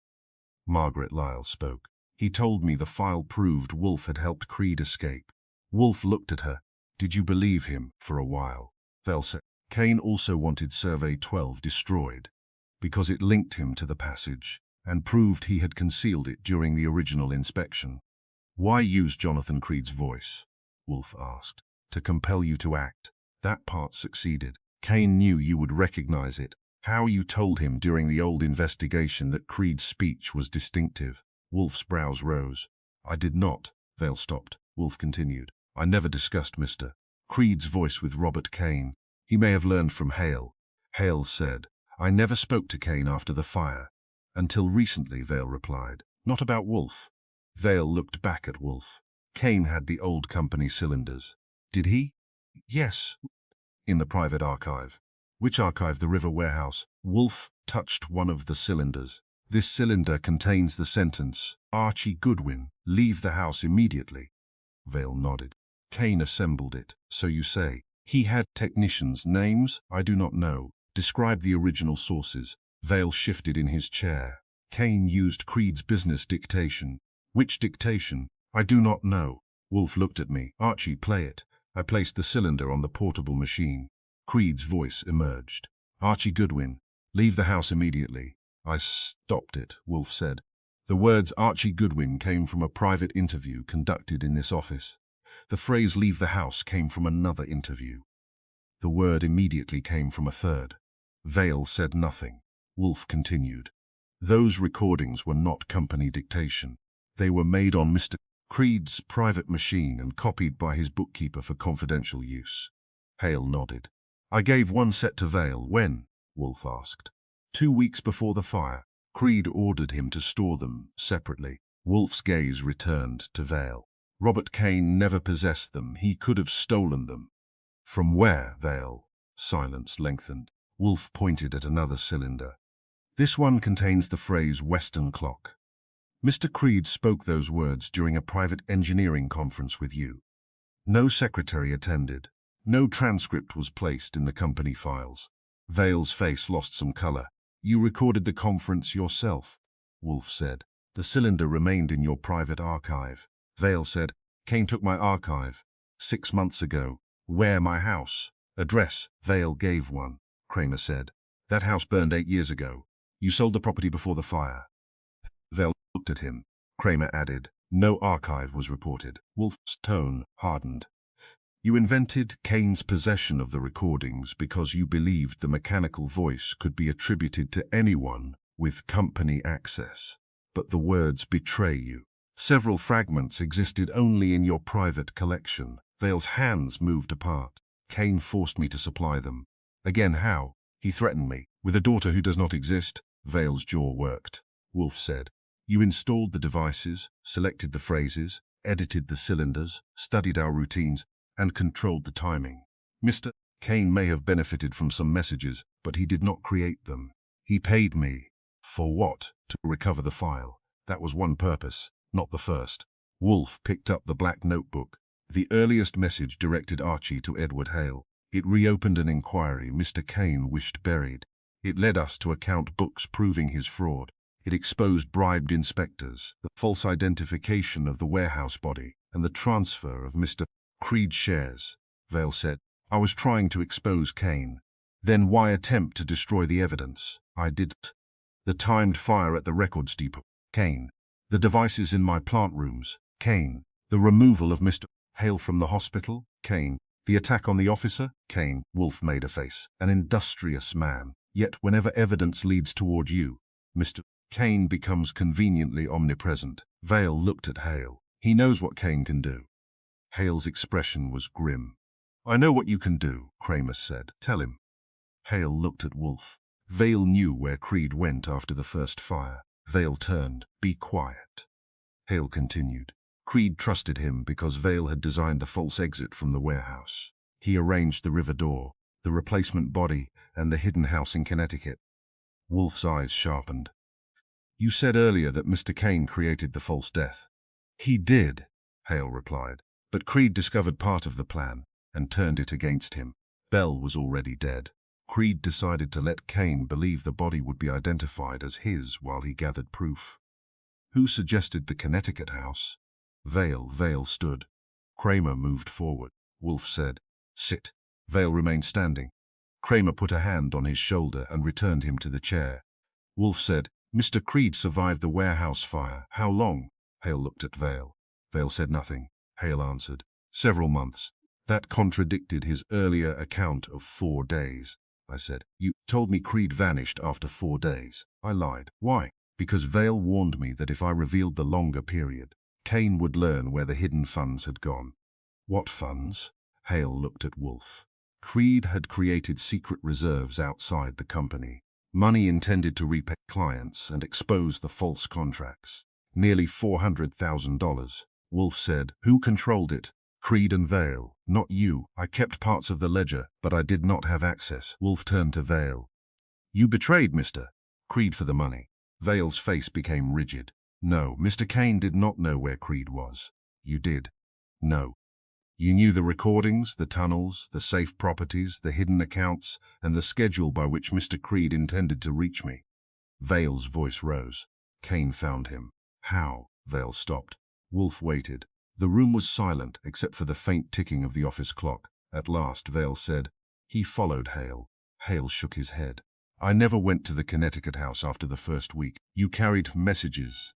Margaret Lyle spoke. He told me the file proved Wolfe had helped Creed escape. Wolfe looked at her. Did you believe him? For a while. Vale said. Kane also wanted Survey 12 destroyed, because it linked him to the passage and proved he had concealed it during the original inspection. Why use Jonathan Creed's voice? Wolfe asked. To compel you to act. That part succeeded. Kane knew you would recognize it. How you told him during the old investigation that Creed's speech was distinctive. Wolfe's brows rose. I did not. Vale stopped. Wolfe continued. I never discussed Mr. Creed's voice with Robert Kane. He may have learned from Hale. Hale said, I never spoke to Kane after the fire. Until recently, Vale replied. Not about Wolfe. Vale looked back at Wolfe. Kane had the old company cylinders. Did he? Yes. In the private archive. Which archive? The River Warehouse. Wolfe touched one of the cylinders. This cylinder contains the sentence, Archie Goodwin, leave the house immediately. Vale nodded. Kane assembled it, so you say. He had technicians' names? I do not know. Describe the original sources. Vale shifted in his chair. Kane used Creed's business dictation. Which dictation? I do not know. Wolfe looked at me. Archie, play it. I placed the cylinder on the portable machine. Creed's voice emerged. Archie Goodwin, leave the house immediately. I stopped it, Wolfe said. The words Archie Goodwin came from a private interview conducted in this office. The phrase leave the house came from another interview. The word immediately came from a third. Vale said nothing. Wolfe continued. Those recordings were not company dictation. They were made on Mr. Creed's private machine and copied by his bookkeeper for confidential use. Hale nodded. I gave one set to Vale. When? Wolfe asked. 2 weeks before the fire. Creed ordered him to store them separately. Wolfe's gaze returned to Vale. Robert Kane never possessed them. He could have stolen them. From where, Vale? Silence lengthened. Wolfe pointed at another cylinder. This one contains the phrase Western clock. Mr. Creed spoke those words during a private engineering conference with you. No secretary attended. No transcript was placed in the company files. Vale's face lost some color. You recorded the conference yourself, Wolfe said. The cylinder remained in your private archive. Vale said, Kane took my archive 6 months ago. Where? My house. Address. Vale gave one. Kramer said. That house burned 8 years ago. You sold the property before the fire. Vale looked at him. Kramer added, no archive was reported. Wolfe's tone hardened. You invented Kane's possession of the recordings because you believed the mechanical voice could be attributed to anyone with company access. But the words betray you. Several fragments existed only in your private collection. Vale's hands moved apart. Kane forced me to supply them. Again, how? He threatened me. With a daughter who does not exist? Vale's jaw worked. Wolfe said, you installed the devices, selected the phrases, edited the cylinders, studied our routines, and controlled the timing. Mr. Kane may have benefited from some messages, but he did not create them. He paid me. For what? To recover the file. That was one purpose, not the first. Wolfe picked up the black notebook. The earliest message directed Archie to Edward Hale. It reopened an inquiry Mr. Kane wished buried. It led us to account books proving his fraud. It exposed bribed inspectors, the false identification of the warehouse body, and the transfer of Mr. Creed's shares. Vale said, I was trying to expose Kane. Then why attempt to destroy the evidence? I didn't. The timed fire at the records depot. Kane. The devices in my plant rooms. Kane. The removal of Mr. Hale from the hospital. Kane. The attack on the officer. Kane. Wolfe made a face. An industrious man. Yet whenever evidence leads toward you, Mr. Kane becomes conveniently omnipresent. Vale looked at Hale. He knows what Kane can do. Hale's expression was grim. I know what you can do, Kramer said. Tell him. Hale looked at Wolfe. Vale knew where Creed went after the first fire. Vale turned. Be quiet. Hale continued. Creed trusted him because Vale had designed the false exit from the warehouse. He arranged the river door, the replacement body, and the hidden house in Connecticut. Wolfe's eyes sharpened. You said earlier that Mr. Kane created the false death. He did, Hale replied. But Creed discovered part of the plan and turned it against him. Bell was already dead. Creed decided to let Kane believe the body would be identified as his while he gathered proof. Who suggested the Connecticut house? Vale stood. Kramer moved forward. Wolfe said, Sit. Vale remained standing. Kramer put a hand on his shoulder and returned him to the chair. Wolfe said, Mr. Creed survived the warehouse fire. How long? Hale looked at Vale. Vale said nothing. Hale answered, Several months. That contradicted his earlier account of 4 days. I said, You told me Creed vanished after 4 days. I lied. Why? Because Vale warned me that if I revealed the longer period, Kane would learn where the hidden funds had gone. What funds? Hale looked at Wolfe. Creed had created secret reserves outside the company. Money intended to repay clients and expose the false contracts. Nearly $400,000. Wolfe said, Who controlled it? Creed and Vale. Not you. I kept parts of the ledger, but I did not have access. Wolfe turned to Vale. You betrayed Mr. Creed for the money. Vale's face became rigid. No, Mr. Kane did not know where Creed was. You did. No. You knew the recordings, the tunnels, the safe properties, the hidden accounts, and the schedule by which Mr. Creed intended to reach me. Vale's voice rose. Kane found him. How? Vale stopped. Wolfe waited. The room was silent except for the faint ticking of the office clock. At last, Vale said, He followed Hale. Hale shook his head. I never went to the Connecticut house after the first week. You carried messages.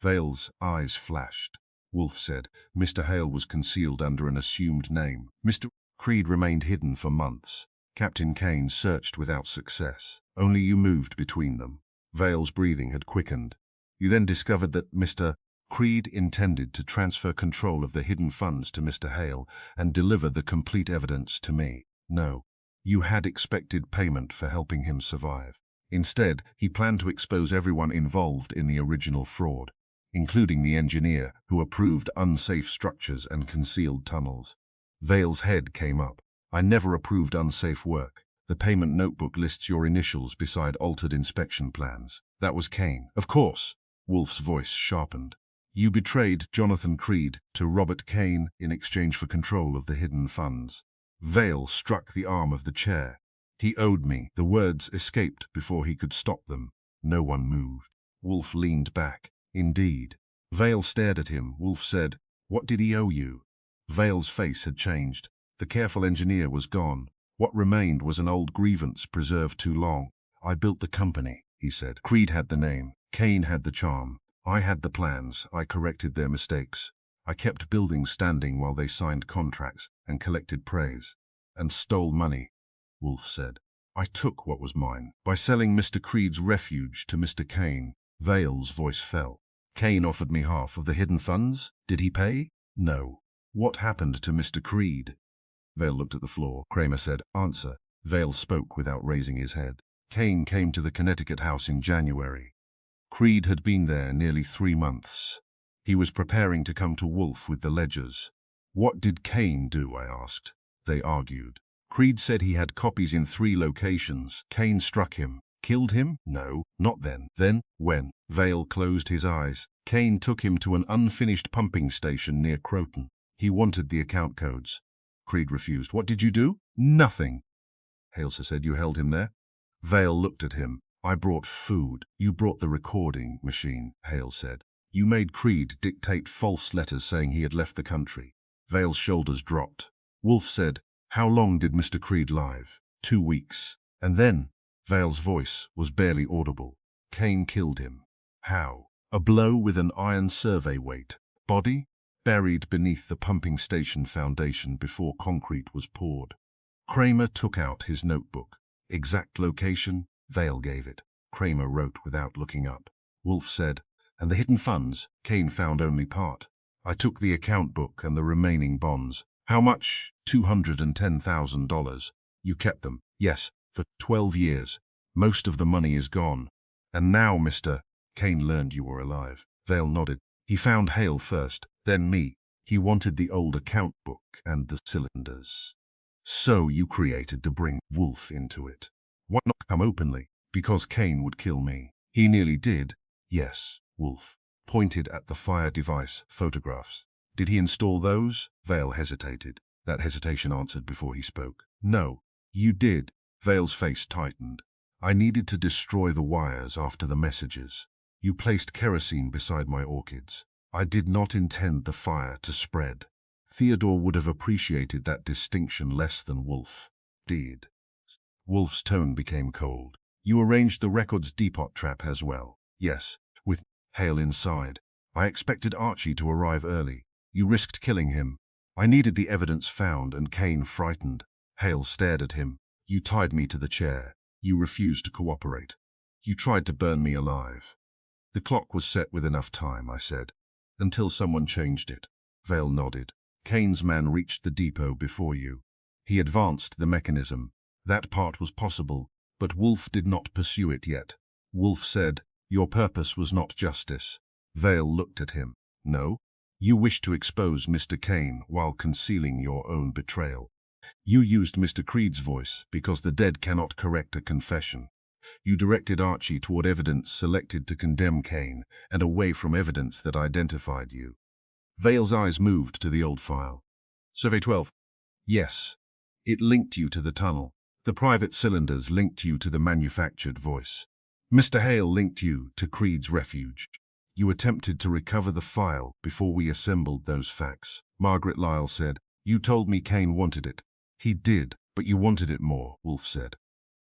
Vale's eyes flashed. Wolfe said, Mr. Hale was concealed under an assumed name. Mr. Creed remained hidden for months. Captain Kane searched without success. Only you moved between them. Vale's breathing had quickened. You then discovered that Mr. Creed intended to transfer control of the hidden funds to Mr. Hale and deliver the complete evidence to me. No, you had expected payment for helping him survive. Instead, he planned to expose everyone involved in the original fraud, including the engineer who approved unsafe structures and concealed tunnels. Vale's head came up. I never approved unsafe work. The payment notebook lists your initials beside altered inspection plans. That was Kane. Of course. Wolfe's voice sharpened. You betrayed Jonathan Creed to Robert Kane in exchange for control of the hidden funds. Vale struck the arm of the chair. He owed me. The words escaped before he could stop them. No one moved. Wolfe leaned back. Indeed. Vale stared at him. Wolfe said, What did he owe you? Vale's face had changed. The careful engineer was gone. What remained was an old grievance preserved too long. I built the company, he said. Creed had the name. Kane had the charm. I had the plans. I corrected their mistakes. I kept buildings standing while they signed contracts and collected praise. And stole money, Wolfe said. I took what was mine. By selling Mr. Creed's refuge to Mr. Kane, Vale's voice fell. Kane offered me half of the hidden funds. Did he pay? No. What happened to Mr. Creed? Vale looked at the floor. Kramer said, Answer. Vale spoke without raising his head. Kane came to the Connecticut house in January. Creed had been there nearly 3 months. He was preparing to come to Wolfe with the ledgers. What did Kane do? I asked. They argued. Creed said he had copies in 3 locations. Kane struck him. Killed him? No, not then. Then, when? Vale closed his eyes. Kane took him to an unfinished pumping station near Croton. He wanted the account codes. Creed refused. What did you do? Nothing. Hale said, You held him there? Vale looked at him. I brought food. You brought the recording machine, Hale said. You made Creed dictate false letters saying he had left the country. Vale's shoulders dropped. Wolfe said, How long did Mr. Creed live? 2 weeks. And then? Vale's voice was barely audible. Kane killed him. How? A blow with an iron survey weight. Body? Buried beneath the pumping station foundation before concrete was poured. Kramer took out his notebook. Exact location? Vale gave it. Kramer wrote without looking up. Wolfe said, "And the hidden funds? Kane found only part. I took the account book and the remaining bonds." "How much?" $210,000. "You kept them?" "Yes, for 12 years. Most of the money is gone." "And now, Mr. Kane learned you were alive." Vale nodded. "He found Hale first, then me. He wanted the old account book and the cylinders. So you created to bring Wolfe into it. Why not come openly?" "Because Kane would kill me." "He nearly did." "Yes." Wolfe pointed at the fire device photographs. "Did he install those?" Vale hesitated. That hesitation answered before he spoke. "No." "You did." Vale's face tightened. "I needed to destroy the wires after the messages. You placed kerosene beside my orchids. I did not intend the fire to spread." Theodore would have appreciated that distinction less than Wolfe did. Wolfe's tone became cold. "You arranged the Records Depot trap as well?" "Yes, with Hale inside. I expected Archie to arrive early. You risked killing him. I needed the evidence found and Kane frightened." Hale stared at him. "You tied me to the chair. You refused to cooperate. You tried to burn me alive." "The clock was set with enough time," I said, "until someone changed it." Vale nodded. "Kane's man reached the depot before you. He advanced the mechanism. That part was possible, but Wolfe did not pursue it yet." Wolfe said, "Your purpose was not justice." Vale looked at him. "No? You wished to expose Mr. Kane while concealing your own betrayal. You used Mr. Creed's voice because the dead cannot correct a confession. You directed Archie toward evidence selected to condemn Kane and away from evidence that identified you." Vale's eyes moved to the old file. "Survey 12. Yes. It linked you to the tunnel. The private cylinders linked you to the manufactured voice. Mr. Hale linked you to Creed's refuge. You attempted to recover the file before we assembled those facts." Margaret Lyle said, "You told me Kane wanted it." "He did, but you wanted it more," Wolfe said.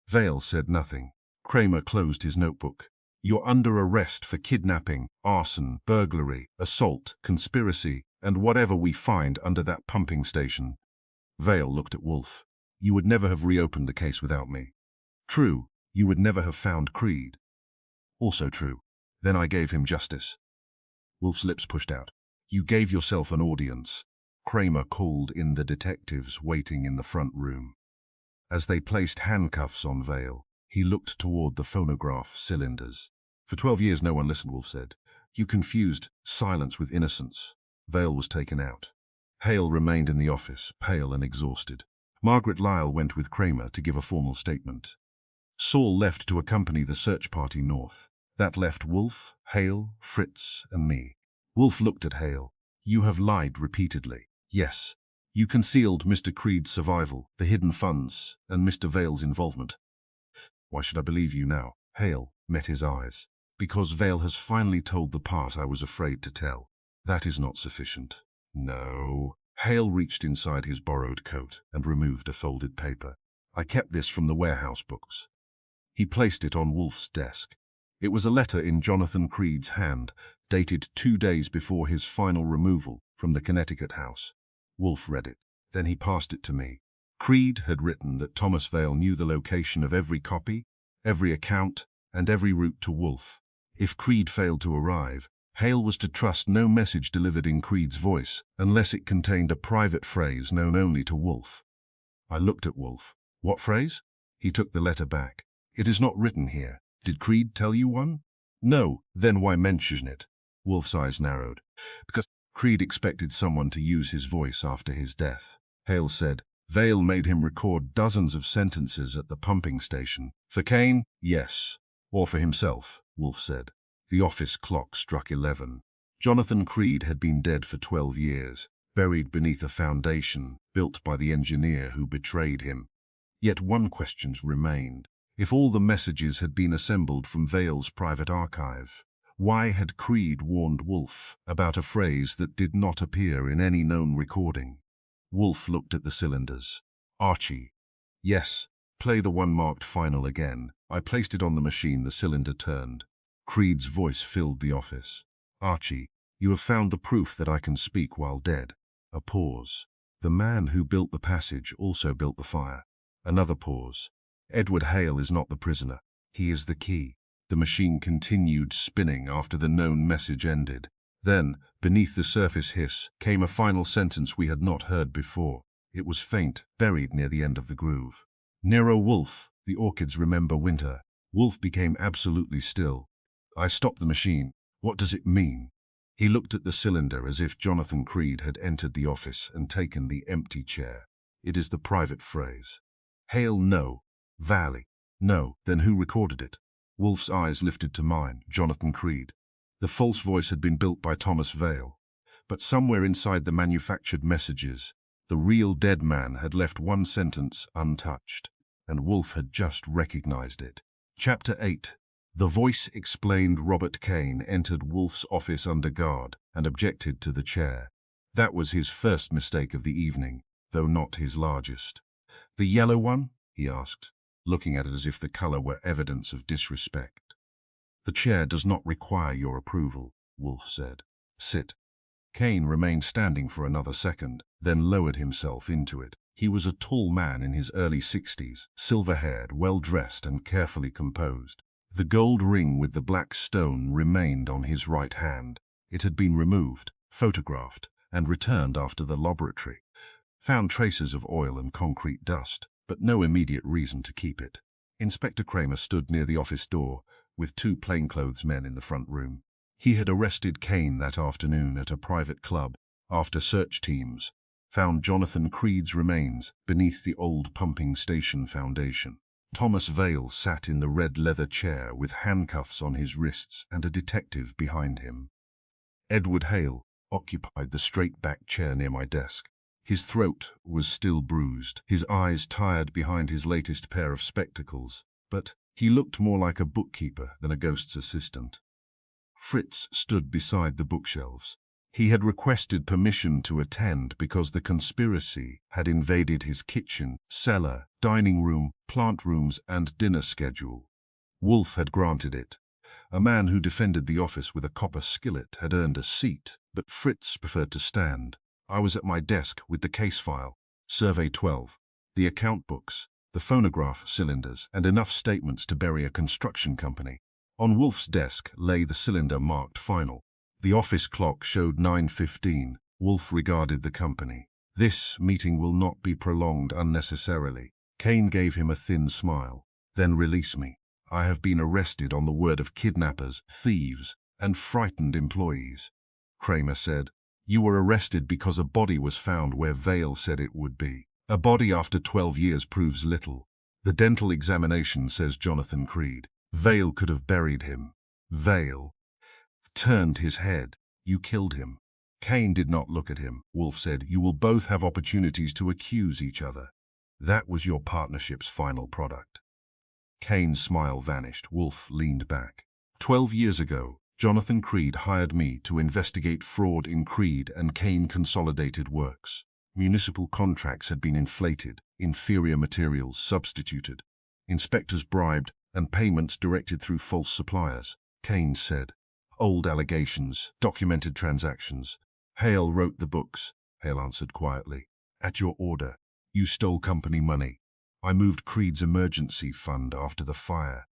Vale said nothing. Kramer closed his notebook. "You're under arrest for kidnapping, arson, burglary, assault, conspiracy, and whatever we find under that pumping station." Vale looked at Wolfe. "You would never have reopened the case without me." "True. You would never have found Creed." "Also true. Then I gave him justice." Wolfe's lips pushed out. "You gave yourself an audience." Kramer called in the detectives waiting in the front room. As they placed handcuffs on Vale, he looked toward the phonograph cylinders. "For 12 years no one listened," Wolfe said. "You confused silence with innocence." Vale was taken out. Hale remained in the office, pale and exhausted. Margaret Lyle went with Kramer to give a formal statement. Saul left to accompany the search party north. That left Wolfe, Hale, Fritz, and me. Wolfe looked at Hale. "You have lied repeatedly." "Yes. You concealed Mr. Creed's survival, the hidden funds, and Mr. Vale's involvement." "Why should I believe you now?" Hale met his eyes. "Because Vale has finally told the part I was afraid to tell." "That is not sufficient." "No." Hale reached inside his borrowed coat and removed a folded paper. "I kept this from the warehouse books." He placed it on Wolfe's desk. It was a letter in Jonathan Creed's hand, dated 2 days before his final removal from the Connecticut house. Wolfe read it. Then he passed it to me. Creed had written that Thomas Vale knew the location of every copy, every account, and every route to Wolfe. If Creed failed to arrive, Hale was to trust no message delivered in Creed's voice unless it contained a private phrase known only to Wolfe. I looked at Wolfe. "What phrase?" He took the letter back. "It is not written here. Did Creed tell you one?" "No." "Then why mention it?" Wolfe's eyes narrowed. "Because Creed expected someone to use his voice after his death." Hale said, "Vale made him record dozens of sentences at the pumping station." "For Kane?" "Yes." "Or for himself," Wolfe said. The office clock struck 11. Jonathan Creed had been dead for 12 years, buried beneath a foundation built by the engineer who betrayed him. Yet one question remained. If all the messages had been assembled from Vale's private archive, why had Creed warned Wolfe about a phrase that did not appear in any known recording? Wolfe looked at the cylinders. "Archie." "Yes." "Play the one marked final again." I placed it on the machine. The cylinder turned. Creed's voice filled the office. "Archie, you have found the proof that I can speak while dead." A pause. "The man who built the passage also built the fire." Another pause. "Edward Hale is not the prisoner. He is the key. The machine continued spinning after the known message ended. Then, beneath the surface hiss, came a final sentence we had not heard before. It was faint, buried near the end of the groove. Nero Wolfe, the Orchids remember winter. Wolfe became absolutely still. I stopped the machine. What does it mean? He looked at the cylinder as if Jonathan Creed had entered the office and taken the empty chair. It is the private phrase. Hale, no. Valley, no. Then who recorded it? Wolfe's eyes lifted to mine, Jonathan Creed. The false voice had been built by Thomas Vale. But somewhere inside the manufactured messages, the real dead man had left one sentence untouched, and Wolfe had just recognized it. Chapter 8. The voice explained. Robert Kane entered Wolfe's office under guard and objected to the chair. That was his first mistake of the evening, though not his largest. The yellow one? He asked, looking at it as if the color were evidence of disrespect. The chair does not require your approval, Wolfe said. Sit. Kane remained standing for another second, then lowered himself into it. He was a tall man in his early 60s, silver-haired, well-dressed and carefully composed. The gold ring with the black stone remained on his right hand. It had been removed, photographed, and returned after the laboratory. Found traces of oil and concrete dust, but no immediate reason to keep it. Inspector Kramer stood near the office door, with two plainclothes men in the front room. He had arrested Kane that afternoon at a private club, after search teams found Jonathan Creed's remains beneath the old pumping station foundation. Thomas Vale sat in the red leather chair with handcuffs on his wrists and a detective behind him. Edward Hale occupied the straight-back chair near my desk. His throat was still bruised, his eyes tired behind his latest pair of spectacles, but he looked more like a bookkeeper than a ghost's assistant. Fritz stood beside the bookshelves. He had requested permission to attend because the conspiracy had invaded his kitchen, cellar, dining room, plant rooms, and dinner schedule. Wolfe had granted it. A man who defended the office with a copper skillet had earned a seat, but Fritz preferred to stand. I was at my desk with the case file, Survey 12, the account books, the phonograph cylinders, and enough statements to bury a construction company. On Wolfe's desk lay the cylinder marked final. The office clock showed 9:15. Wolfe regarded the company. This meeting will not be prolonged unnecessarily. Kane gave him a thin smile. Then release me. I have been arrested on the word of kidnappers, thieves, and frightened employees. Kramer said, You were arrested because a body was found where Vale said it would be. A body after 12 years proves little. The dental examination says Jonathan Creed. Vale could have buried him. Vale turned his head. You killed him. Kane did not look at him. Wolfe said, You will both have opportunities to accuse each other. That was your partnership's final product. Kane's smile vanished. Wolfe leaned back. 12 years ago, Jonathan Creed hired me to investigate fraud in Creed and Kane Consolidated Works. Municipal contracts had been inflated, inferior materials substituted, inspectors bribed, and payments directed through false suppliers. Kane said, Old allegations, documented transactions. Hale wrote the books, Hale answered quietly. At your order. You stole company money. I moved Creed's emergency fund after the fire.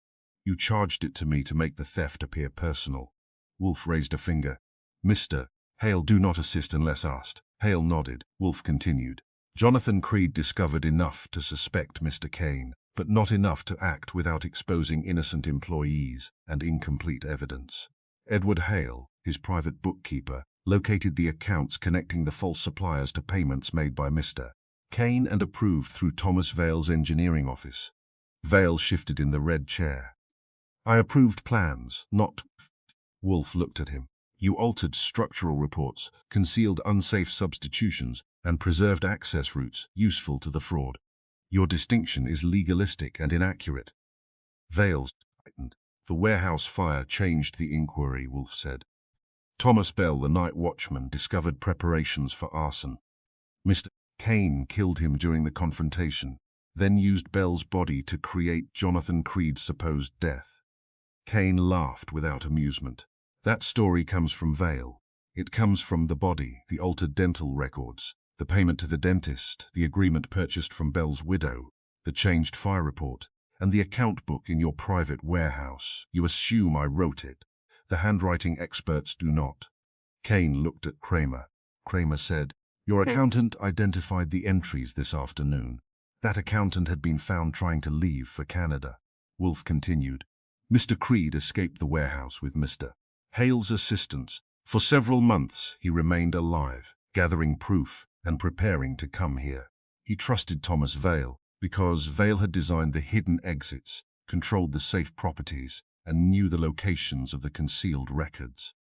You charged it to me to make the theft appear personal. Wolfe raised a finger. Mr. Hale, do not assist unless asked. Hale nodded. Wolfe continued. Jonathan Creed discovered enough to suspect Mr. Kane, but not enough to act without exposing innocent employees and incomplete evidence. Edward Hale, his private bookkeeper, located the accounts connecting the false suppliers to payments made by Mr. Kane and approved through Thomas Vale's engineering office. Vale shifted in the red chair. I approved plans, not... Wolfe looked at him. You altered structural reports, concealed unsafe substitutions, and preserved access routes useful to the fraud. Your distinction is legalistic and inaccurate. Vale tightened. The warehouse fire changed the inquiry, Wolfe said. Thomas Bell, the night watchman, discovered preparations for arson. Mr. Kane killed him during the confrontation, then used Bell's body to create Jonathan Creed's supposed death. Kane laughed without amusement. That story comes from Vale. It comes from the body, the altered dental records, the payment to the dentist, the agreement purchased from Bell's widow, the changed fire report. And the account book in your private warehouse. You assume I wrote it. The handwriting experts do not. Kane looked at Kramer. Kramer said, "Your accountant identified the entries this afternoon. That accountant had been found trying to leave for Canada." Wolfe continued, "Mr. Creed escaped the warehouse with Mr. Hale's assistance. For several months he remained alive, gathering proof and preparing to come here. He trusted Thomas Vale because Vale had designed the hidden exits, controlled the safe properties, and knew the locations of the concealed records."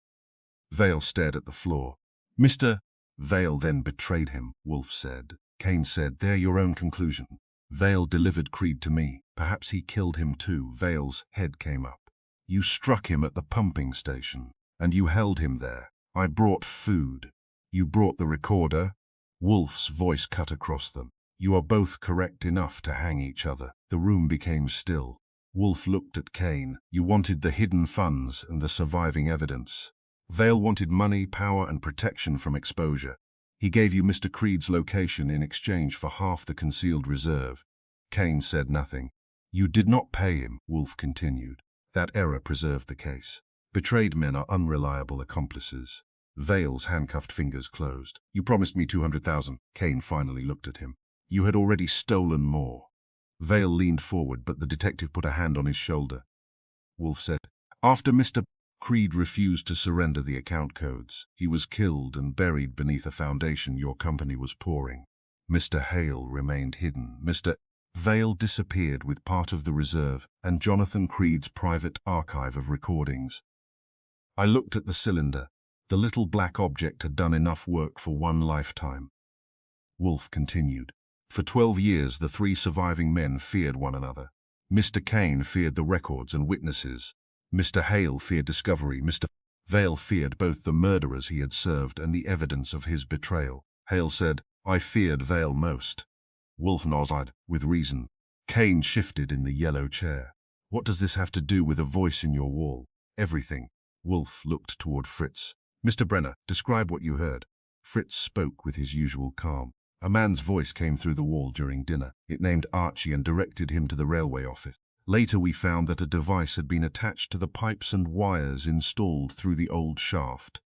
Vale stared at the floor. "Mr. Vale then betrayed him," Wolfe said. Kane said, "They're your own conclusion. Vale delivered Creed to me. Perhaps he killed him too." Vale's head came up. "You struck him at the pumping station, and you held him there. I brought food. You brought the recorder." Wolfe's voice cut across them. "You are both correct enough to hang each other." The room became still. Wolfe looked at Kane. "You wanted the hidden funds and the surviving evidence. Vale wanted money, power, and protection from exposure. He gave you Mr. Creed's location in exchange for half the concealed reserve." Kane said nothing. "You did not pay him," Wolfe continued. "That error preserved the case. Betrayed men are unreliable accomplices." Vale's handcuffed fingers closed. "You promised me 200,000. Kane finally looked at him. "You had already stolen more." Vale leaned forward, but the detective put a hand on his shoulder. Wolfe said, "After Mr. Creed refused to surrender the account codes, he was killed and buried beneath a foundation your company was pouring. Mr. Hale remained hidden. Mr. Vale disappeared with part of the reserve and Jonathan Creed's private archive of recordings. I looked at the cylinder. The little black object had done enough work for one lifetime." Wolfe continued, "For 12 years the three surviving men feared one another. Mr. Kane feared the records and witnesses. Mr. Hale feared discovery. Mr. Vale feared both the murderers he had served and the evidence of his betrayal." Hale said, "I feared Vale most." Wolfe nodded, with reason. Kane shifted in the yellow chair. "What does this have to do with a voice in your wall?" "Everything." Wolfe looked toward Fritz. "Mr. Brenner, describe what you heard." Fritz spoke with his usual calm. "A man's voice came through the wall during dinner. It named Archie and directed him to the railway office. Later we found that a device had been attached to the pipes and wires installed through the old shaft."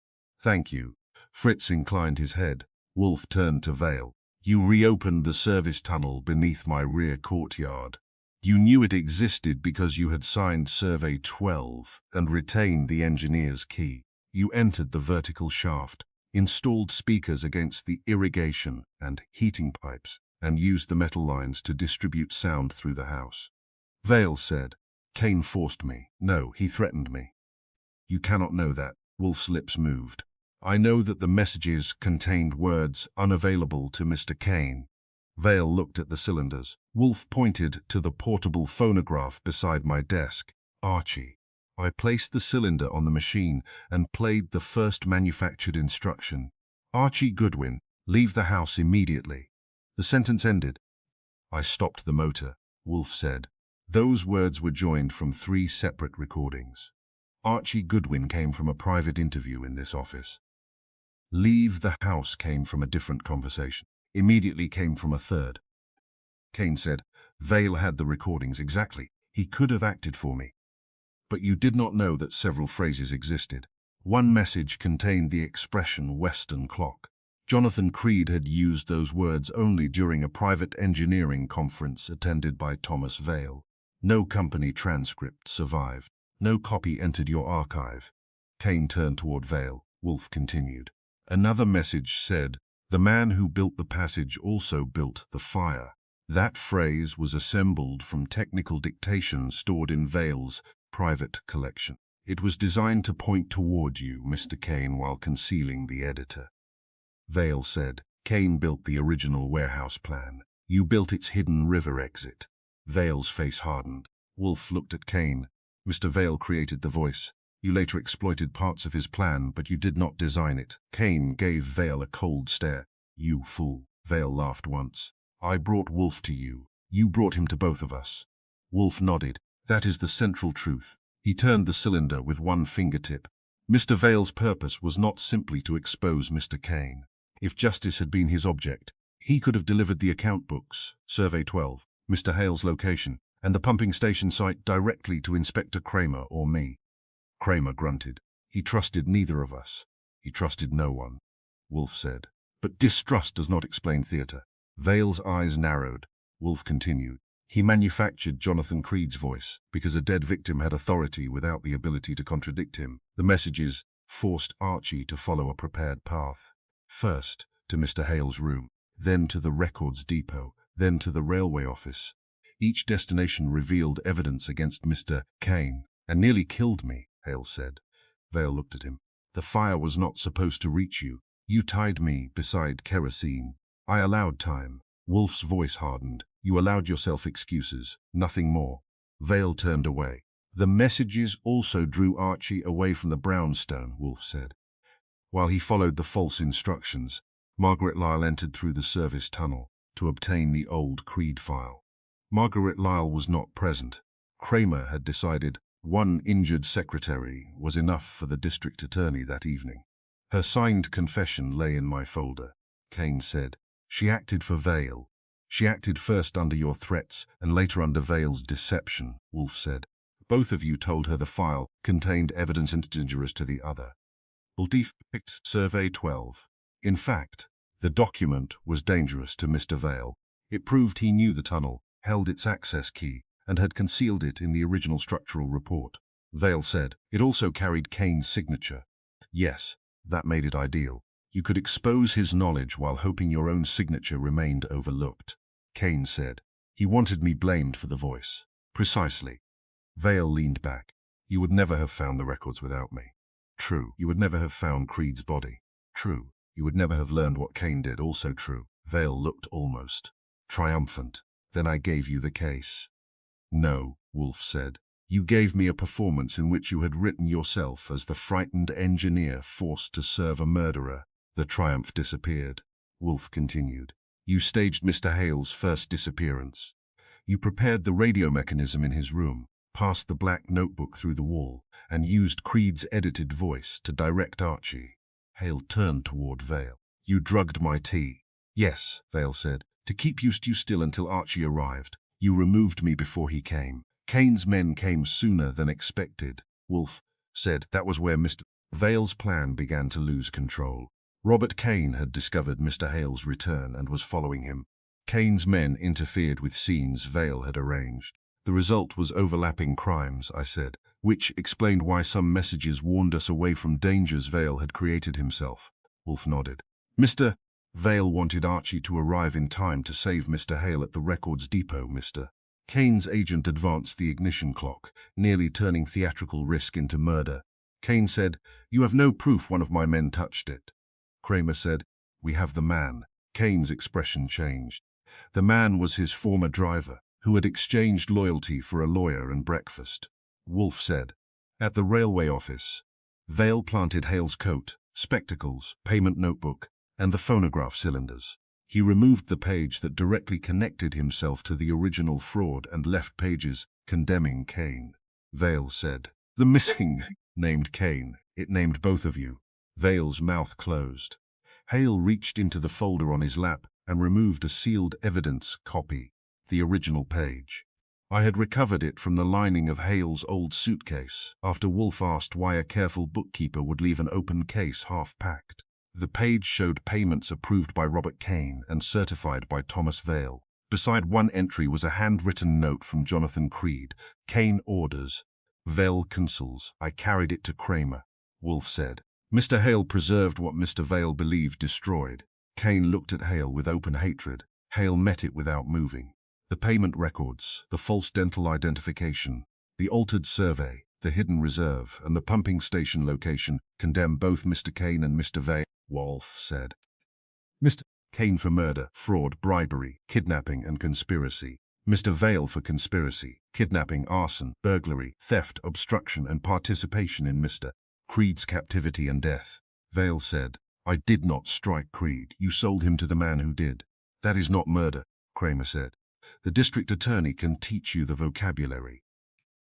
"Thank you." Fritz inclined his head. Wolfe turned to Vale. "You reopened the service tunnel beneath my rear courtyard. You knew it existed because you had signed Survey 12 and retained the engineer's key. You entered the vertical shaft, installed speakers against the irrigation and heating pipes, and used the metal lines to distribute sound through the house." Vale said, "Kane forced me. No, he threatened me." "You cannot know that." Wolfe's lips moved. "I know that the messages contained words unavailable to Mr. Kane." Vale looked at the cylinders. Wolfe pointed to the portable phonograph beside my desk. "Archie." I placed the cylinder on the machine and played the first manufactured instruction. "Archie Goodwin, leave the house immediately." The sentence ended. "I stopped the motor," Wolfe said. Those words were joined from 3 separate recordings. Archie Goodwin came from a private interview in this office. "Leave the house" came from a different conversation. "Immediately" came from a third. Kane said, "Vale had the recordings exactly. He could have acted for me. But you did not know that several phrases existed. One message contained the expression Western clock. Jonathan Creed had used those words only during a private engineering conference attended by Thomas Vale. No company transcript survived. No copy entered your archive." Kane turned toward Vale. Wolfe continued. "Another message said, 'The man who built the passage also built the fire.' That phrase was assembled from technical dictation stored in Vale's private collection. It was designed to point toward you, Mr. Kane, while concealing the editor." Vale said, "Kane built the original warehouse plan. You built its hidden river exit." Vale's face hardened. Wolfe looked at Kane. "Mr. Vale created the voice. You later exploited parts of his plan, but you did not design it." Kane gave Vale a cold stare. "You fool." Vale laughed once. "I brought Wolfe to you. You brought him to both of us." Wolfe nodded. "That is the central truth." He turned the cylinder with one fingertip. Mr. Vale's purpose was not simply to expose Mr. Kane. If justice had been his object, he could have delivered the account books, Survey 12, Mr. Hale's location, And the pumping station site directly to Inspector Kramer or me. Kramer grunted. He trusted neither of us. He trusted no one, Wolfe said. But distrust does not explain theater. Vale's eyes narrowed. Wolfe continued. He manufactured Jonathan Creed's voice because a dead victim had authority without the ability to contradict him. The messages forced Archie to follow a prepared path. First, to Mr. Hale's room, then to the records depot, then to the railway office. Each destination revealed evidence against Mr. Kane, and nearly killed me, Hale said. Vale looked at him. The fire was not supposed to reach you. You tied me beside kerosene. I allowed time. Wolfe's voice hardened. You allowed yourself excuses, nothing more. Vale turned away. The messages also drew Archie away from the brownstone, Wolfe said. While he followed the false instructions, Margaret Lyle entered through the service tunnel to obtain the old Creed file. Margaret Lyle was not present. Kramer had decided one injured secretary was enough for the district attorney that evening. Her signed confession lay in my folder, Kane said. She acted for Vale. She acted first under your threats and later under Vale's deception, Wolfe said. Both of you told her the file contained evidence dangerous to the other. Ultif picked Survey 12. In fact, the document was dangerous to Mr. Vale. It proved he knew the tunnel, held its access key, and had concealed it in the original structural report. Vale said. It also carried Kane's signature. Yes, that made it ideal. You could expose his knowledge while hoping your own signature remained overlooked. Kane said. He wanted me blamed for the voice. Precisely. Vale leaned back. You would never have found the records without me. True. You would never have found Creed's body. True. You would never have learned what Kane did. Also true. Vale looked almost triumphant. Then I gave you the case. No, Wolfe said. You gave me a performance in which you had written yourself as the frightened engineer forced to serve a murderer. The triumph disappeared. Wolfe continued. You staged Mr. Hale's first disappearance. You prepared the radio mechanism in his room, passed the black notebook through the wall, and used Creed's edited voice to direct Archie. Hale turned toward Vale. You drugged my tea. Yes, Vale said, to keep you still until Archie arrived. You removed me before he came. Kane's men came sooner than expected. Wolfe said that was where Mr. Vale's plan began to lose control. Robert Kane had discovered Mr. Hale's return and was following him. Kane's men interfered with scenes Vale had arranged. The result was overlapping crimes, I said, which explained why some messages warned us away from dangers Vale had created himself. Wolfe nodded. Mr. Vale wanted Archie to arrive in time to save Mr. Hale at the records depot, Mr. Kane's agent advanced the ignition clock, nearly turning theatrical risk into murder. Kane said, You have no proof one of my men touched it. Kramer said, We have the man. Kane's expression changed. The man was his former driver, who had exchanged loyalty for a lawyer and breakfast. Wolfe said, At the railway office. Vale planted Hale's coat, spectacles, payment notebook, and the phonograph cylinders. He removed the page that directly connected himself to the original fraud and left pages condemning Kane. Vale said, The missing named Kane. It named both of you. Vale's mouth closed. Hale reached into the folder on his lap and removed a sealed evidence copy, the original page. I had recovered it from the lining of Hale's old suitcase after Wolfe asked why a careful bookkeeper would leave an open case half-packed. The page showed payments approved by Robert Kane and certified by Thomas Vale. Beside one entry was a handwritten note from Jonathan Creed. Kane orders. Vale consuls. I carried it to Kramer. Wolfe said. Mr. Hale preserved what Mr. Vale believed destroyed. Kane looked at Hale with open hatred. Hale met it without moving. The payment records, the false dental identification, the altered survey, the hidden reserve, and the pumping station location condemn both Mr. Kane and Mr. Vale, Wolfe said. Mr. Kane for murder, fraud, bribery, kidnapping, and conspiracy. Mr. Vale for conspiracy, kidnapping, arson, burglary, theft, obstruction, and participation in Mr. Creed's captivity and death. Vale said, I did not strike Creed. You sold him to the man who did. That is not murder, Kramer said. The district attorney can teach you the vocabulary.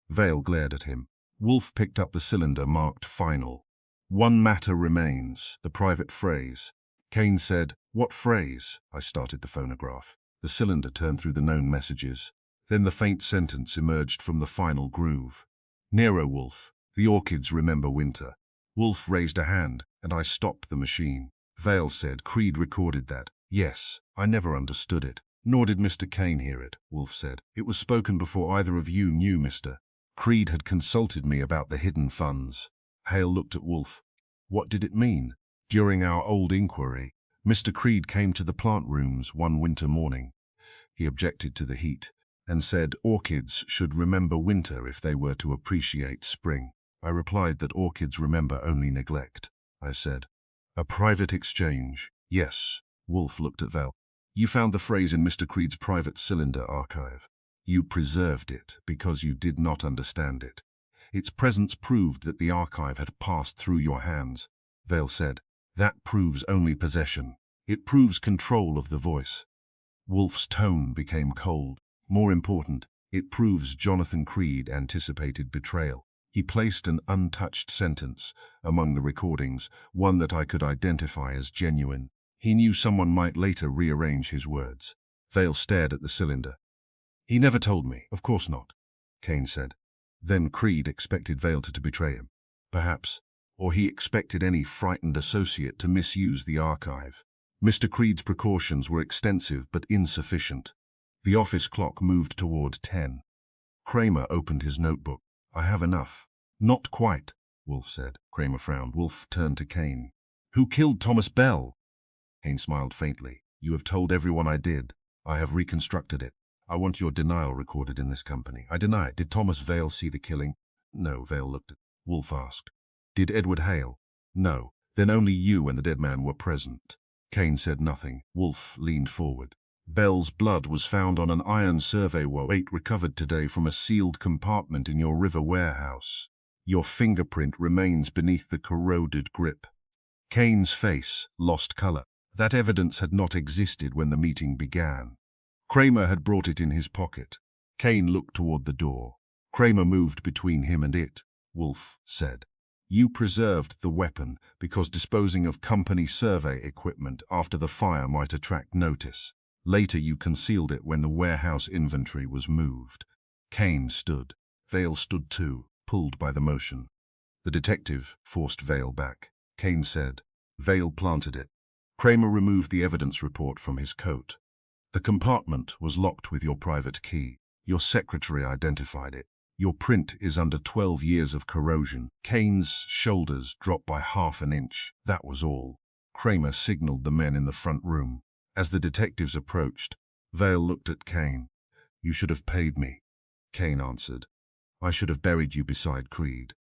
Vale glared at him. Wolfe picked up the cylinder marked final. One matter remains, the private phrase. Kane said, What phrase? I started the phonograph. The cylinder turned through the known messages. Then the faint sentence emerged from the final groove. Nero Wolfe, the Orchids remember winter. Wolfe raised a hand, and I stopped the machine. Vale said, Creed recorded that. Yes, I never understood it. Nor did Mr. Kane hear it, Wolfe said. It was spoken before either of you knew Mr. Creed had consulted me about the hidden funds. Hale looked at Wolfe. What did it mean? During our old inquiry, Mr. Creed came to the plant rooms one winter morning. He objected to the heat and said orchids should remember winter if they were to appreciate spring. I replied that orchids remember only neglect. I said, a private exchange. Yes. Wolfe looked at Val. You found the phrase in Mr. Creed's private cylinder archive. You preserved it because you did not understand it. Its presence proved that the archive had passed through your hands. Vale said, that proves only possession. It proves control of the voice. Wolfe's tone became cold. More important, it proves Jonathan Creed anticipated betrayal. He placed an untouched sentence among the recordings, one that I could identify as genuine. He knew someone might later rearrange his words. Vale stared at the cylinder. He never told me. Of course not, Kane said. Then Creed expected Vale to betray him. Perhaps. Or he expected any frightened associate to misuse the archive. Mr. Creed's precautions were extensive but insufficient. The office clock moved toward 10. Kramer opened his notebook. I have enough. Not quite, Wolfe said. Kramer frowned. Wolfe turned to Kane. Who killed Thomas Bell? Kane smiled faintly. You have told everyone I did. I have reconstructed it. I want your denial recorded in this company. I deny it. Did Thomas Vale see the killing? No, Vale looked at. Wolfe asked. Did Edward Hale? No. Then only you and the dead man were present. Kane said nothing. Wolfe leaned forward. Bell's blood was found on an iron survey weight recovered today from a sealed compartment in your river warehouse. Your fingerprint remains beneath the corroded grip. Kane's face lost color. That evidence had not existed when the meeting began. Kramer had brought it in his pocket. Kane looked toward the door. Kramer moved between him and it. Wolfe said, you preserved the weapon because disposing of company survey equipment after the fire might attract notice. Later you concealed it when the warehouse inventory was moved. Kane stood. Vale stood too, pulled by the motion. The detective forced Vale back. Kane said, Vale planted it. Kramer removed the evidence report from his coat. The compartment was locked with your private key. Your secretary identified it. Your print is under 12 years of corrosion. Kane's shoulders dropped by half an inch. That was all. Kramer signaled the men in the front room. As the detectives approached, Vale looked at Kane. You should have paid me. Kane answered. I should have buried you beside Creed.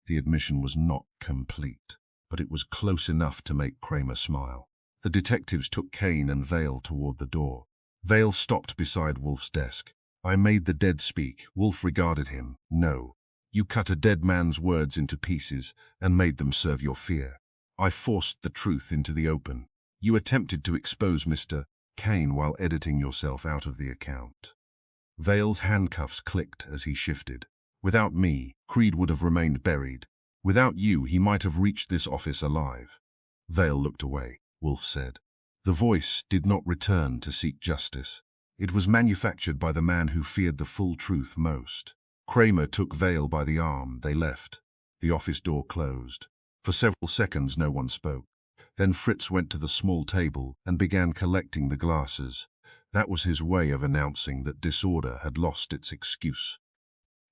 The admission was not complete, but it was close enough to make Kramer smile. The detectives took Kane and Vale toward the door. Vale stopped beside Wolfe's desk. I made the dead speak. Wolfe regarded him. No. You cut a dead man's words into pieces and made them serve your fear. I forced the truth into the open. You attempted to expose Mr. Kane while editing yourself out of the account. Vale's handcuffs clicked as he shifted. Without me, Creed would have remained buried. Without you, he might have reached this office alive. Vale looked away. Wolfe said. The voice did not return to seek justice. It was manufactured by the man who feared the full truth most. Kramer took Vale by the arm. They left. The office door closed. For several seconds no one spoke. Then Fritz went to the small table and began collecting the glasses. That was his way of announcing that disorder had lost its excuse.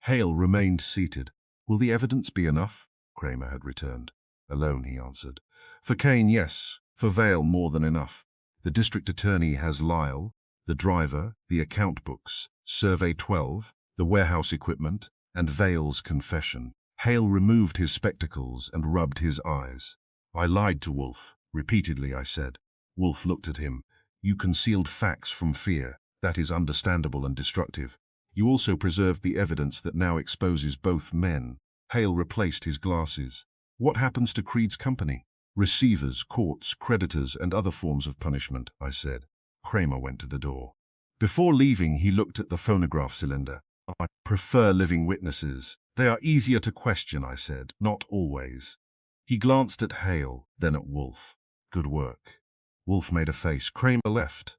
Hale remained seated. Will the evidence be enough? Kramer had returned. Alone, he answered. For Kane, yes. For Vale, more than enough. The district attorney has Lyle, the driver, the account books, Survey 12, the warehouse equipment, and Vale's confession. Hale removed his spectacles and rubbed his eyes. I lied to Wolfe. Repeatedly, I said. Wolfe looked at him. You concealed facts from fear. That is understandable and destructive. You also preserved the evidence that now exposes both men. Hale replaced his glasses. What happens to Creed's company? Receivers, courts, creditors, and other forms of punishment, I said. Kramer went to the door. Before leaving, he looked at the phonograph cylinder. I prefer living witnesses. They are easier to question, I said. Not always. He glanced at Hale, then at Wolfe. Good work. Wolfe made a face. Kramer left.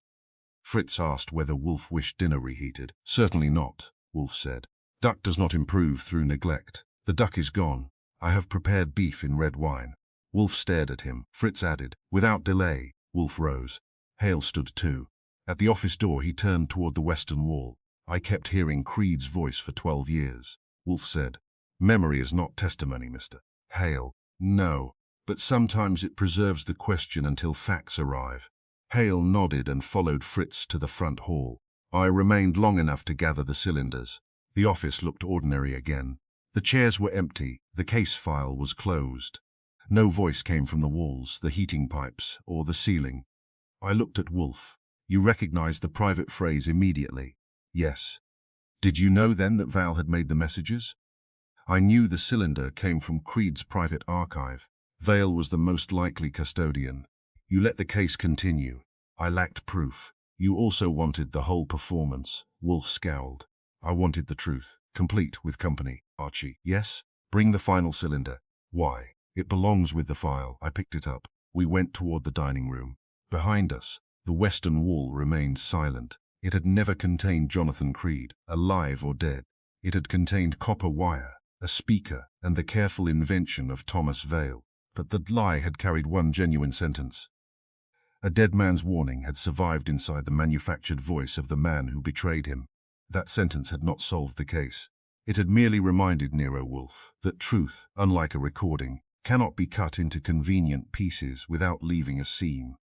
Fritz asked whether Wolfe wished dinner reheated. Certainly not, Wolfe said. Duck does not improve through neglect. The duck is gone. I have prepared beef in red wine. Wolfe stared at him. Fritz added. Without delay. Wolfe rose. Hale stood too. At the office door he turned toward the western wall. I kept hearing Creed's voice for 12 years. Wolfe said. Memory is not testimony, Mr. Hale. No, but sometimes it preserves the question until facts arrive. Hale nodded and followed Fritz to the front hall. I remained long enough to gather the cylinders. The office looked ordinary again. The chairs were empty, the case file was closed. No voice came from the walls, the heating pipes, or the ceiling. I looked at Wolfe. You recognized the private phrase immediately. Yes. Did you know then that Val had made the messages? I knew the cylinder came from Creed's private archive. Vale was the most likely custodian. You let the case continue. I lacked proof. You also wanted the whole performance. Wolfe scowled. I wanted the truth, complete with company. Archie. Yes? Bring the final cylinder. Why? It belongs with the file. I picked it up. We went toward the dining room. Behind us, the western wall remained silent. It had never contained Jonathan Creed, alive or dead. It had contained copper wire, a speaker, and the careful invention of Thomas Vale. But the lie had carried one genuine sentence. A dead man's warning had survived inside the manufactured voice of the man who betrayed him. That sentence had not solved the case. It had merely reminded Nero Wolfe that truth, unlike a recording, cannot be cut into convenient pieces without leaving a seam.